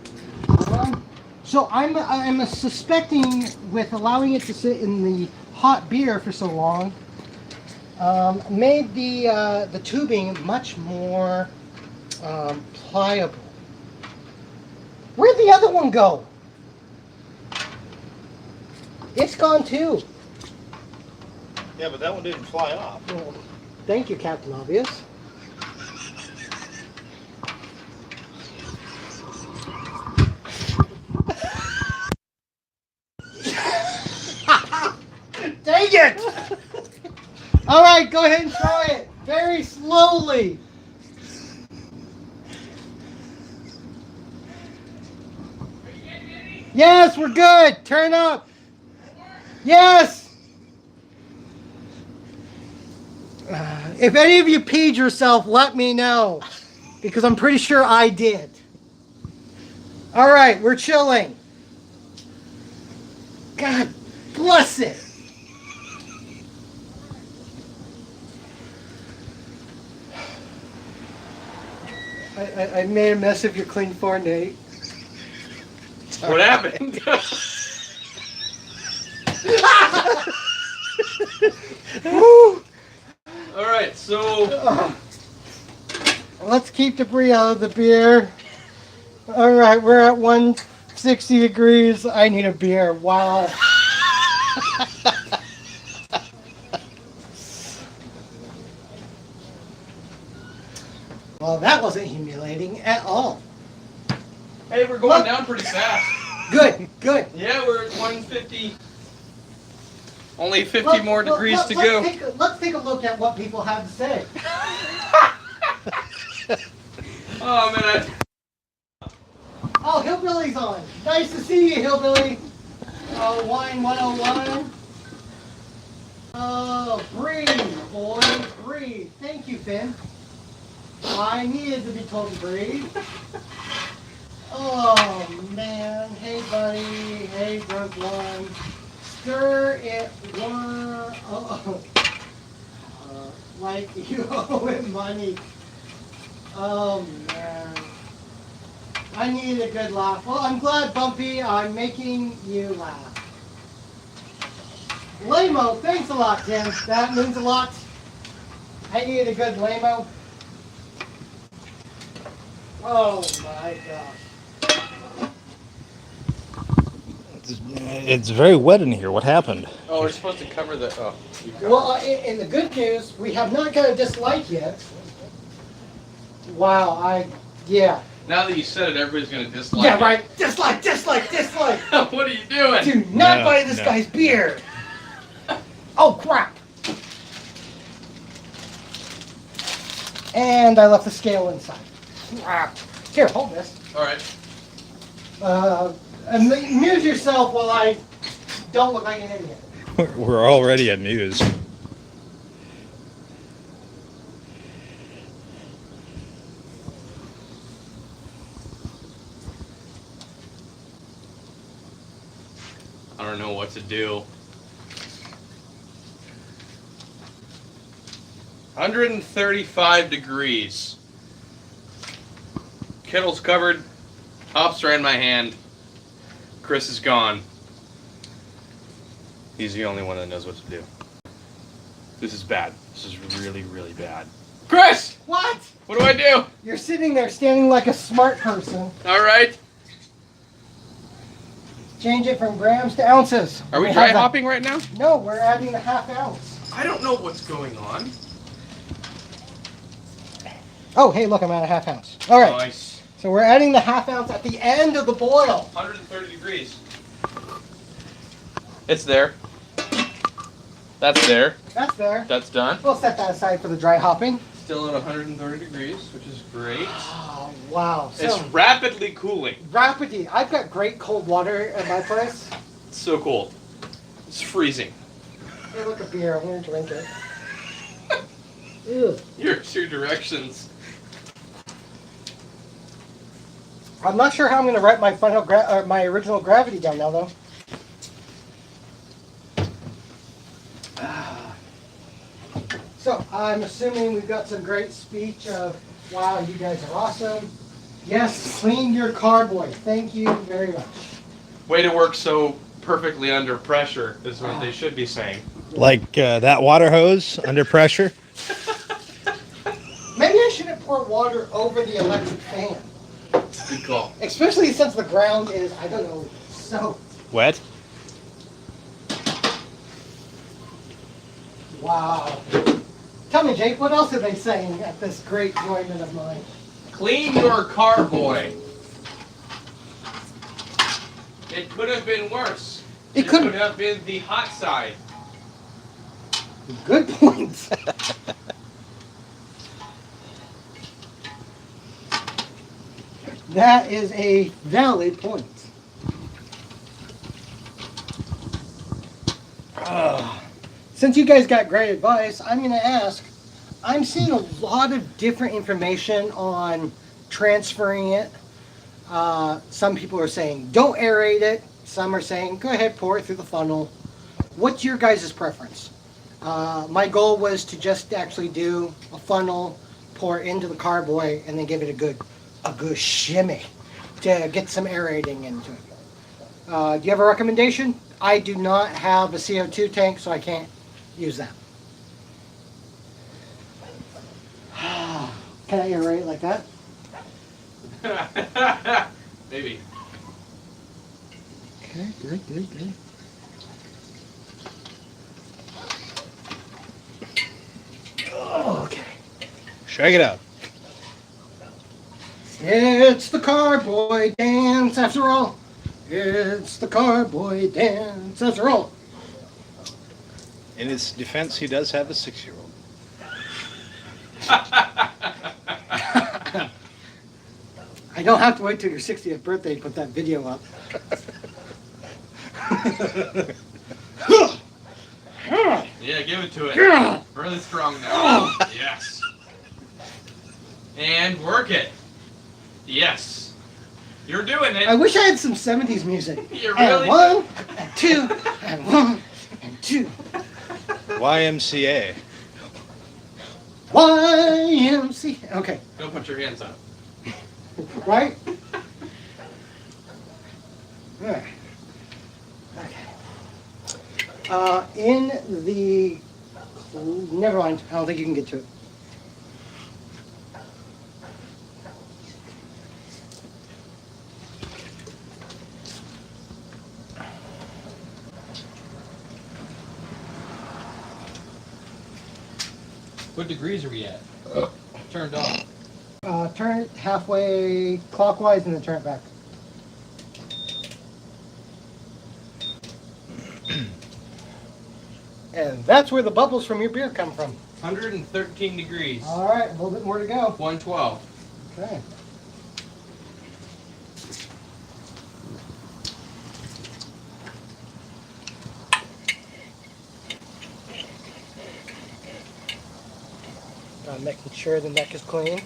Speaker 3: So I'm suspecting with allowing it to sit in the hot beer for so long, made the tubing much more pliable. Where'd the other one go? It's gone too.
Speaker 7: Yeah, but that one didn't fly off.
Speaker 3: Well, thank you, Captain Obvious. Dang it! All right, go ahead and try it very slowly. Yes, we're good. Turn up. Yes. If any of you peed yourself, let me know, because I'm pretty sure I did. All right, we're chilling. God bless it. I made a mess of your clean floor, Nate.
Speaker 1: What happened?
Speaker 3: Woo!
Speaker 1: All right, so
Speaker 3: Let's keep debris out of the beer. All right, we're at 160 degrees. I need a beer. Wow. Well, that wasn't humiliating at all.
Speaker 1: hey, we're going down pretty fast.
Speaker 3: Good, good.
Speaker 1: Yeah, we're at 150. Only 50 more degrees to go.
Speaker 3: Let's take a look at what people have to say.
Speaker 1: Oh man,
Speaker 3: Oh, Hillbilly's on. Nice to see you, Hillbilly. Oh, Wine 101. Oh, breathe, boy, breathe. Thank you, Finn. I needed to be told to breathe. Oh, man. Hey, buddy. Hey, drunk one. Stir it one. Oh. Like you owe him money. Oh, man. I needed a good laugh. Well, I'm glad, Bumpy, I'm making you laugh. Lame-o, thanks a lot, Tim. That means a lot. I needed a good lame-o. Oh, my gosh.
Speaker 5: It's very wet in here. What happened?
Speaker 1: oh, we're supposed to cover the. Oh, you covered
Speaker 3: Well, in the good news, we have not got a dislike yet. Wow, yeah.
Speaker 1: Now that you said it, everybody's gonna dislike.
Speaker 3: Yeah,
Speaker 1: it.
Speaker 3: right. Dislike, dislike, dislike.
Speaker 1: What are you doing?
Speaker 3: Do not
Speaker 5: No,
Speaker 3: buy this
Speaker 5: no.
Speaker 3: guy's beer. Oh, crap. And I left the scale inside. Crap. Here, hold this.
Speaker 1: All right.
Speaker 3: Amuse yourself while I don't look like an idiot.
Speaker 5: We're already amused.
Speaker 1: I don't know what to do. 135 degrees. Kettle's covered. Hops are in my hand. Chris is gone. He's the only one that knows what to do. This is bad. This is really, really bad. Chris!
Speaker 3: What?
Speaker 1: What do I do?
Speaker 3: You're sitting there standing like a smart person.
Speaker 1: All right.
Speaker 3: Change it from grams to ounces.
Speaker 1: Are we
Speaker 3: have
Speaker 1: dry
Speaker 3: that-
Speaker 1: hopping right now?
Speaker 3: No, we're adding the half ounce.
Speaker 1: I don't know what's going on.
Speaker 3: Oh, hey, look, I'm at a half ounce. All right.
Speaker 1: Nice.
Speaker 3: So we're adding the half ounce at the end of the boil.
Speaker 1: 130 degrees. It's there. That's there.
Speaker 3: That's there.
Speaker 1: That's done.
Speaker 3: We'll set that aside for the dry hopping.
Speaker 1: Still at 130 degrees, which is great.
Speaker 3: Oh, wow. So
Speaker 1: It's rapidly cooling.
Speaker 3: rapidly. I've got great cold water at my place.
Speaker 2: It's so cold. It's freezing.
Speaker 3: Hey, look, a beer. I'm gonna drink it. Ew.
Speaker 2: Here's your directions.
Speaker 3: I'm not sure how I'm gonna write my my original gravity down now, though. So I'm assuming we've got some great speech of, wow, you guys are awesome. Yes, clean your carboy. Thank you very much.
Speaker 2: Way to work so perfectly under pressure is what they should be saying.
Speaker 7: Like that water hose under pressure.
Speaker 3: Maybe I shouldn't pour water over the electric fan.
Speaker 2: Good call.
Speaker 3: Especially since the ground is, I don't know, so.
Speaker 7: Wet.
Speaker 3: Wow. Tell me, Jake, what else are they saying at this great enjoyment of mine?
Speaker 2: Clean your carboy. It could have been worse.
Speaker 3: It
Speaker 2: It
Speaker 3: could-
Speaker 2: could have been the hot side.
Speaker 3: Good points. That is a valid point. Since you guys got great advice, I'm going to ask, I'm seeing a lot of different information on transferring it. Some people are saying don't aerate it. Some are saying go ahead, pour it through the funnel. What's your guys' preference? My goal was to just actually do a funnel, pour it into the carboy, and then give it a good shimmy to get some aerating into it. Do you have a recommendation? I do not have a CO2 tank, so I can't use that. Can I aerate like that?
Speaker 2: Maybe.
Speaker 3: Okay, good. Okay.
Speaker 7: Shake it out.
Speaker 3: It's the carboy dance after all. It's the carboy dance after all.
Speaker 7: In his defense, he does have a 6-year-old.
Speaker 3: I don't have to wait till your 60th birthday to put that video up.
Speaker 2: Yeah, give it to it. Really strong now. Yes. And work it. Yes. You're doing
Speaker 3: I
Speaker 2: it.
Speaker 3: wish I had some 70s music.
Speaker 2: You
Speaker 3: And
Speaker 2: really
Speaker 3: one, and two, and one, and two.
Speaker 7: YMCA.
Speaker 3: YMC. Okay,
Speaker 2: Don't put your hands up.
Speaker 3: right? Alright. Okay. In the. Never mind. I don't think you can get to it.
Speaker 1: What degrees are we at? Turned on.
Speaker 3: Turn it halfway clockwise and then turn it back. And that's where the bubbles from your beer come from.
Speaker 1: 113 degrees.
Speaker 3: All right, a little bit more to go.
Speaker 1: 112.
Speaker 3: Okay. Making sure the neck is clean.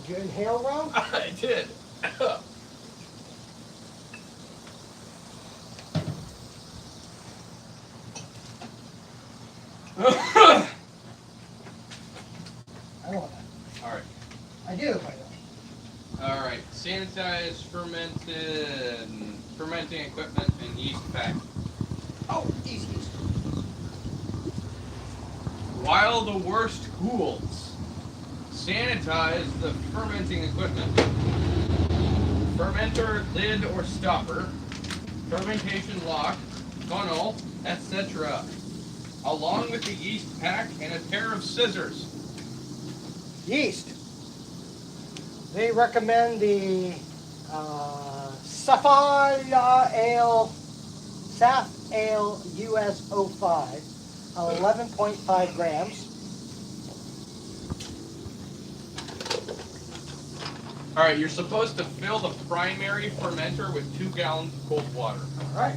Speaker 3: Did you inhale wrong?
Speaker 2: I did.
Speaker 3: I don't want that.
Speaker 1: All right.
Speaker 3: I do, I don't.
Speaker 1: All right. Sanitize fermenting equipment and yeast pack.
Speaker 3: Oh, easy.
Speaker 1: While the worst cools, sanitize the fermenting equipment. Fermenter lid or stopper, fermentation lock, funnel, etc. Along with the yeast pack and a pair of scissors.
Speaker 3: Yeast. They recommend the Sapphire Ale Saf Ale US 05. 11.5 grams.
Speaker 1: All right, you're supposed to fill the primary fermenter with 2 gallons of cold water.
Speaker 3: All right.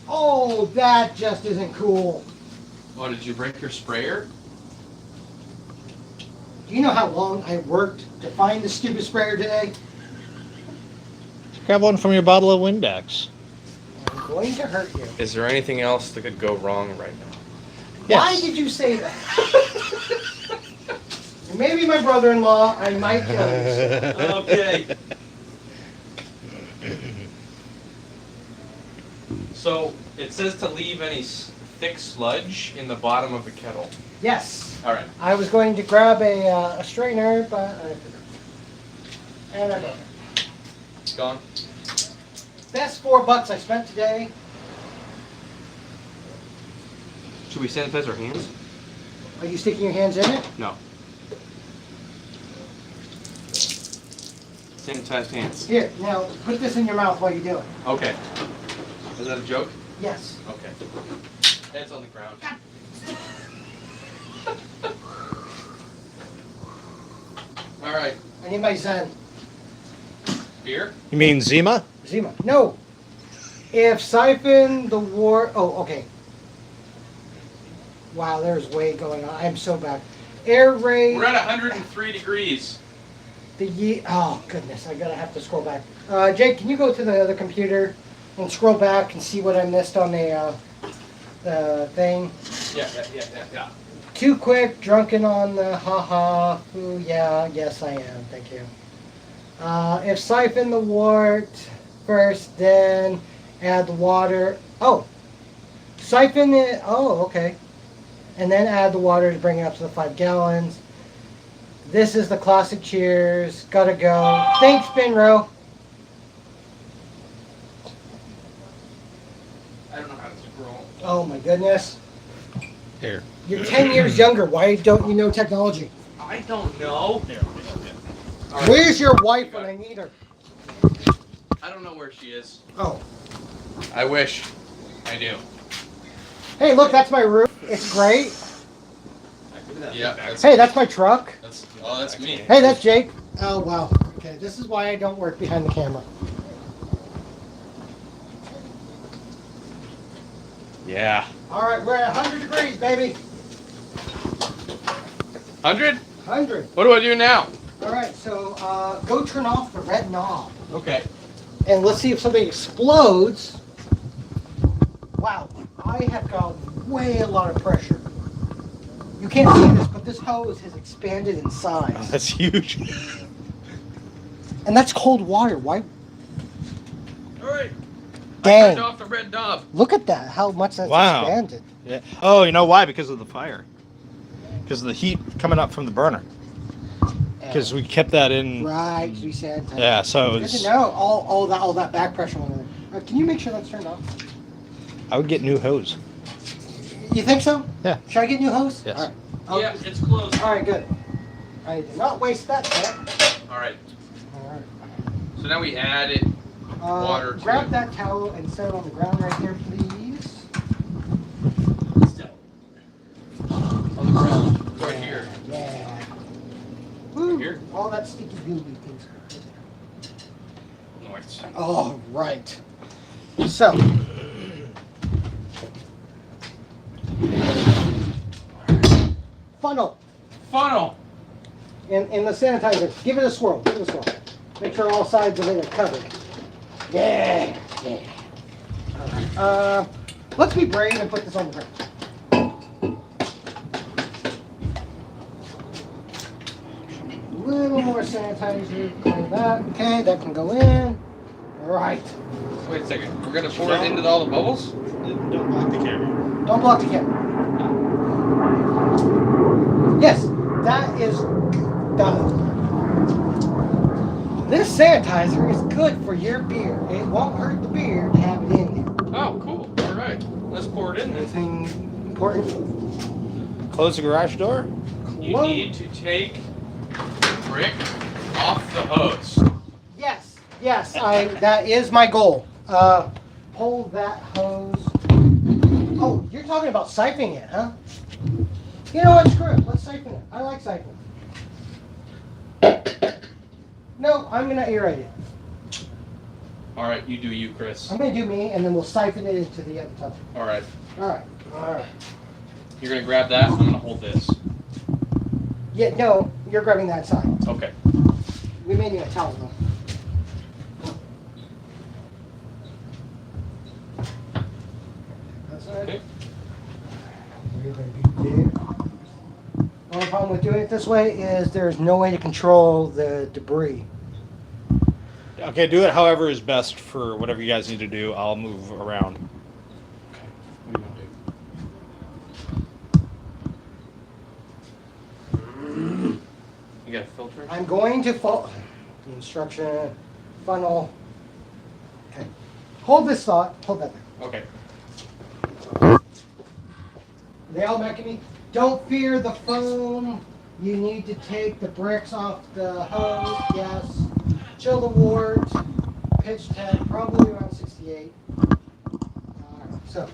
Speaker 3: Oh, that just isn't cool.
Speaker 1: Oh, did you break your sprayer?
Speaker 3: Do you know how long I worked to find this stupid sprayer today?
Speaker 7: Grab one from your bottle of Windex.
Speaker 3: I'm going to hurt you.
Speaker 2: Is there anything else that could go wrong right now?
Speaker 3: Why
Speaker 7: Yes.
Speaker 3: did you say that? Maybe my brother-in-law, I might kill you.
Speaker 1: Okay. So it says to leave any thick sludge in the bottom of the kettle.
Speaker 3: Yes.
Speaker 1: All right.
Speaker 3: I was going to grab a strainer, but I forgot. And I don't.
Speaker 1: It's gone.
Speaker 3: Best $4 I spent today.
Speaker 2: Should we sanitize our hands?
Speaker 3: Are you sticking your hands in it?
Speaker 2: No. Sanitized hands.
Speaker 3: Here, now put this in your mouth while you do it.
Speaker 1: Okay. Is that a joke?
Speaker 3: Yes.
Speaker 1: Okay. It's on the ground. All right.
Speaker 3: I need my Zen.
Speaker 1: Beer?
Speaker 7: You mean Zima?
Speaker 3: Zima. No. If siphon the war. Oh, okay. Wow, there's way going on. I'm so bad. Air rate.
Speaker 1: We're at 103 degrees.
Speaker 3: Oh goodness, I gotta have to scroll back. Jake, can you go to the other computer and scroll back and see what I missed on the thing?
Speaker 1: Yeah.
Speaker 3: Too quick, drunken on the haha. Ooh, yeah, yes I am. Thank you. If siphon the wort first, then add the water. Oh, siphon it. Oh, okay. And then add the water to bring it up to the 5 gallons. This is the classic cheers. Gotta go. Thanks, Benro.
Speaker 1: I don't know how to scroll.
Speaker 3: Oh my goodness.
Speaker 7: Here.
Speaker 3: You're 10 years younger. Why don't you know technology?
Speaker 1: I don't know. All right.
Speaker 3: Where's your wife when I need her?
Speaker 1: I don't know where she is.
Speaker 3: Oh.
Speaker 2: I wish.
Speaker 1: I do.
Speaker 3: Hey, look, that's my roof. It's great.
Speaker 1: Yeah. That's,
Speaker 3: Hey, that's my truck.
Speaker 1: that's me.
Speaker 3: Hey, that's Jake. Oh, wow. Okay, this is why I don't work behind the camera.
Speaker 2: Yeah.
Speaker 3: All right, we're at 100 degrees, baby.
Speaker 2: 100?
Speaker 3: 100.
Speaker 2: What do I do now?
Speaker 3: All right, so go turn off the red knob.
Speaker 1: Okay.
Speaker 3: And let's see if something explodes. Wow, I have got way a lot of pressure. You can't see this, but this hose has expanded in size.
Speaker 7: That's huge.
Speaker 3: And that's cold water. Why?
Speaker 1: All right. I
Speaker 3: Dang.
Speaker 1: turned off the red knob.
Speaker 3: Look at that, how much that's
Speaker 7: Wow.
Speaker 3: expanded.
Speaker 7: Yeah. Oh, you know why? Because of the fire. Because of the heat coming up from the burner. Because we kept that in.
Speaker 3: Right, we said.
Speaker 7: Yeah, so
Speaker 3: Good
Speaker 7: it's,
Speaker 3: to know. All that back pressure on there. Can you make sure that's turned off?
Speaker 7: I would get new hose.
Speaker 3: You think so?
Speaker 7: Yeah.
Speaker 3: Should I get new hose?
Speaker 7: Yes.
Speaker 3: All right. I'll-
Speaker 1: Yeah, it's closed.
Speaker 3: All right, good. I did not waste that step.
Speaker 1: All right.
Speaker 3: All right.
Speaker 1: So now we add it. Water to
Speaker 3: Grab
Speaker 1: it.
Speaker 3: that towel and set it on the ground right there, please.
Speaker 1: On the ground. Right here.
Speaker 3: Yeah. Woo.
Speaker 1: Here?
Speaker 3: All that sticky gooey things.
Speaker 1: Nice.
Speaker 3: All right. So. Funnel.
Speaker 1: Funnel.
Speaker 3: In the sanitizer. Give it a swirl. Give it a swirl. Make sure all sides of it are covered. Yeah. Yeah. All right. Let's be brave and put this on the ground. A little more sanitizer. Like that. Okay, that can go in. All right.
Speaker 1: Wait a second. We're gonna pour it into all the bubbles.
Speaker 7: Don't block the camera.
Speaker 3: Don't block the camera. Yes, that is done. This sanitizer is good for your beer. It won't hurt the beer to have it in there.
Speaker 1: Oh, cool. All right. Let's pour it in then.
Speaker 3: Anything important?
Speaker 7: Close the garage door.
Speaker 1: You need to take the brick off the hose.
Speaker 3: Yes, that is my goal. Pull that hose. Oh, you're talking about siphoning it, huh? You know what, screw it. Let's siphon it. I like siphoning. No, I'm gonna aerate it.
Speaker 1: All right, you do you, Chris.
Speaker 3: I'm gonna do me, and then we'll siphon it into the other tub.
Speaker 1: All right.
Speaker 3: All right.
Speaker 1: You're gonna grab that. I'm gonna hold this.
Speaker 3: Yeah, no, you're grabbing that side.
Speaker 1: Okay.
Speaker 3: We may need a towel though. That's it.
Speaker 1: Okay.
Speaker 3: We're gonna be there. Only problem with doing it this way is there's no way to control the debris.
Speaker 7: Okay, do it however is best for whatever you guys need to do. I'll move around.
Speaker 1: What do you want to do? You got a filter?
Speaker 3: I'm going to follow the instruction, funnel. Okay. Hold this thought. Hold that there.
Speaker 1: Okay.
Speaker 3: They all back at me. Don't fear the foam. You need to take the bricks off the hose. Yes. Chill the wort. Pitch temp, probably around 68. So,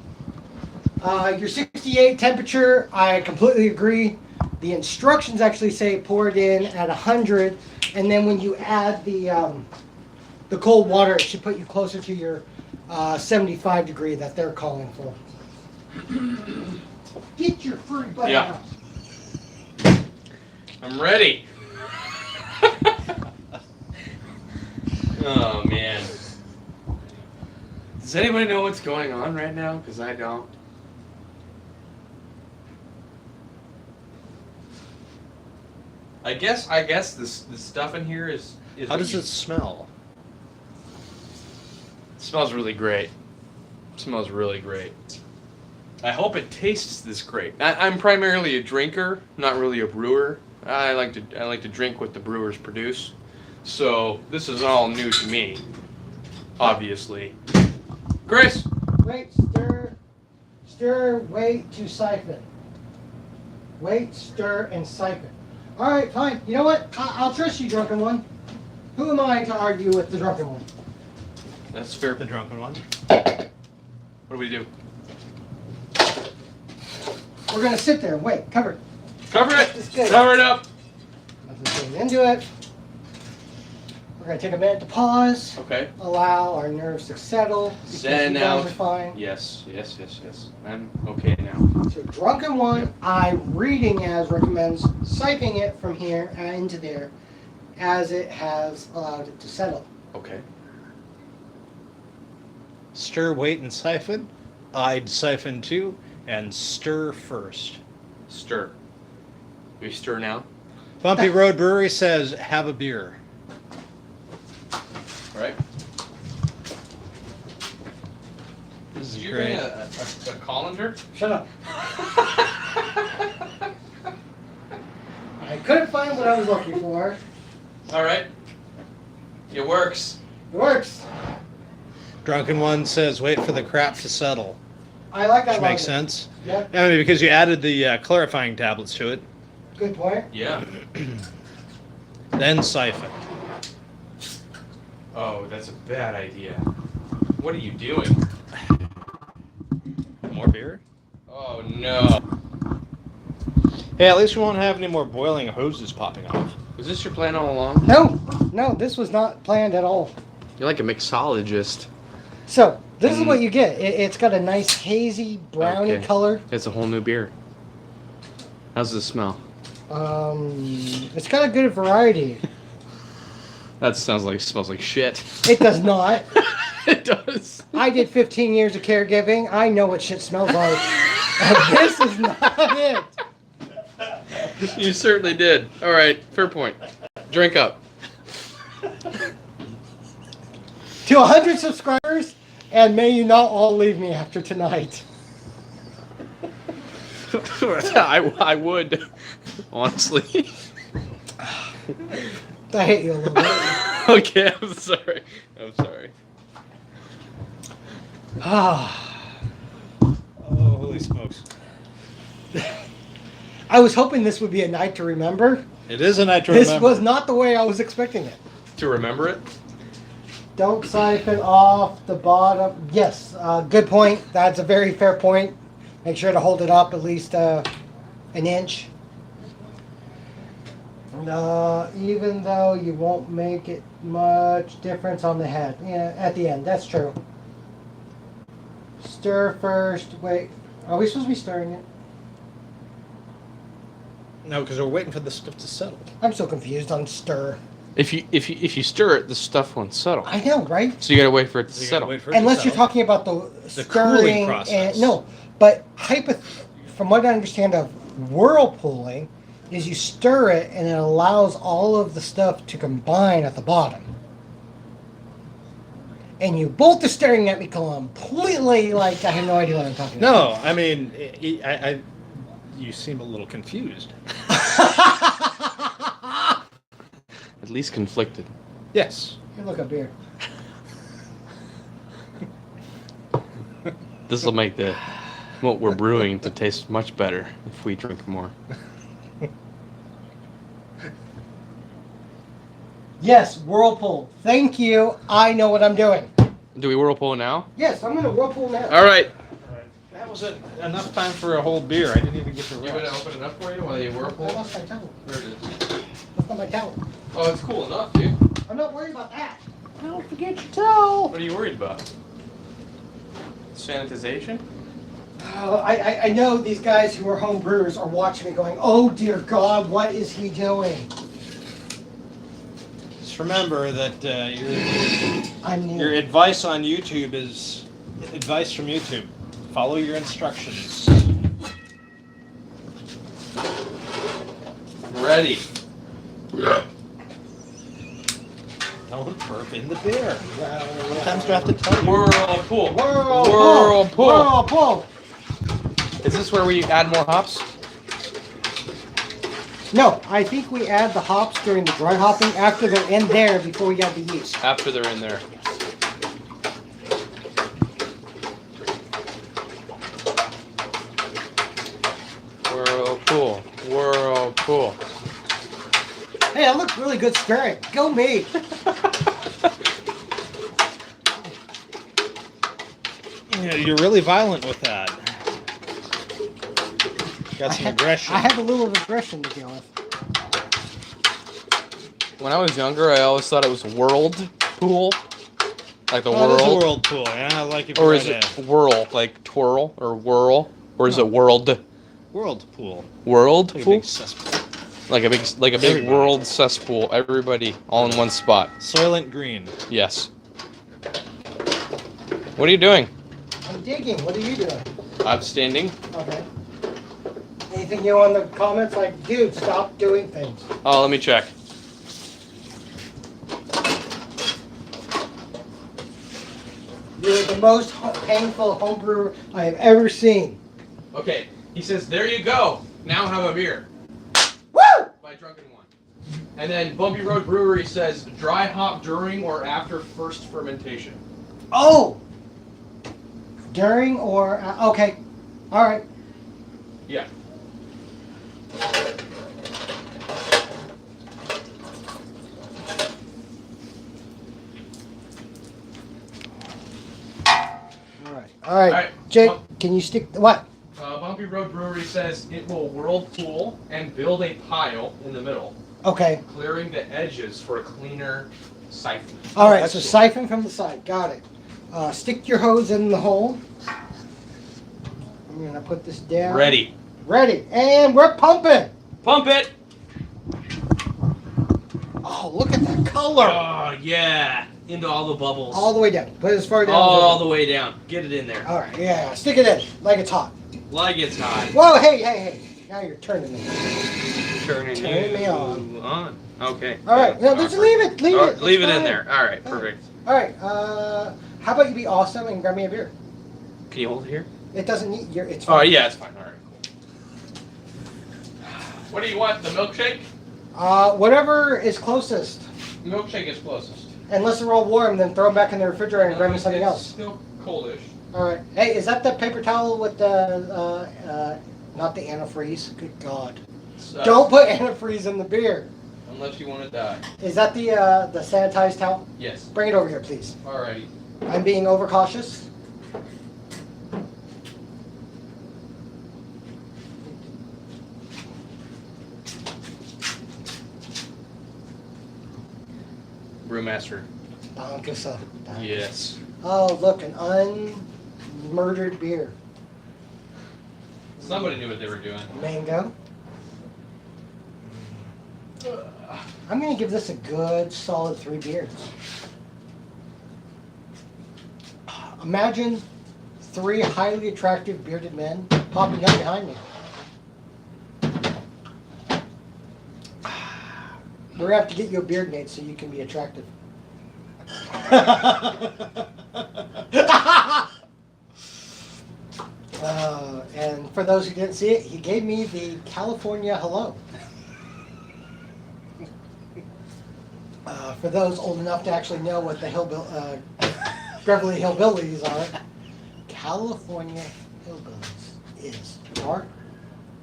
Speaker 3: your 68 temperature, I completely agree. The instructions actually say pour it in at 100, and then when you add the cold water, it should put you closer to your 75 degree that they're calling for. Get your furry butt
Speaker 1: Yeah.
Speaker 3: out.
Speaker 1: I'm ready. Oh man. Does anybody know what's going on right now? Because I don't. I guess this stuff in here is
Speaker 7: How does it smell?
Speaker 1: It smells really great. It smells really great. I hope it tastes this great. I'm primarily a drinker, not really a brewer. I like to drink what the brewers produce. So this is all new to me, obviously. Chris,
Speaker 3: Wait, stir, wait to siphon. Wait, stir, and siphon. All right, fine. You know what? I'll trust you, drunken one. Who am I to argue with the drunken one?
Speaker 1: that's fair.
Speaker 7: The drunken one.
Speaker 1: What do we do?
Speaker 3: We're gonna sit there and wait. Cover it.
Speaker 1: Cover it.
Speaker 3: That's good.
Speaker 1: Cover it up.
Speaker 3: Let's get into it. We're gonna take a minute to pause.
Speaker 1: Okay.
Speaker 3: Allow our nerves to settle. Because
Speaker 1: Zen
Speaker 3: you guys
Speaker 1: out.
Speaker 3: are fine.
Speaker 1: Yes. I'm okay now.
Speaker 3: So drunken one, I'm reading as recommends siphoning it from here and into there, as it has allowed it to settle.
Speaker 1: Okay.
Speaker 7: Stir, wait, and siphon. I'd siphon too, and stir first.
Speaker 1: Stir. We stir now.
Speaker 7: Bumpy Road Brewery says, have a beer.
Speaker 1: All right.
Speaker 7: This is
Speaker 1: Did you
Speaker 7: great.
Speaker 1: bring a colander?
Speaker 3: Shut up. I couldn't find what I was looking for.
Speaker 1: All right. It works.
Speaker 3: It works.
Speaker 7: Drunken one says, wait for the crap to settle.
Speaker 3: I like that
Speaker 7: Which
Speaker 3: one.
Speaker 7: makes sense.
Speaker 3: Yep,
Speaker 7: I mean, because you added the clarifying tablets to it.
Speaker 3: good point.
Speaker 1: Yeah.
Speaker 7: Then siphon.
Speaker 1: Oh, that's a bad idea. What are you doing?
Speaker 7: More beer?
Speaker 1: Oh no.
Speaker 7: Hey, at least we won't have any more boiling hoses popping off.
Speaker 1: Was this your plan all along?
Speaker 3: No, this was not planned at all.
Speaker 2: You're like a mixologist.
Speaker 3: So, this is what you get. It's got a nice hazy brownie
Speaker 2: Okay.
Speaker 3: color.
Speaker 2: It's a whole new beer. How's it smell?
Speaker 3: It's got a good variety.
Speaker 2: That smells like shit.
Speaker 3: It does not.
Speaker 2: It does.
Speaker 3: I did 15 years of caregiving. I know what shit smells like. And this is not it.
Speaker 2: You certainly did. All right, fair point. Drink up.
Speaker 3: To 100 subscribers, and may you not all leave me after tonight.
Speaker 2: I would, honestly.
Speaker 3: I hate you a little bit.
Speaker 2: Okay, I'm sorry. I'm sorry.
Speaker 7: Ah. Oh, holy smokes.
Speaker 3: I was hoping this would be a night to remember.
Speaker 7: It is a night to
Speaker 3: This
Speaker 7: remember.
Speaker 3: was not the way I was expecting it.
Speaker 2: To remember it?
Speaker 3: Don't siphon off the bottom. Yes, good point. That's a very fair point. Make sure to hold it up at least an inch. Even though you won't make it much difference on the head. Yeah, at the end. That's true. Stir first. Wait, are we supposed to be stirring it?
Speaker 7: No, because we're waiting for the stuff to settle.
Speaker 3: I'm so confused on stir.
Speaker 2: If you stir it, the stuff won't settle.
Speaker 3: I know, right?
Speaker 2: So you gotta wait for it to
Speaker 7: So you gotta
Speaker 2: settle.
Speaker 7: wait for it to
Speaker 3: Unless you're
Speaker 7: settle.
Speaker 3: talking about the
Speaker 7: cooling
Speaker 3: stirring
Speaker 7: process.
Speaker 3: and no, but from what I understand of whirlpooling, is you stir it and it allows all of the stuff to combine at the bottom. And you both are staring at me completely like I have no idea what I'm talking about.
Speaker 7: No, I mean, you seem a little confused.
Speaker 2: At least conflicted.
Speaker 7: Yes.
Speaker 3: Here, look up here.
Speaker 2: This will make what we're brewing to taste much better if we drink more.
Speaker 3: Yes, whirlpool. Thank you. I know what I'm doing.
Speaker 2: Do we whirlpool now?
Speaker 3: Yes, I'm gonna whirlpool now.
Speaker 2: All right.
Speaker 7: That was enough time for a whole beer. I didn't even get to
Speaker 2: You gonna
Speaker 7: rest.
Speaker 2: open it up for you while you
Speaker 3: I
Speaker 2: whirlpool?
Speaker 3: lost my towel.
Speaker 2: There it is.
Speaker 3: Look at my towel.
Speaker 2: Oh, it's cool enough, dude.
Speaker 3: I'm not worried about that. Don't forget your towel.
Speaker 2: What are you worried about? Sanitization?
Speaker 3: I know these guys who are home brewers are watching me going, oh dear God, what is he doing?
Speaker 7: Just remember that
Speaker 3: I'm new.
Speaker 7: your advice on YouTube is advice from YouTube. Follow your instructions.
Speaker 2: Ready.
Speaker 7: Don't burp in the beer. Sometimes you have to tell you.
Speaker 2: Whirlpool.
Speaker 3: Whirlpool. Whirlpool.
Speaker 2: Is this where we add more hops?
Speaker 3: No, I think we add the hops during the dry hopping after they're in there before we add the yeast.
Speaker 2: After they're in there. Whirlpool. Whirlpool.
Speaker 3: Hey, I look really good stirring. Go me.
Speaker 7: Yeah, you're really violent with that. Got some aggression.
Speaker 3: I have a little aggression to deal with.
Speaker 2: When I was younger, I always thought it was whirlpool. Like the
Speaker 7: Oh, it is a
Speaker 2: world.
Speaker 7: whirlpool. Yeah, I like it.
Speaker 2: Or is it whirl? Like twirl or whirl? Or is it world?
Speaker 7: whirlpool?
Speaker 2: World
Speaker 7: Like a
Speaker 2: pool?
Speaker 7: big cesspool.
Speaker 2: Like a big
Speaker 7: Everybody.
Speaker 2: world cesspool. Everybody all in one spot.
Speaker 7: Soylent Green.
Speaker 2: Yes. What are you doing?
Speaker 3: I'm digging. What are you doing?
Speaker 2: I'm standing.
Speaker 3: Okay. Anything new on the comments? Like, dude, stop doing things.
Speaker 2: Oh, let me check.
Speaker 3: You're the most painful homebrewer I have ever seen.
Speaker 2: Okay. He says, "There you go. Now have a beer."
Speaker 3: Woo!
Speaker 2: By Drunken One. And then Bumpy Road Brewery says, "Dry hop during or after first fermentation."
Speaker 3: Oh! During or... okay. All right.
Speaker 2: Yeah.
Speaker 3: All right. All right.
Speaker 2: right.
Speaker 3: Jake, can you stick... What?
Speaker 2: Bumpy Road Brewery says it will whirlpool and build a pile in the middle,
Speaker 3: Okay.
Speaker 2: clearing the edges for a cleaner siphon.
Speaker 3: All right,
Speaker 7: That's
Speaker 3: so
Speaker 7: cool.
Speaker 3: siphon from the side. Got it. Stick your hose in the hole. I'm going to put this down.
Speaker 2: Ready.
Speaker 3: Ready. And we're pumping.
Speaker 2: Pump it.
Speaker 3: Oh, look at that color.
Speaker 2: Oh, yeah. Into all the bubbles.
Speaker 3: All the way down. Put it as far down
Speaker 2: all
Speaker 3: as
Speaker 2: the way down. Get it in there.
Speaker 3: All right, yeah. Stick it in like it's hot.
Speaker 2: Like it's hot.
Speaker 3: Whoa, hey. Now you're turning me.
Speaker 2: Turning
Speaker 3: Turn me
Speaker 2: you
Speaker 3: on.
Speaker 2: Okay.
Speaker 3: All right, no, just leave it. Leave
Speaker 2: All
Speaker 3: it.
Speaker 2: right, leave
Speaker 3: It's
Speaker 2: it in
Speaker 3: fine.
Speaker 2: there. All right,
Speaker 3: All right.
Speaker 2: perfect.
Speaker 3: All right. How about you be awesome and grab me a beer?
Speaker 2: Can you hold it here?
Speaker 3: It doesn't need your. It's
Speaker 2: Oh,
Speaker 3: fine.
Speaker 2: yeah, it's fine. All right, cool. What do you want? The milkshake?
Speaker 3: Whatever is closest.
Speaker 2: Milkshake is closest.
Speaker 3: Unless they're all warm, then throw them back in the refrigerator and grab me something
Speaker 1: It's
Speaker 3: else.
Speaker 1: Still coldish.
Speaker 3: All right. Hey, is that the paper towel with the, not the antifreeze? Good God. Don't put antifreeze in the beer.
Speaker 1: Unless you want to die.
Speaker 3: Is that the sanitized towel?
Speaker 1: Yes.
Speaker 3: Bring it over here, please.
Speaker 1: Alrighty.
Speaker 3: I'm being overcautious.
Speaker 1: Brewmaster.
Speaker 3: Danke.
Speaker 1: Yes.
Speaker 3: Oh, look, an unmurdered beer.
Speaker 1: Somebody knew what they were doing.
Speaker 3: Mango. I'm going to give this a good, solid 3 beers. Imagine 3 highly attractive bearded men popping up behind me. We're going to have to get you a beard made so you can be attractive. And for those who didn't see it, he gave me the California hello. For those old enough to actually know what the Beverly Hillbillies are, California Hillbillies is dark,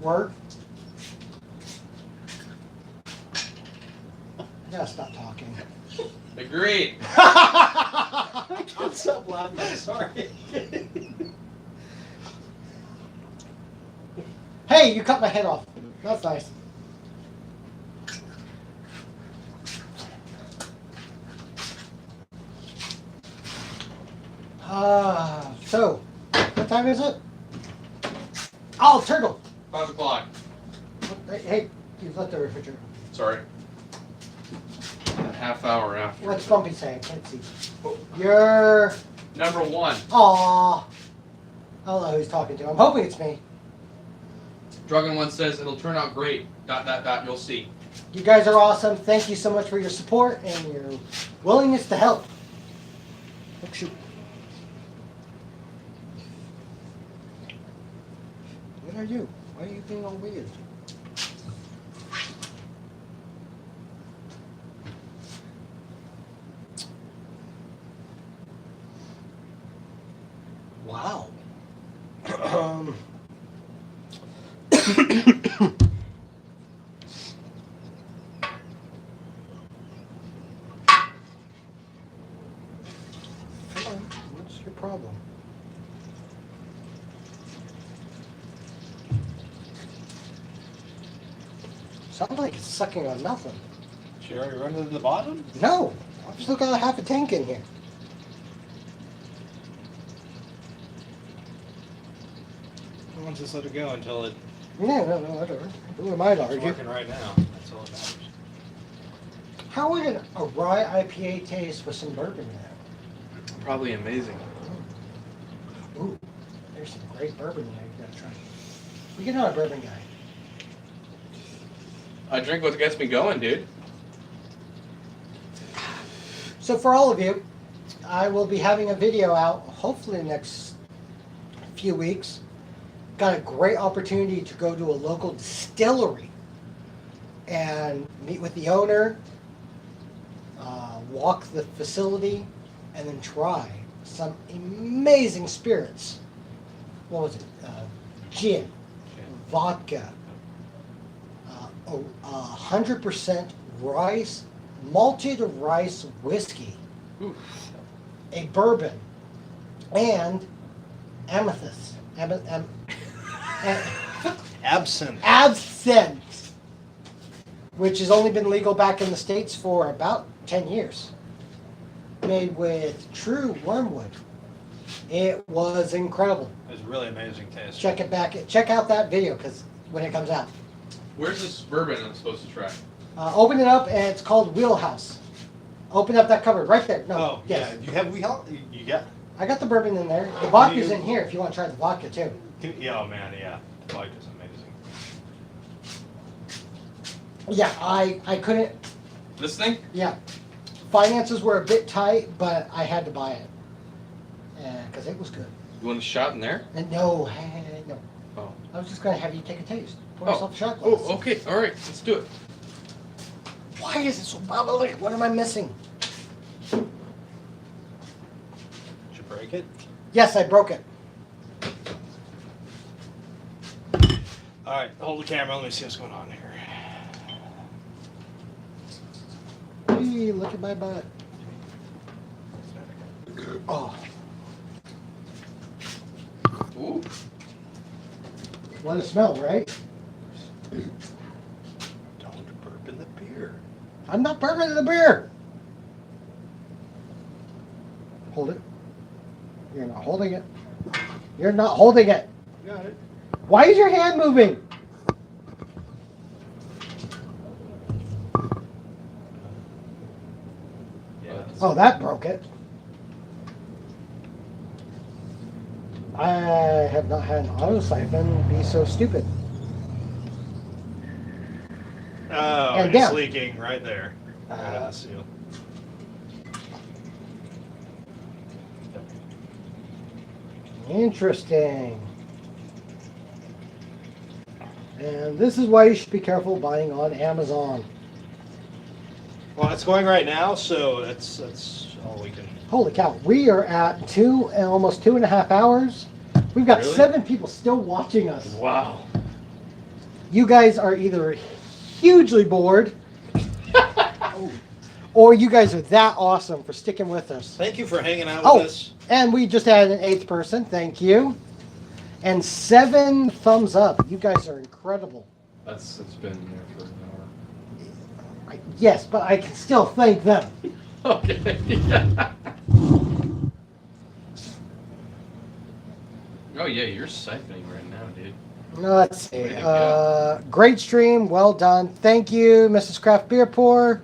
Speaker 3: word. I gotta stop talking.
Speaker 1: Agreed.
Speaker 3: I can't stop laughing. I'm sorry. Hey, you cut my head off. That's nice. So, what time is it? Oh, turtle.
Speaker 1: 5 o'clock.
Speaker 3: Hey, you left the refrigerator.
Speaker 1: Sorry. A half hour after.
Speaker 3: What's Bumpy saying? Can't see. You're.
Speaker 1: Number 1.
Speaker 3: Aw. I don't know who he's talking to. I'm hoping it's me.
Speaker 1: Druggan one says it'll turn out great. ... You'll see.
Speaker 3: You guys are awesome. Thank you so much for your support and your willingness to help. Oh, shoot. What are you? Why are you being all weird? Wow. What's your problem? Sounds like it's sucking on nothing.
Speaker 7: Should you already run to the bottom?
Speaker 3: No, I've still got a half a tank in here.
Speaker 7: I'll just let it go until it
Speaker 3: No, whatever. Who am I to
Speaker 7: It's
Speaker 3: argue?
Speaker 7: working right now. That's all that matters.
Speaker 3: How would a rye IPA taste with some bourbon in it?
Speaker 1: Probably amazing.
Speaker 3: Ooh, there's some great bourbon there you gotta try. You're not a bourbon guy.
Speaker 1: I drink what gets me going, dude.
Speaker 3: So for all of you, I will be having a video out hopefully the next few weeks. Got a great opportunity to go to a local distillery and meet with the owner, walk the facility, and then try some amazing spirits. What was it? Gin, vodka, 100% rice, malted rice whiskey, a bourbon, and amethyst.
Speaker 7: Absinthe.
Speaker 3: Absinthe, which has only been legal back in the States for about 10 years. Made with true wormwood. It was incredible.
Speaker 7: It's really amazing taste.
Speaker 3: Check out that video because when it comes out.
Speaker 1: Where's this bourbon I'm supposed to try?
Speaker 3: Open it up and it's called Wheelhouse. Open up that cupboard right there. No,
Speaker 7: Oh,
Speaker 3: yes.
Speaker 7: yeah. You have you got.
Speaker 3: I got the bourbon in there. The vodka's in here if you want to try the vodka too.
Speaker 7: Yeah, oh man, yeah. The vodka's amazing.
Speaker 3: Yeah, I couldn't.
Speaker 1: This thing?
Speaker 3: Yeah, finances were a bit tight, but I had to buy it because it was good.
Speaker 1: You want a shot in there?
Speaker 3: And no.
Speaker 1: Oh.
Speaker 3: I was just gonna have you take a taste. Pour
Speaker 1: Oh.
Speaker 3: yourself a shot glass.
Speaker 1: Oh, okay. All right. Let's do it.
Speaker 3: Why is it so bubbly? What am I missing?
Speaker 7: break it?
Speaker 3: Yes, I broke it.
Speaker 7: All right, hold the camera. Let me see what's going on here.
Speaker 3: Hey, look at my butt. Oh,
Speaker 1: Ooh.
Speaker 3: what a smell, right?
Speaker 7: Don't burp in the beer.
Speaker 3: I'm not burping the beer. Hold it. You're not holding it. You're not holding it.
Speaker 7: Got it.
Speaker 3: Why is your hand moving?
Speaker 4: Yeah.
Speaker 3: Oh, that broke it. I have not had an auto siphon be so stupid.
Speaker 7: Oh,
Speaker 3: And
Speaker 7: it's
Speaker 3: down.
Speaker 7: leaking right there. Right on the seal.
Speaker 3: Interesting. And this is why you should be careful buying on Amazon.
Speaker 7: Well, it's going right now, so that's all we can.
Speaker 3: Holy cow, we are at almost 2.5 hours. We've got
Speaker 1: Really?
Speaker 3: 7 people still watching us.
Speaker 1: Wow.
Speaker 3: You guys are either hugely bored or you guys are that awesome for sticking with us.
Speaker 7: Thank you for hanging out with
Speaker 3: Oh,
Speaker 7: us.
Speaker 3: and we just had an 8th person. Thank you. And 7 thumbs up. You guys are incredible.
Speaker 1: It's been there for an
Speaker 3: Yes, but I can still thank them.
Speaker 1: hour. Okay. Oh yeah, you're siphoning right now, dude.
Speaker 3: Let's see.
Speaker 1: Way to go.
Speaker 3: Great stream. Well done. Thank you, Mrs. Craft Beer Pour.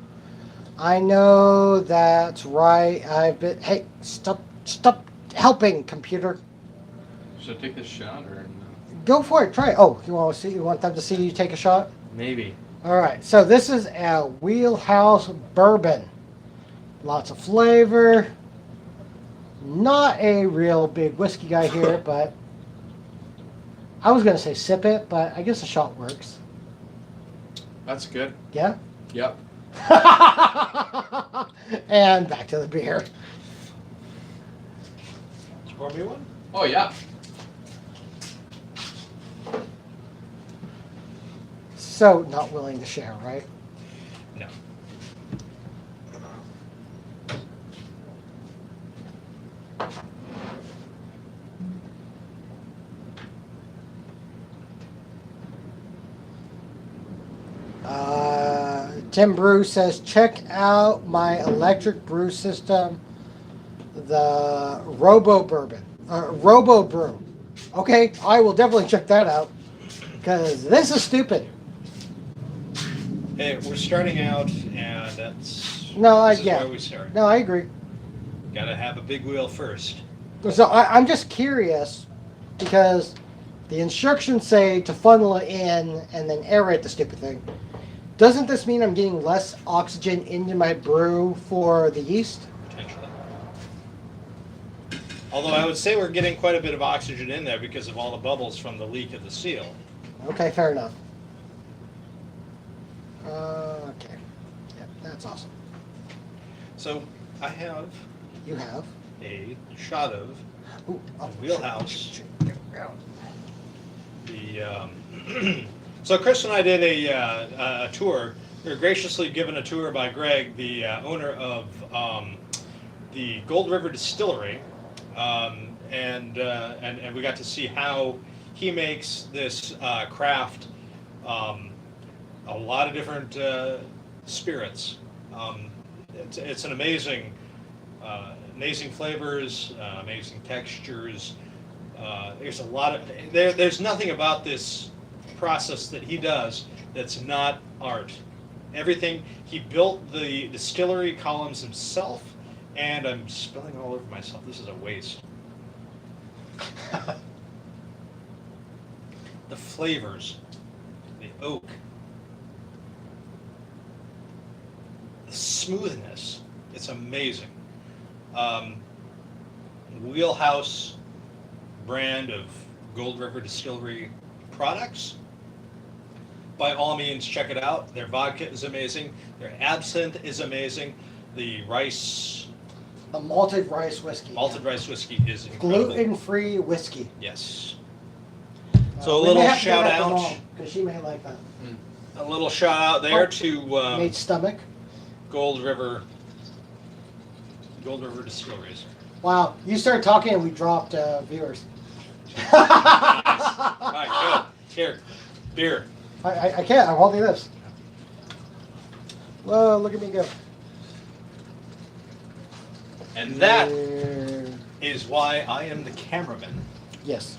Speaker 3: I know that's right. I've been. Hey, stop helping, computer.
Speaker 1: Should I take this shot or no?
Speaker 3: Go for it. Try it. Oh, you want to see? You want them to see you take a shot?
Speaker 1: Maybe.
Speaker 3: All right. So this is a Wheelhouse Bourbon. Lots of flavor. Not a real big whiskey guy here, but I was gonna say sip it, but I guess a shot works.
Speaker 1: That's good.
Speaker 3: Yeah.
Speaker 1: Yep.
Speaker 3: And back to the beer.
Speaker 7: Did you pour me one?
Speaker 1: Oh yeah.
Speaker 3: So not willing to share, right?
Speaker 7: No.
Speaker 3: Tim Brew says, check out my electric brew system, the Robo Brew. Okay, I will definitely check that out because this is stupid.
Speaker 7: Hey, we're starting out, and that's
Speaker 3: No,
Speaker 7: this is
Speaker 3: yeah.
Speaker 7: where we start.
Speaker 3: No, I agree.
Speaker 7: Gotta have a big wheel first.
Speaker 3: So I'm just curious because the instructions say to funnel it in and then aerate the stupid thing. Doesn't this mean I'm getting less oxygen into my brew for the yeast?
Speaker 7: Potentially. Although I would say we're getting quite a bit of oxygen in there because of all the bubbles from the leak of the seal.
Speaker 3: Okay, fair enough. Okay. Yep, that's awesome.
Speaker 7: So I have
Speaker 3: You have.
Speaker 7: a shot of
Speaker 3: Ooh, oh,
Speaker 7: Wheelhouse. the. So Chris and I did a tour. We were graciously given a tour by Greg, the owner of the Gold River Distillery, and we got to see how he makes this craft. A lot of different spirits. It's an amazing flavors, amazing textures. There's a lot of there's nothing about this process that he does that's not art. Everything he built the distillery columns himself, and I'm spilling all over myself. This is a waste. The flavors, the oak, the smoothness, it's amazing. Wheelhouse brand of Gold River Distillery products. By all means, check it out. Their vodka is amazing. Their absinthe is amazing. The rice
Speaker 3: A malted rice whiskey.
Speaker 7: Malted rice whiskey is incredible.
Speaker 3: Gluten-free whiskey.
Speaker 7: Yes. So a
Speaker 3: We may
Speaker 7: little
Speaker 3: have to give
Speaker 7: shout
Speaker 3: that to
Speaker 7: out.
Speaker 3: Mom, because she may like that.
Speaker 7: A little shout out there to
Speaker 3: Made stomach.
Speaker 7: Gold River Distilleries.
Speaker 3: Wow, you started talking and we dropped viewers.
Speaker 7: All right, good. Here, beer.
Speaker 3: I can't. I'm holding this. Whoa, look at me go.
Speaker 7: And that
Speaker 3: Yeah.
Speaker 7: is why I am the cameraman.
Speaker 3: Yes.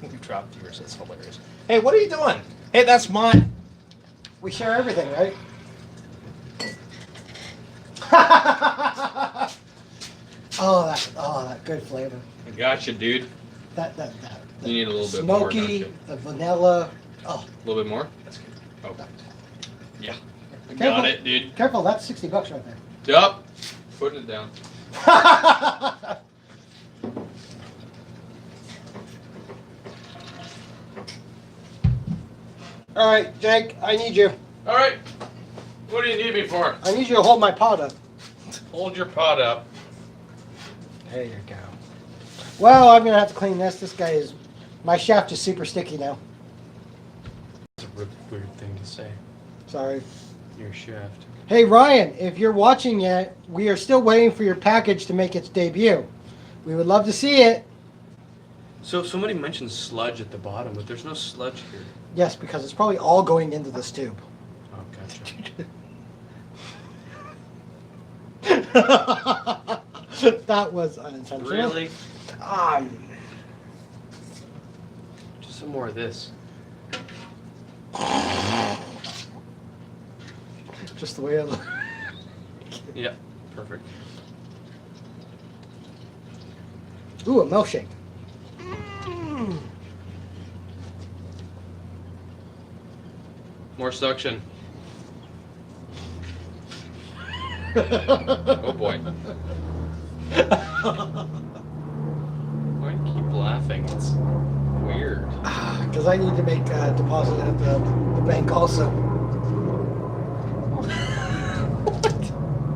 Speaker 7: We dropped yours. That's hilarious. Hey, what are you doing? Hey, that's mine.
Speaker 3: We share everything, right? that good flavor.
Speaker 1: I got you, dude.
Speaker 3: That
Speaker 1: You need a little bit more, don't
Speaker 3: smoky,
Speaker 1: you?
Speaker 3: the vanilla. Oh,
Speaker 1: A little bit more? That's good. Oh. Yeah. I
Speaker 3: Careful.
Speaker 1: got it, dude.
Speaker 3: careful, that's $60 right there.
Speaker 1: Yup. Putting it down.
Speaker 3: All right, Jake, I need you.
Speaker 1: All right. What do you need me for?
Speaker 3: I need you to hold my pot up.
Speaker 1: Hold your pot up.
Speaker 3: There you go. Well, I'm gonna have to clean this. This guy is, my shaft is super sticky now.
Speaker 1: It's a really weird thing to say.
Speaker 3: Sorry.
Speaker 1: Your shaft.
Speaker 3: Hey Ryan, if you're watching yet, we are still waiting for your package to make its debut. We would love to see it.
Speaker 1: So somebody mentioned sludge at the bottom, but there's no sludge here.
Speaker 3: Yes, because it's probably all going into this tube.
Speaker 1: Oh, gotcha.
Speaker 3: That was unintentional.
Speaker 1: Really?
Speaker 3: Ah,
Speaker 1: Just some more of this.
Speaker 3: just the way it looks.
Speaker 1: Yep. Perfect.
Speaker 3: Ooh, a milkshake.
Speaker 1: More suction. Oh boy. Why do you keep laughing? It's weird.
Speaker 3: Because I need to make a deposit at the bank also.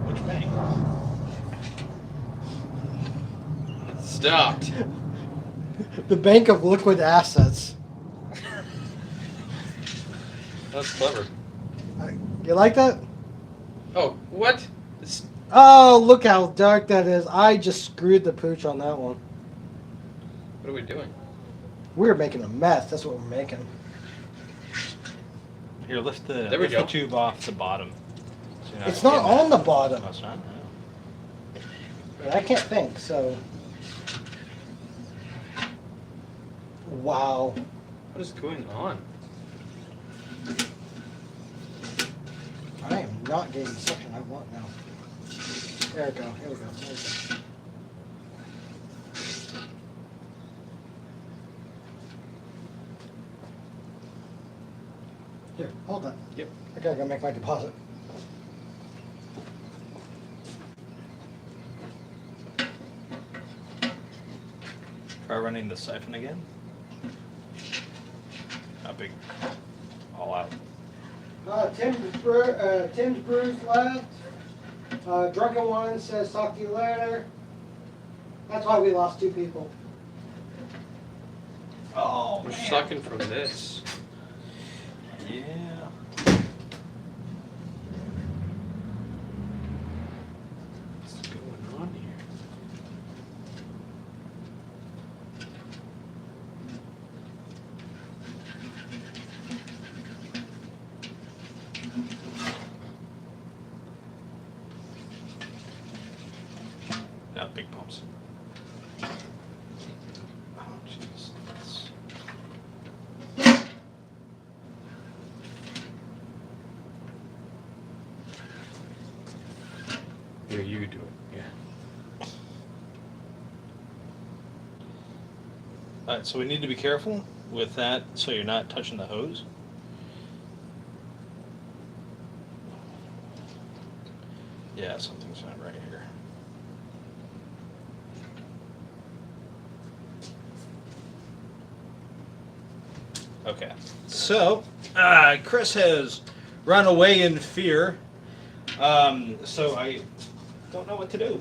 Speaker 7: Which bank?
Speaker 1: Stopped.
Speaker 3: The Bank of Liquid Assets.
Speaker 1: That's clever.
Speaker 3: You like that?
Speaker 1: Oh, what? It's,
Speaker 3: Oh, look how dark that is. I just screwed the pooch on that one.
Speaker 1: what are we doing?
Speaker 3: We're making a mess. That's what we're making.
Speaker 7: Here, lift the,
Speaker 1: There we
Speaker 7: lift the
Speaker 1: go.
Speaker 7: tube off the bottom. So you're
Speaker 3: It's not
Speaker 7: getting
Speaker 3: on the
Speaker 7: that.
Speaker 3: bottom.
Speaker 7: Oh, it's not? No.
Speaker 3: But I can't think, so. Wow.
Speaker 1: What is going on?
Speaker 3: I am not getting the section I want now. There we go. Here we go. There we go. Here, hold that.
Speaker 1: Yep.
Speaker 3: I gotta go make my deposit.
Speaker 7: Try running the siphon again. Not big. All out.
Speaker 3: Tim's Brews left. Drunken One says, talk to you later. That's why we lost 2 people.
Speaker 7: Oh,
Speaker 1: We're sucking from this.
Speaker 7: Yeah.
Speaker 1: What's going on here?
Speaker 7: Not big pumps. Oh, jeez.
Speaker 1: Here, you do it. Yeah.
Speaker 7: Alright, so we need to be careful with that so you're not touching the hose. Yeah, something's not right here. Okay, so Chris has run away in fear, so I don't know what to do.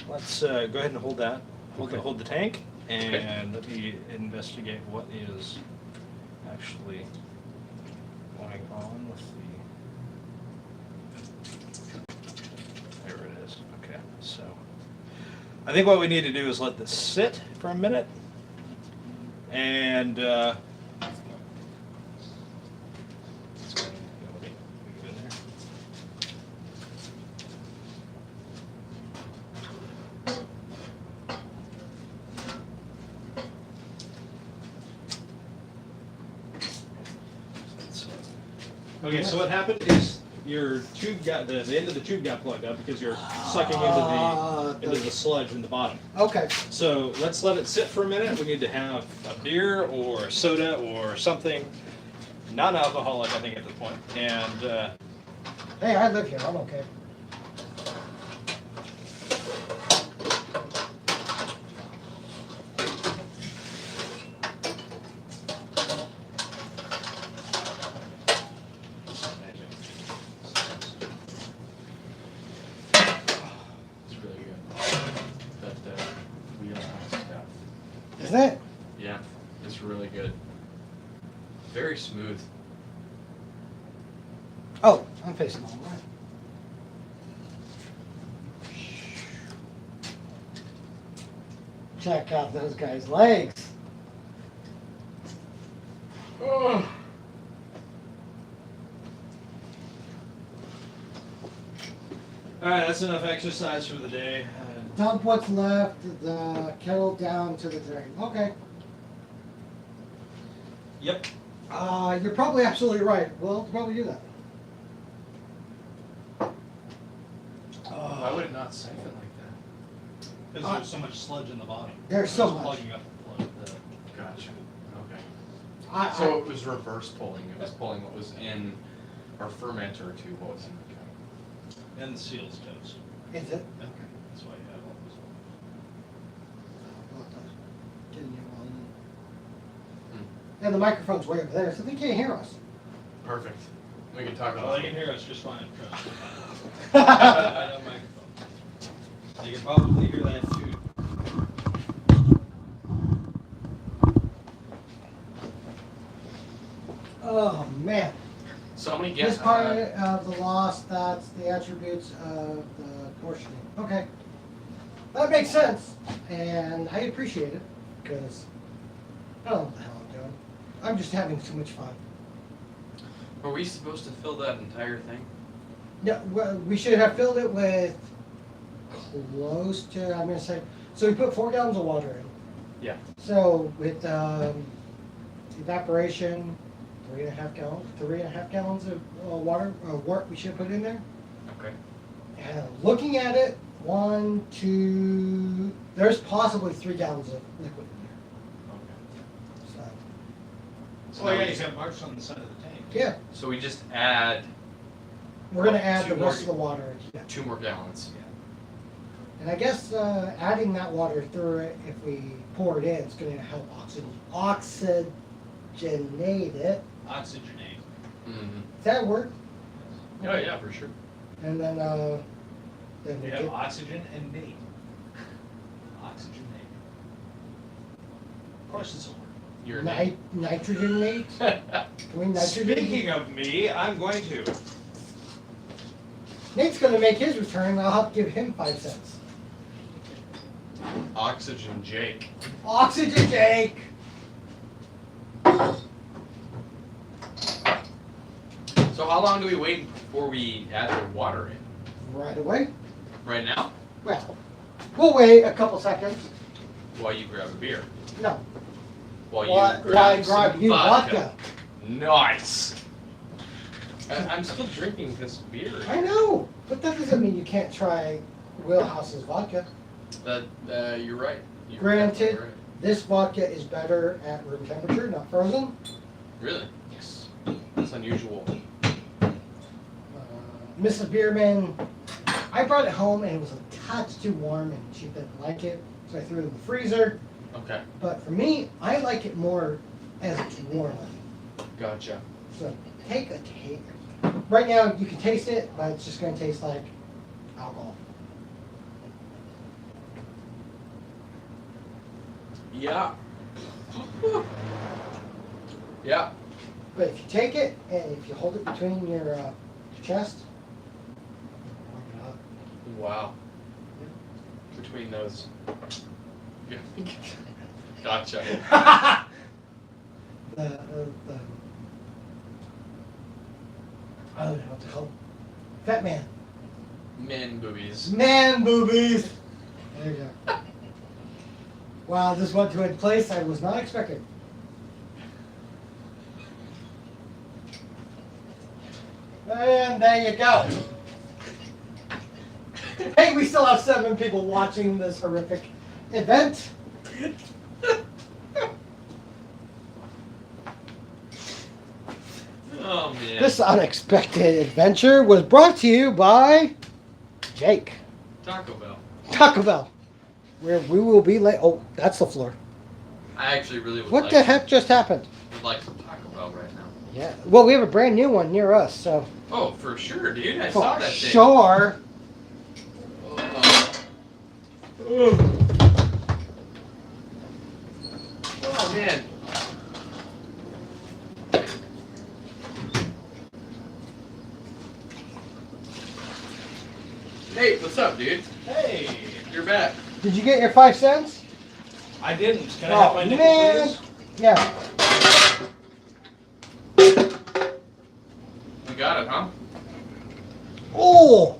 Speaker 4: let's go ahead and hold that.
Speaker 2: Okay.
Speaker 4: Hold the tank, and
Speaker 2: Okay.
Speaker 4: let me investigate what is actually going on with the. There it is. Okay, so I think what we need to do is let this sit for a minute, and. Okay, so what happened is your tube got the end of the tube got plugged up because you're sucking into the sludge in the bottom.
Speaker 3: Okay.
Speaker 4: So let's let it sit for a minute. We need to have a beer or soda or something non-alcoholic, I think, at this point. And
Speaker 3: Hey, I live here. I'm okay.
Speaker 1: It's really good. That wheelhouse stuff.
Speaker 3: Isn't it?
Speaker 1: Yeah, it's really good. Very smooth.
Speaker 3: Oh, I'm facing the wrong way. Check out those guys' legs.
Speaker 1: Oh.
Speaker 4: all right, that's enough exercise for the day.
Speaker 3: Dump what's left, the kettle down to the drain. Okay.
Speaker 4: Yep.
Speaker 3: You're probably absolutely right. We'll probably do that.
Speaker 1: Why would it not siphon like that?
Speaker 4: Because there's so much sludge in the bottom.
Speaker 3: There's so
Speaker 4: It's
Speaker 3: much.
Speaker 4: plugging up the
Speaker 1: Gotcha. Okay.
Speaker 3: I,
Speaker 1: So it was reverse pulling. It was pulling what was in our fermenter to what was in the kettle.
Speaker 4: and the seal's toast.
Speaker 3: is it?
Speaker 4: Okay. That's why you have all this.
Speaker 3: And the microphone's way over there, so they can't hear us.
Speaker 1: Perfect. We can talk
Speaker 4: Well,
Speaker 1: about
Speaker 4: they can
Speaker 1: it.
Speaker 4: hear us just fine. Trust me. I know microphone. You can probably hear that too.
Speaker 3: Oh man.
Speaker 1: So many
Speaker 3: This
Speaker 1: guess.
Speaker 3: part of the loss, that's the attributes of the portioning. Okay. That makes sense. And I appreciate it because I don't know what the hell I'm doing. I'm just having too much fun.
Speaker 1: Were we supposed to fill that entire thing?
Speaker 3: No, well, we should have filled it with close to, I'm going to say, so we put 4 gallons of water in.
Speaker 1: Yeah.
Speaker 3: So with evaporation, 3.5 gallons of water, wort we should put in there.
Speaker 1: Okay.
Speaker 3: And looking at it, 1, 2, there's possibly 3 gallons of liquid in
Speaker 1: Okay.
Speaker 3: there. So,
Speaker 4: Oh yeah, you got marks on the side of the tank.
Speaker 3: yeah,
Speaker 1: So we just add
Speaker 3: we're going to add
Speaker 1: Two
Speaker 3: the
Speaker 1: more-
Speaker 3: rest of the water. Yeah.
Speaker 1: 2 more gallons.
Speaker 3: And I guess adding that water through it, if we pour it in, it's going to help oxygenate it.
Speaker 4: Oxygenate.
Speaker 1: Mm-hmm.
Speaker 3: Does that work?
Speaker 1: Oh yeah, for sure.
Speaker 3: And then we
Speaker 4: We
Speaker 3: get,
Speaker 4: have oxygen and nate. Oxygenate. Of course it's a word.
Speaker 1: Your
Speaker 3: nitrogenate. Can we nitrogenate?
Speaker 4: Speaking of me, I'm going to.
Speaker 3: Nate's going to make his return. I'll have to give him 5 cents.
Speaker 1: Oxygen Jake.
Speaker 3: Oxygen Jake.
Speaker 1: So how long do we wait before we add the water in?
Speaker 3: Right away.
Speaker 1: Right now?
Speaker 3: Well, we'll wait a couple seconds.
Speaker 1: While you grab a beer.
Speaker 3: No.
Speaker 1: While
Speaker 3: While
Speaker 1: you grab
Speaker 3: I
Speaker 1: some
Speaker 3: grab you
Speaker 1: vodka.
Speaker 3: vodka.
Speaker 1: Nice. I'm still drinking this beer.
Speaker 3: I know, but that doesn't mean you can't try Wheelhouse's vodka.
Speaker 1: You're right. You're
Speaker 3: Granted.
Speaker 1: definitely right.
Speaker 3: This vodka is better at room temperature, not frozen.
Speaker 1: Really? Yes. That's unusual.
Speaker 3: Mrs. Bierman, I brought it home and it was a touch too warm and she didn't like it, so I threw it in the freezer.
Speaker 1: Okay.
Speaker 3: But for me, I like it more as it's warm.
Speaker 1: Gotcha.
Speaker 3: So take a taste. Right now, you can taste it, but it's just going to taste like alcohol.
Speaker 1: Yeah. Yeah.
Speaker 3: But if you take it and if you hold it between your chest,
Speaker 1: Wow. Between those. Gotcha.
Speaker 3: the I don't know what to call it. Fat man.
Speaker 1: Men boobies.
Speaker 3: Man boobies. There you go. Wow, this went to a place I was not expecting. And there you go. Hey, we still have 7 people watching this horrific event.
Speaker 1: Oh man.
Speaker 3: This unexpected adventure was brought to you by Jake.
Speaker 1: Taco Bell.
Speaker 3: Taco Bell, where we will be late. Oh, that's the floor.
Speaker 1: I actually really would
Speaker 3: What
Speaker 1: like
Speaker 3: the heck just happened?
Speaker 1: would like some Taco Bell right now.
Speaker 3: Yeah. Well, we have a brand new one near us, so.
Speaker 1: Oh, for sure, dude. I saw
Speaker 3: For
Speaker 1: that thing.
Speaker 3: sure.
Speaker 1: Oh man. Nate, what's up, dude?
Speaker 4: Hey,
Speaker 1: You're back.
Speaker 3: Did you get your 5 cents?
Speaker 4: I didn't. Can I have my nickel,
Speaker 3: man.
Speaker 4: please?
Speaker 3: Yeah.
Speaker 1: You got it, huh?
Speaker 3: Oh.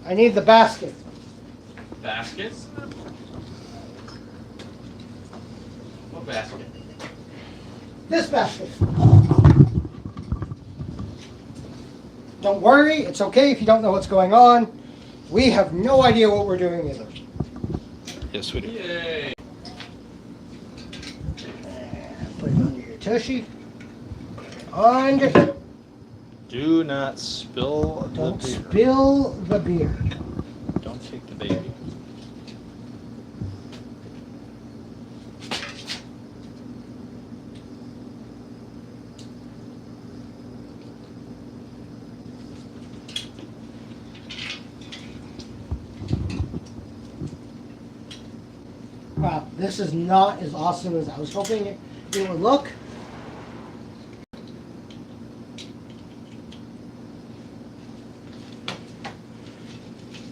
Speaker 3: I need the basket.
Speaker 1: Baskets? What basket?
Speaker 3: This basket. Don't worry, it's okay if you don't know what's going on. We have no idea what we're doing either.
Speaker 7: Yes, we do.
Speaker 1: Yay.
Speaker 3: Put it under your tushy. And
Speaker 7: Do not spill the
Speaker 3: don't
Speaker 7: beer.
Speaker 3: spill the beer.
Speaker 7: Don't take the baby.
Speaker 3: Wow, this is not as awesome as I was hoping it would look.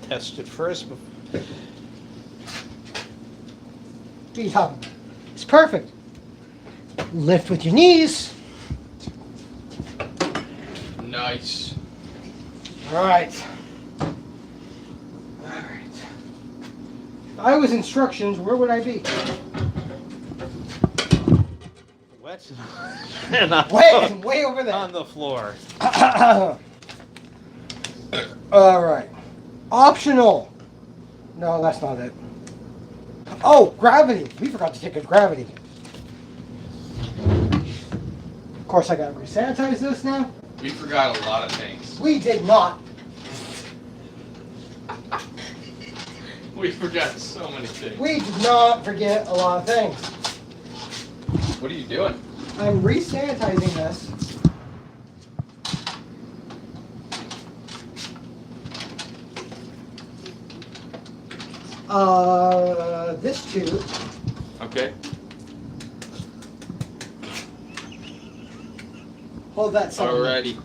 Speaker 7: Test it first.
Speaker 3: What are you talking about? It's perfect. Lift with your knees.
Speaker 1: Nice.
Speaker 3: All right. All right. If I was instructions, where would I be?
Speaker 7: Wet. And
Speaker 3: Way over there.
Speaker 7: on the floor.
Speaker 3: All right. Optional. No, that's not it. Oh, gravity. We forgot to take a gravity. Of course, I got to re-sanitize this now.
Speaker 1: We forgot a lot of things.
Speaker 3: We did not.
Speaker 1: We forgot so many things.
Speaker 3: We did not forget a lot of things.
Speaker 1: What are you doing?
Speaker 3: I'm re-sanitizing this. This tube.
Speaker 1: Okay.
Speaker 3: Hold that second.
Speaker 1: Alrighty.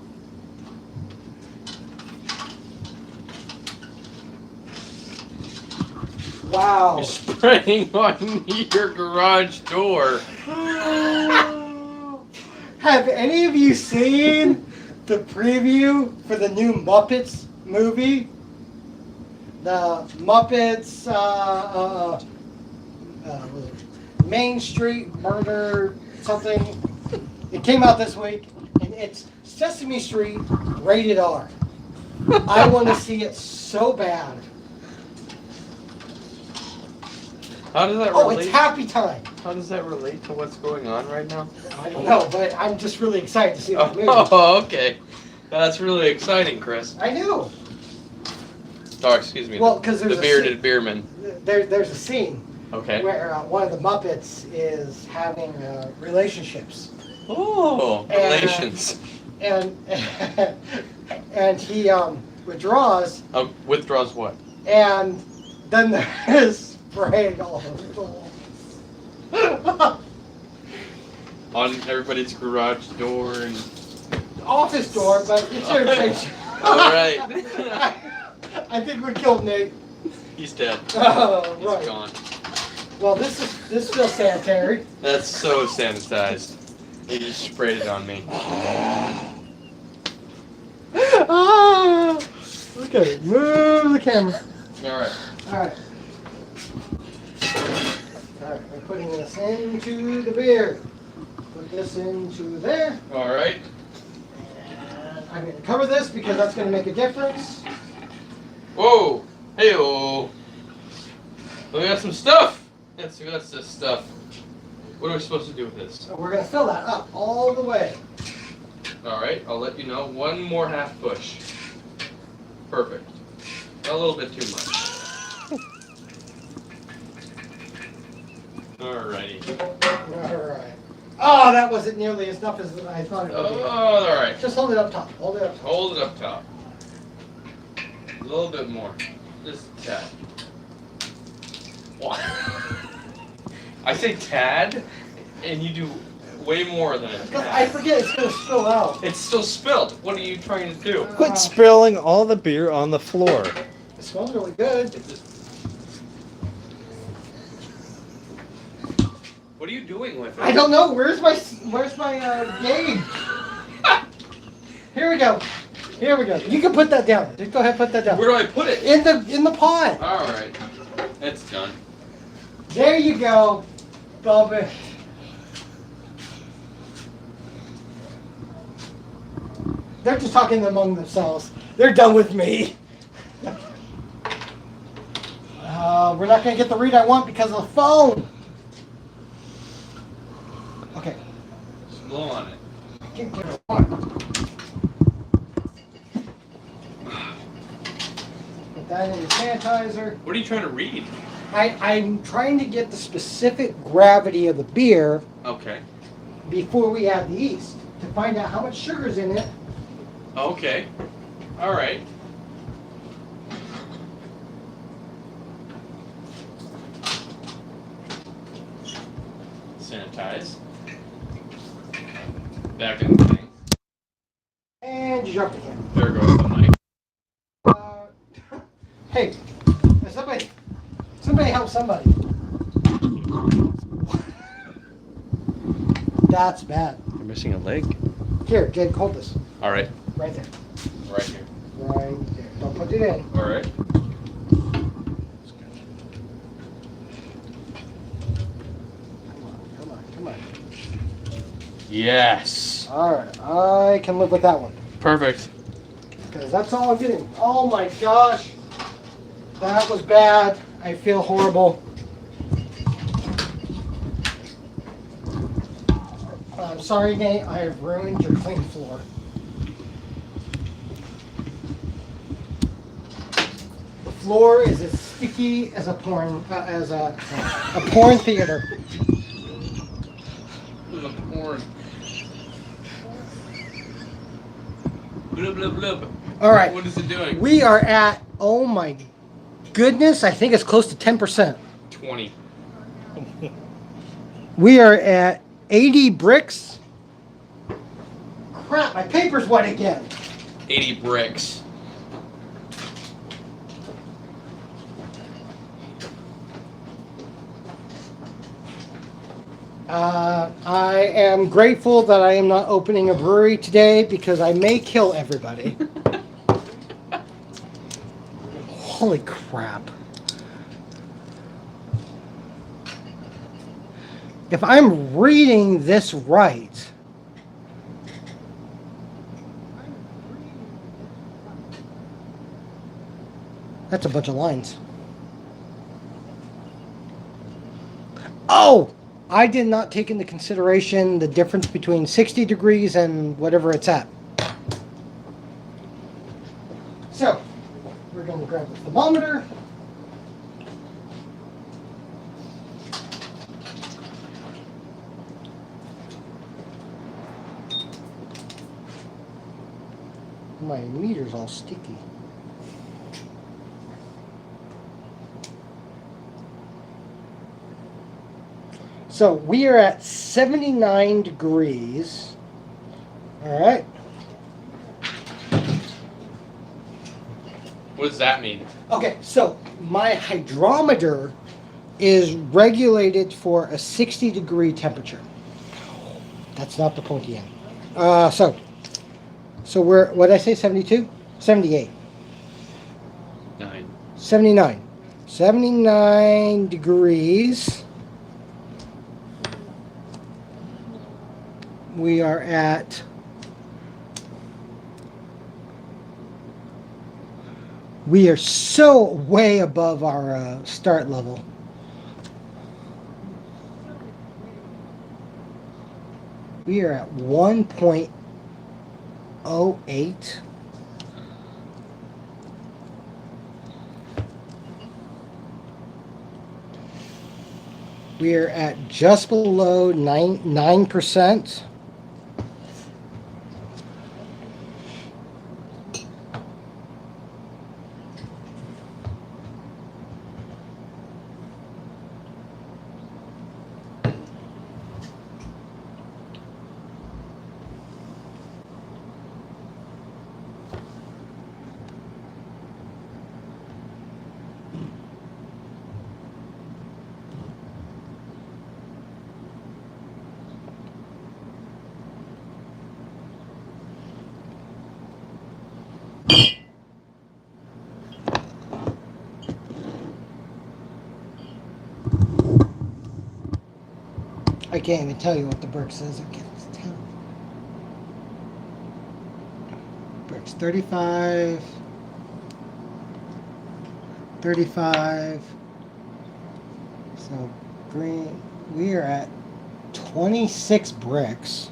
Speaker 3: Wow.
Speaker 1: You're spraying on your garage door.
Speaker 3: Have any of you seen the preview for the new Muppets movie? The Muppets Main Street Murder something. It came out this week, and it's Sesame Street rated R. I want to see it so bad.
Speaker 1: How does that
Speaker 3: Oh,
Speaker 1: relate?
Speaker 3: it's happy time.
Speaker 1: How does that relate to what's going on right now?
Speaker 3: I don't know, but I'm just really excited to see that movie.
Speaker 1: Oh, okay. That's really exciting, Chris.
Speaker 3: I do.
Speaker 1: Oh, excuse me.
Speaker 3: Well, 'cause there's
Speaker 1: the
Speaker 3: a
Speaker 1: bearded beerman.
Speaker 3: There's a scene
Speaker 1: Okay.
Speaker 3: where one of the Muppets is having relationships,
Speaker 1: Oh,
Speaker 3: And,
Speaker 1: relations.
Speaker 3: and and he withdraws,
Speaker 1: Withdraws what?
Speaker 3: and then there's spraying all over the wall.
Speaker 1: On everybody's garage door and.
Speaker 3: Office door, but it's irritation.
Speaker 1: All right.
Speaker 3: I think we killed Nate.
Speaker 1: He's dead.
Speaker 3: Oh,
Speaker 1: He's
Speaker 3: right.
Speaker 1: gone.
Speaker 3: Well, this feels sanitary.
Speaker 1: That's so sanitized. He just sprayed it on me.
Speaker 3: Ah! Okay, move the camera.
Speaker 1: All right.
Speaker 3: All right. All right, we're putting this into the beer. Put this into there.
Speaker 1: All right.
Speaker 3: And I'm going to cover this because that's going to make a difference.
Speaker 1: Whoa. Hey-oh. We got some stuff. Yes, we got this stuff. What are we supposed to do with this?
Speaker 3: So we're going to fill that up all the way.
Speaker 1: All right. I'll let you know. One more half push. Perfect. A little bit too much. Alrighty.
Speaker 3: All right. Oh, that wasn't nearly as enough as I thought it would be.
Speaker 1: Oh, all right.
Speaker 3: Just hold it up top. Hold it up top.
Speaker 1: Hold it up top. A little bit more. Just a tad. What? I say tad, and you do way more than a
Speaker 3: Because I
Speaker 1: tad.
Speaker 3: forget it's going to spill out.
Speaker 1: It's still spilled. What are you trying to do?
Speaker 7: Quit spilling all the beer on the floor.
Speaker 3: It smells really good.
Speaker 1: It's just... What are you doing with it?
Speaker 3: I don't know. Where's my gauge? Here we go. Here we go. You can put that down. Just go ahead, and put that down.
Speaker 1: Where do I put it?
Speaker 3: In the pot.
Speaker 1: All right. It's done.
Speaker 3: There you go, Bubba. They're just talking among themselves. They're done with me. We're not going to get the read I want because of the phone. Okay.
Speaker 1: Just blow on it.
Speaker 3: Can't get it apart. Put that in the sanitizer.
Speaker 1: What are you trying to read?
Speaker 3: I'm trying to get the specific gravity of the beer
Speaker 1: Okay.
Speaker 3: before we add the yeast to find out how much sugar's in it.
Speaker 1: Okay. All right. Sanitize. Back in the thing.
Speaker 3: And you drop it in.
Speaker 1: There goes the mic.
Speaker 3: Hey, somebody help somebody. That's bad.
Speaker 7: You're missing a leg.
Speaker 3: Here, Jake, hold this.
Speaker 1: All right.
Speaker 3: Right there.
Speaker 1: Right here.
Speaker 3: Right there. Don't put it in.
Speaker 1: All right.
Speaker 3: Come on.
Speaker 1: Yes.
Speaker 3: Alright, I can live with that one.
Speaker 1: Perfect.
Speaker 3: Because that's all I'm getting. Oh my gosh. That was bad. I feel horrible. I'm sorry, Nate. I have ruined your clean floor. The floor is as sticky as a porn theater.
Speaker 1: The porn. Blub, blub, blub.
Speaker 3: All right.
Speaker 1: What is it doing?
Speaker 3: We are at, oh my goodness, I think it's close to 10%.
Speaker 1: 20.
Speaker 3: We are at 80 bricks. Crap, my paper's wet again.
Speaker 1: 80 bricks.
Speaker 3: I am grateful that I am not opening a brewery today because I may kill everybody. Holy crap. If I'm reading this right, that's a bunch of lines. Oh! I did not take into consideration the difference between 60 degrees and whatever it's at. So, we're going to grab the thermometer. My meter's all sticky. So we are at 79 degrees. All right.
Speaker 2: What does that mean?
Speaker 3: Okay, so my hydrometer is regulated for a 60-degree temperature. That's not the pointy end. So we're, what did I say, 72? 78.
Speaker 2: 9.
Speaker 3: 79. 79 degrees. We are at we are so way above our start level. We are at 1.08. We are at just below 9%. I can't even tell you what the Burke says. I can't tell. Burke's 35. 35. So green. We are at 26 bricks.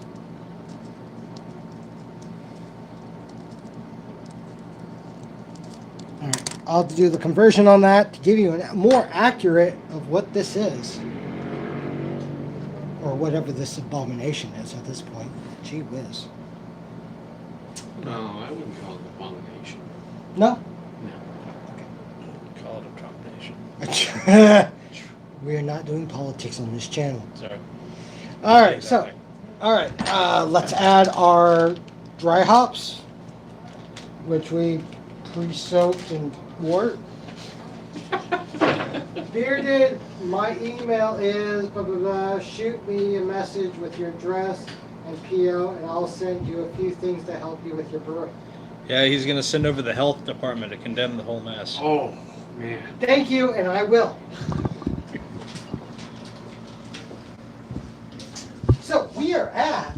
Speaker 3: All right. I'll do the conversion on that to give you a more accurate of what this is. Or whatever this abomination is at this point. Gee whiz.
Speaker 2: No, I wouldn't call it an abomination.
Speaker 3: No?
Speaker 4: Call it a combination.
Speaker 3: We are not doing politics on this channel.
Speaker 4: Sorry.
Speaker 3: All right, so, all right, let's add our dry hops, which we pre-soaked and wort. Bearded, my email is blah blah blah. Shoot me a message with your address and PO, and I'll send you a few things to help you with your brew.
Speaker 7: Yeah, he's gonna send over the health department to condemn the whole mess.
Speaker 2: Oh, man.
Speaker 3: Thank you, and I will. So we are at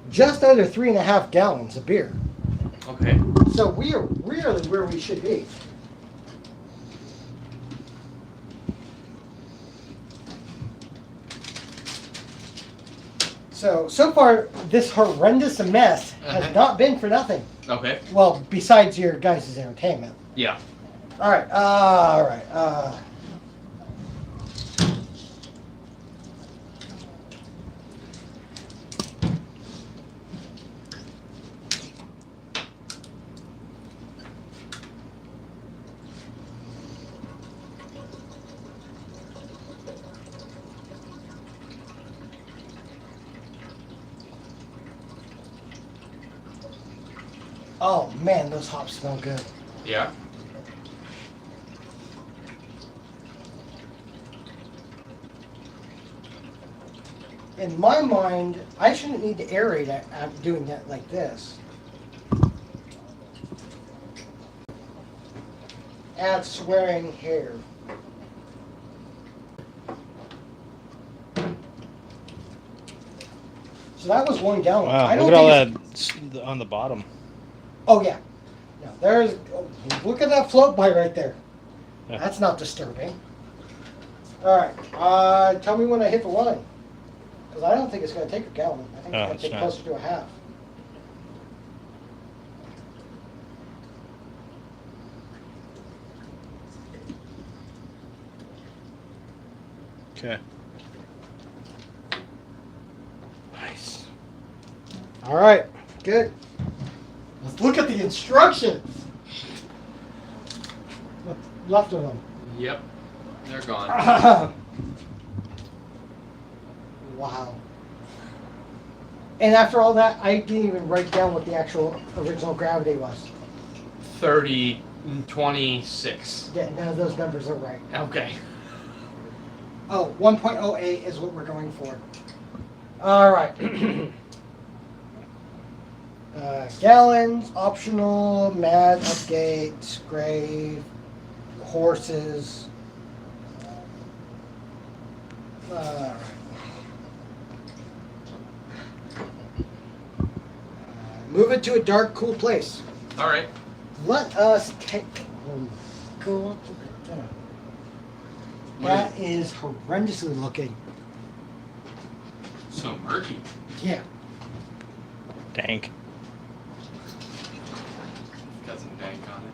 Speaker 3: just under 3.5 gallons of beer.
Speaker 2: Okay.
Speaker 3: So we are really where we should be. So far, this horrendous mess has not been for nothing.
Speaker 2: Okay.
Speaker 3: Well, besides your guys' entertainment.
Speaker 2: Yeah.
Speaker 3: All right. Oh man, those hops smell good.
Speaker 2: Yeah.
Speaker 3: In my mind, I shouldn't need to aerate after doing that like this. Add swearing here. So that was 1 gallon.
Speaker 7: Wow,
Speaker 3: I don't
Speaker 7: look at all
Speaker 3: think
Speaker 7: that on the bottom.
Speaker 3: Oh yeah. No, there's. Look at that float by right there.
Speaker 7: Yeah.
Speaker 3: That's not disturbing. All right. Tell me when I hit the line, because I don't think it's going to take a gallon. I think
Speaker 7: Oh,
Speaker 3: it's going
Speaker 7: it's
Speaker 3: to take
Speaker 7: not.
Speaker 3: closer to a half.
Speaker 7: Okay.
Speaker 2: Nice.
Speaker 3: All right. Good. Let's look at the instructions. What's left of them?
Speaker 2: Yep. They're gone.
Speaker 3: Wow. And after all that, I didn't even write down what the actual original gravity was.
Speaker 2: 30, 26.
Speaker 3: Yeah, none of those numbers are right.
Speaker 2: Okay.
Speaker 3: Oh, 1.08 is what we're going for. All right. Gallons, optional, mad, update, grave, horses. All right. Move it to a dark, cool place.
Speaker 2: All right.
Speaker 3: Let us take. Go up to the top. That is horrendously looking.
Speaker 2: So murky.
Speaker 3: Yeah.
Speaker 5: Dank.
Speaker 2: Got some dank on it.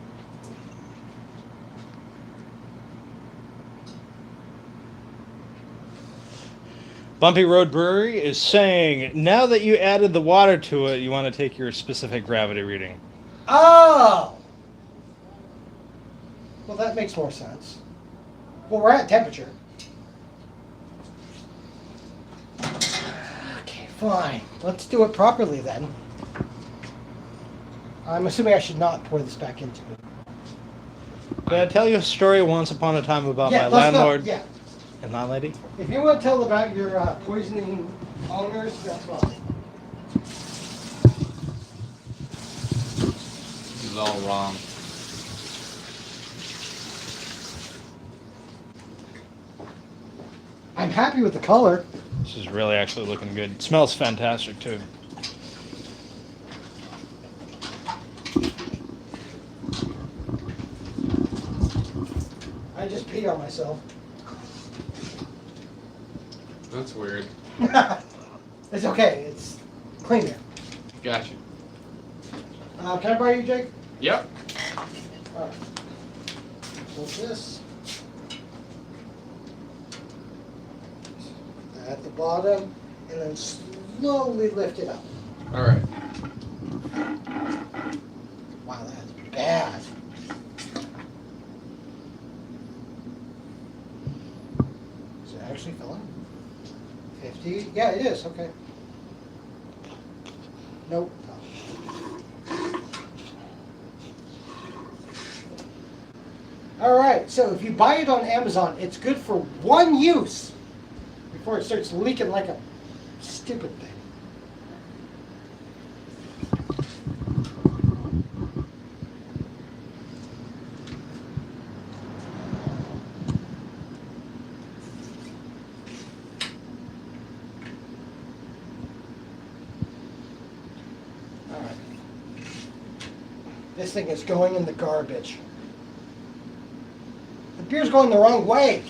Speaker 7: Bumpy Road Brewery is saying, now that you added the water to it, you want to take your specific gravity reading.
Speaker 3: Oh! Well, that makes more sense. Well, we're at temperature. Okay, fine. Let's do it properly then. I'm assuming I should not pour this back into it.
Speaker 7: Did I tell you a story once upon a time about my
Speaker 3: let's go.
Speaker 7: landlord
Speaker 3: Yeah.
Speaker 7: and landlady?
Speaker 3: If you want to tell about your poisoning owners, that's fine.
Speaker 2: This is all wrong.
Speaker 3: I'm happy with the color.
Speaker 7: This is really actually looking good. It smells fantastic too.
Speaker 3: I just peed on myself.
Speaker 2: That's weird.
Speaker 3: It's okay. It's cleaner.
Speaker 2: Gotcha.
Speaker 3: Can I borrow you, Jake?
Speaker 2: Yep.
Speaker 3: All right. Hold this. At the bottom, and then slowly lift it up.
Speaker 2: All right.
Speaker 3: Wow, that's bad. Is it actually filling? 50? Yeah, it is. Okay. Nope. All right. So if you buy it on Amazon, it's good for one use before it starts leaking like a stupid thing. All right. This thing is going in the garbage. The beer's going the wrong way.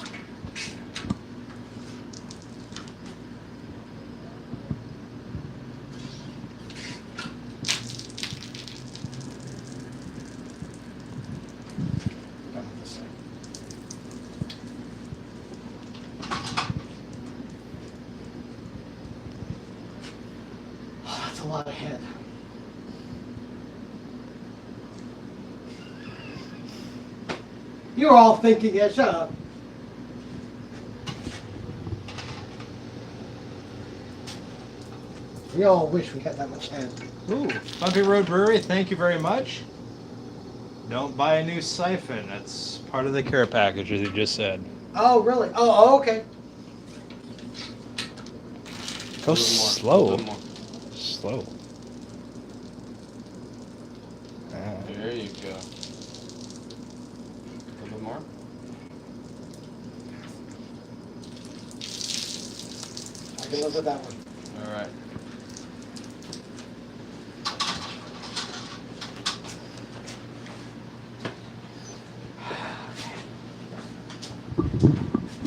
Speaker 3: Oh, that's a lot of head. You're all thinking it. Shut up. We all wish we had that much head.
Speaker 7: Ooh, Bumpy Road Brewery, thank you very much. Don't buy a new siphon. That's part of the care package, as you just said.
Speaker 3: Oh, really? Oh, okay.
Speaker 2: A
Speaker 5: Go
Speaker 2: little
Speaker 5: slow.
Speaker 2: more.
Speaker 5: Slow. Ah.
Speaker 2: There you go. A little bit more.
Speaker 3: I can live with that one.
Speaker 2: All right.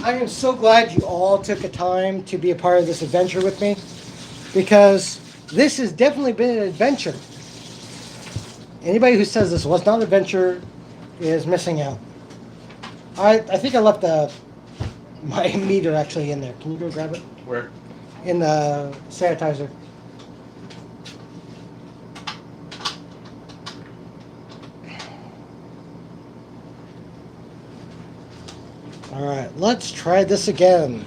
Speaker 3: I am so glad you all took the time to be a part of this adventure with me, because this has definitely been an adventure. Anybody who says this was not an adventure is missing out. I think I left my meter actually in there. Can you go grab it?
Speaker 2: Where?
Speaker 3: In the sanitizer. All right, let's try this again.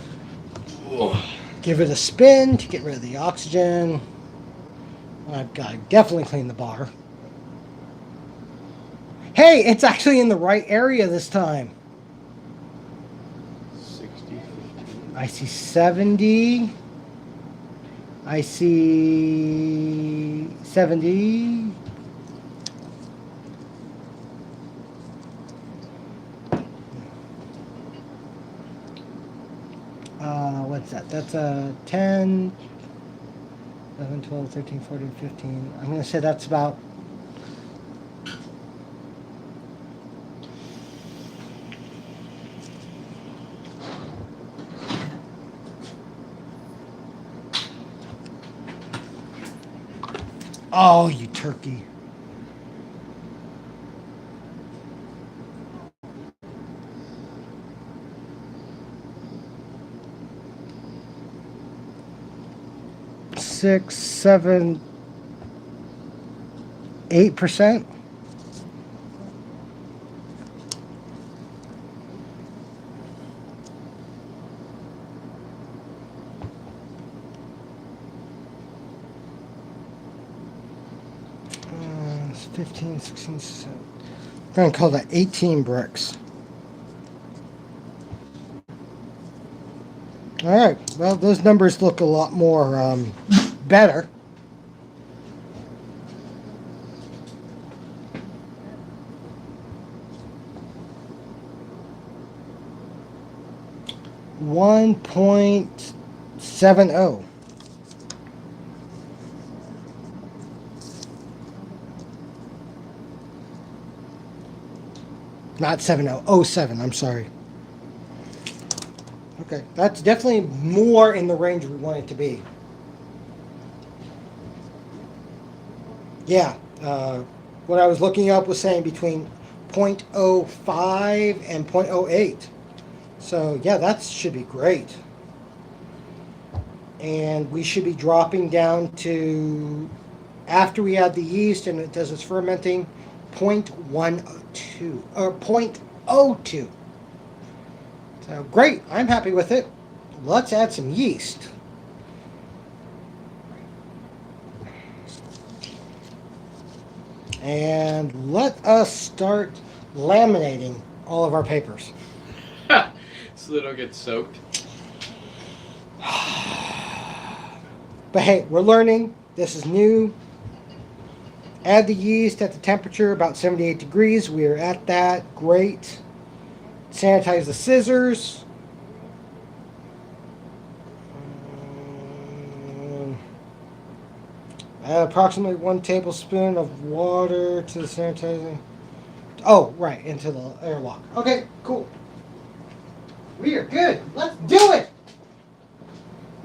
Speaker 3: Give it a spin to get rid of the oxygen. I've got to definitely clean the bar. Hey, it's actually in the right area this time.
Speaker 2: 60, 50.
Speaker 3: I see 70. I see 70. What's that? That's a 10, 11, 12, 13, 14, 15. I'm going to say that's about Oh, you turkey. Six, 7, 8%. It's 15, 16, 17. I'm going to call that 18 bricks. All right. Well, those numbers look a lot more better. $1.70. Not 70, 07, I'm sorry. Okay, that's definitely more in the range we want it to be. Yeah, what I was looking up was saying between 0.05 and 0.08. So yeah, that should be great. And we should be dropping down to, after we add the yeast and it does its fermenting, 0.12 or 0.02. So great, I'm happy with it. Let's add some yeast. And let us start laminating all of our papers.
Speaker 2: So they don't get soaked.
Speaker 3: But hey, we're learning. This is new. Add the yeast at the temperature about 78 degrees. We are at that. Great. Sanitize the scissors. Add approximately 1 tablespoon of water to the sanitizer. Oh, right, into the airlock. Okay, cool. We are good. Let's do it.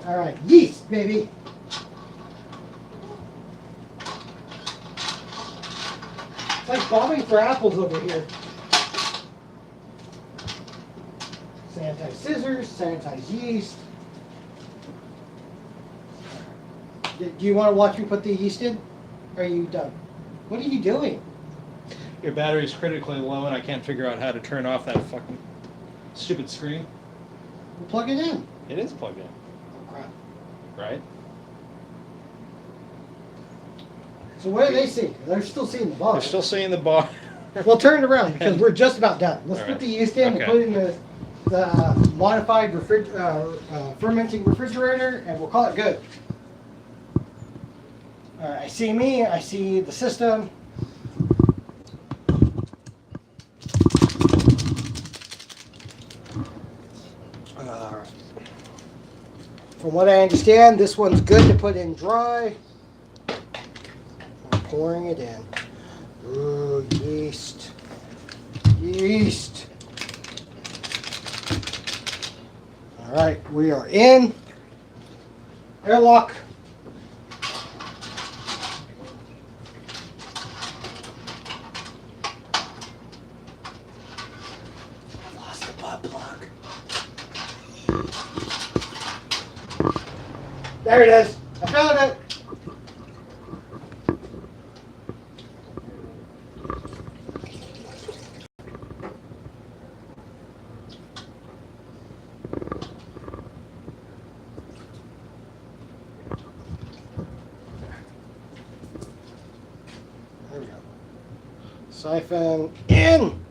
Speaker 3: All right, yeast, baby. It's like bombing for apples over here. Sanitize scissors, sanitize yeast. Do you want to watch me put the yeast in? Or are you done? What are you doing?
Speaker 4: Your battery's critically low, and I can't figure out how to turn off that fucking stupid screen.
Speaker 3: We'll plug it in.
Speaker 4: It is plugged in,
Speaker 3: Oh, crap.
Speaker 4: right?
Speaker 3: So what do they see? They're still seeing the bar.
Speaker 4: They're still seeing the bar.
Speaker 3: We'll turn it around because we're just about done. Let's
Speaker 4: All
Speaker 3: put
Speaker 4: right.
Speaker 3: the yeast in.
Speaker 4: Okay.
Speaker 3: We'll put it in the modified fermenting refrigerator, and we'll call it good. All right, I see me. I see the system. All right. From what I understand, this one's good to put in dry. We're pouring it in. Ooh, yeast. Yeast. All right, we are in. Airlock. I lost the butt plug. There it is. I found it. Siphon in.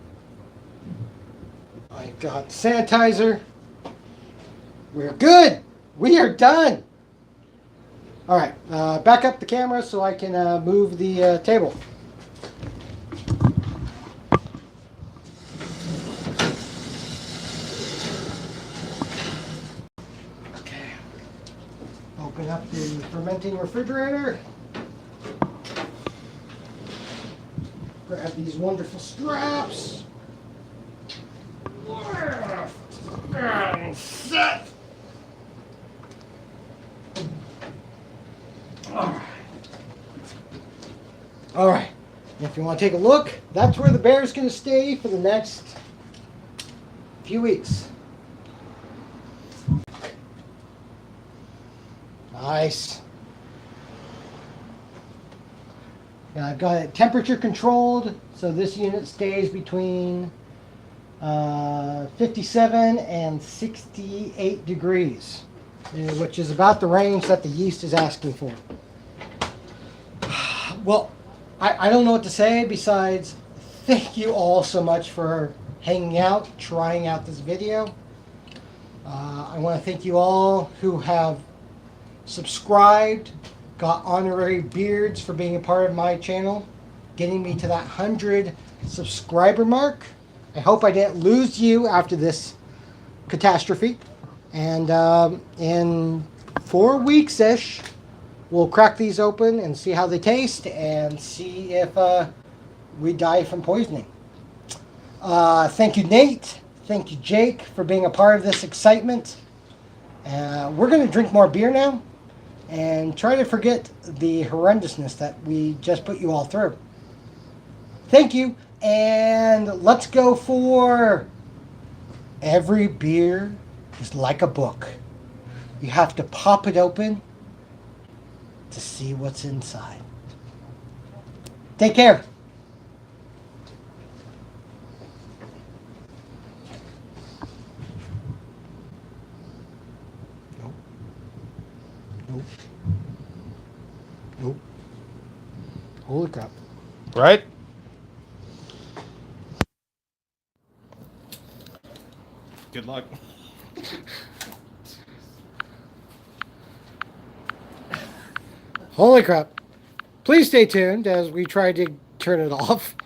Speaker 3: I got sanitizer. We're good. We are done. All right, back up the camera so I can move the table. Okay. Open up the fermenting refrigerator. Grab these wonderful straps. Left and set. All right. If you want to take a look, that's where the bear is going to stay for the next few weeks. Nice. Now I've got it temperature controlled, so this unit stays between 57 and 68 degrees, which is about the range that the yeast is asking for. Well, I don't know what to say besides thank you all so much for hanging out, trying out this video. I want to thank you all who have subscribed, got honorary beards for being a part of my channel, getting me to that 100 subscriber mark. I hope I didn't lose you after this catastrophe. And in 4 weeks-ish, we'll crack these open and see how they taste and see if we die from poisoning. Thank you, Nate. Thank you, Jake, for being a part of this excitement. We're going to drink more beer now and try to forget the horrendousness that we just put you all through. Thank you, and let's go for every beer is like a book. You have to pop it open to see what's inside. Take care. Nope. Nope. Nope. Holy crap.
Speaker 7: Right? Good luck.
Speaker 3: Holy crap. Please stay tuned as we try to turn it off.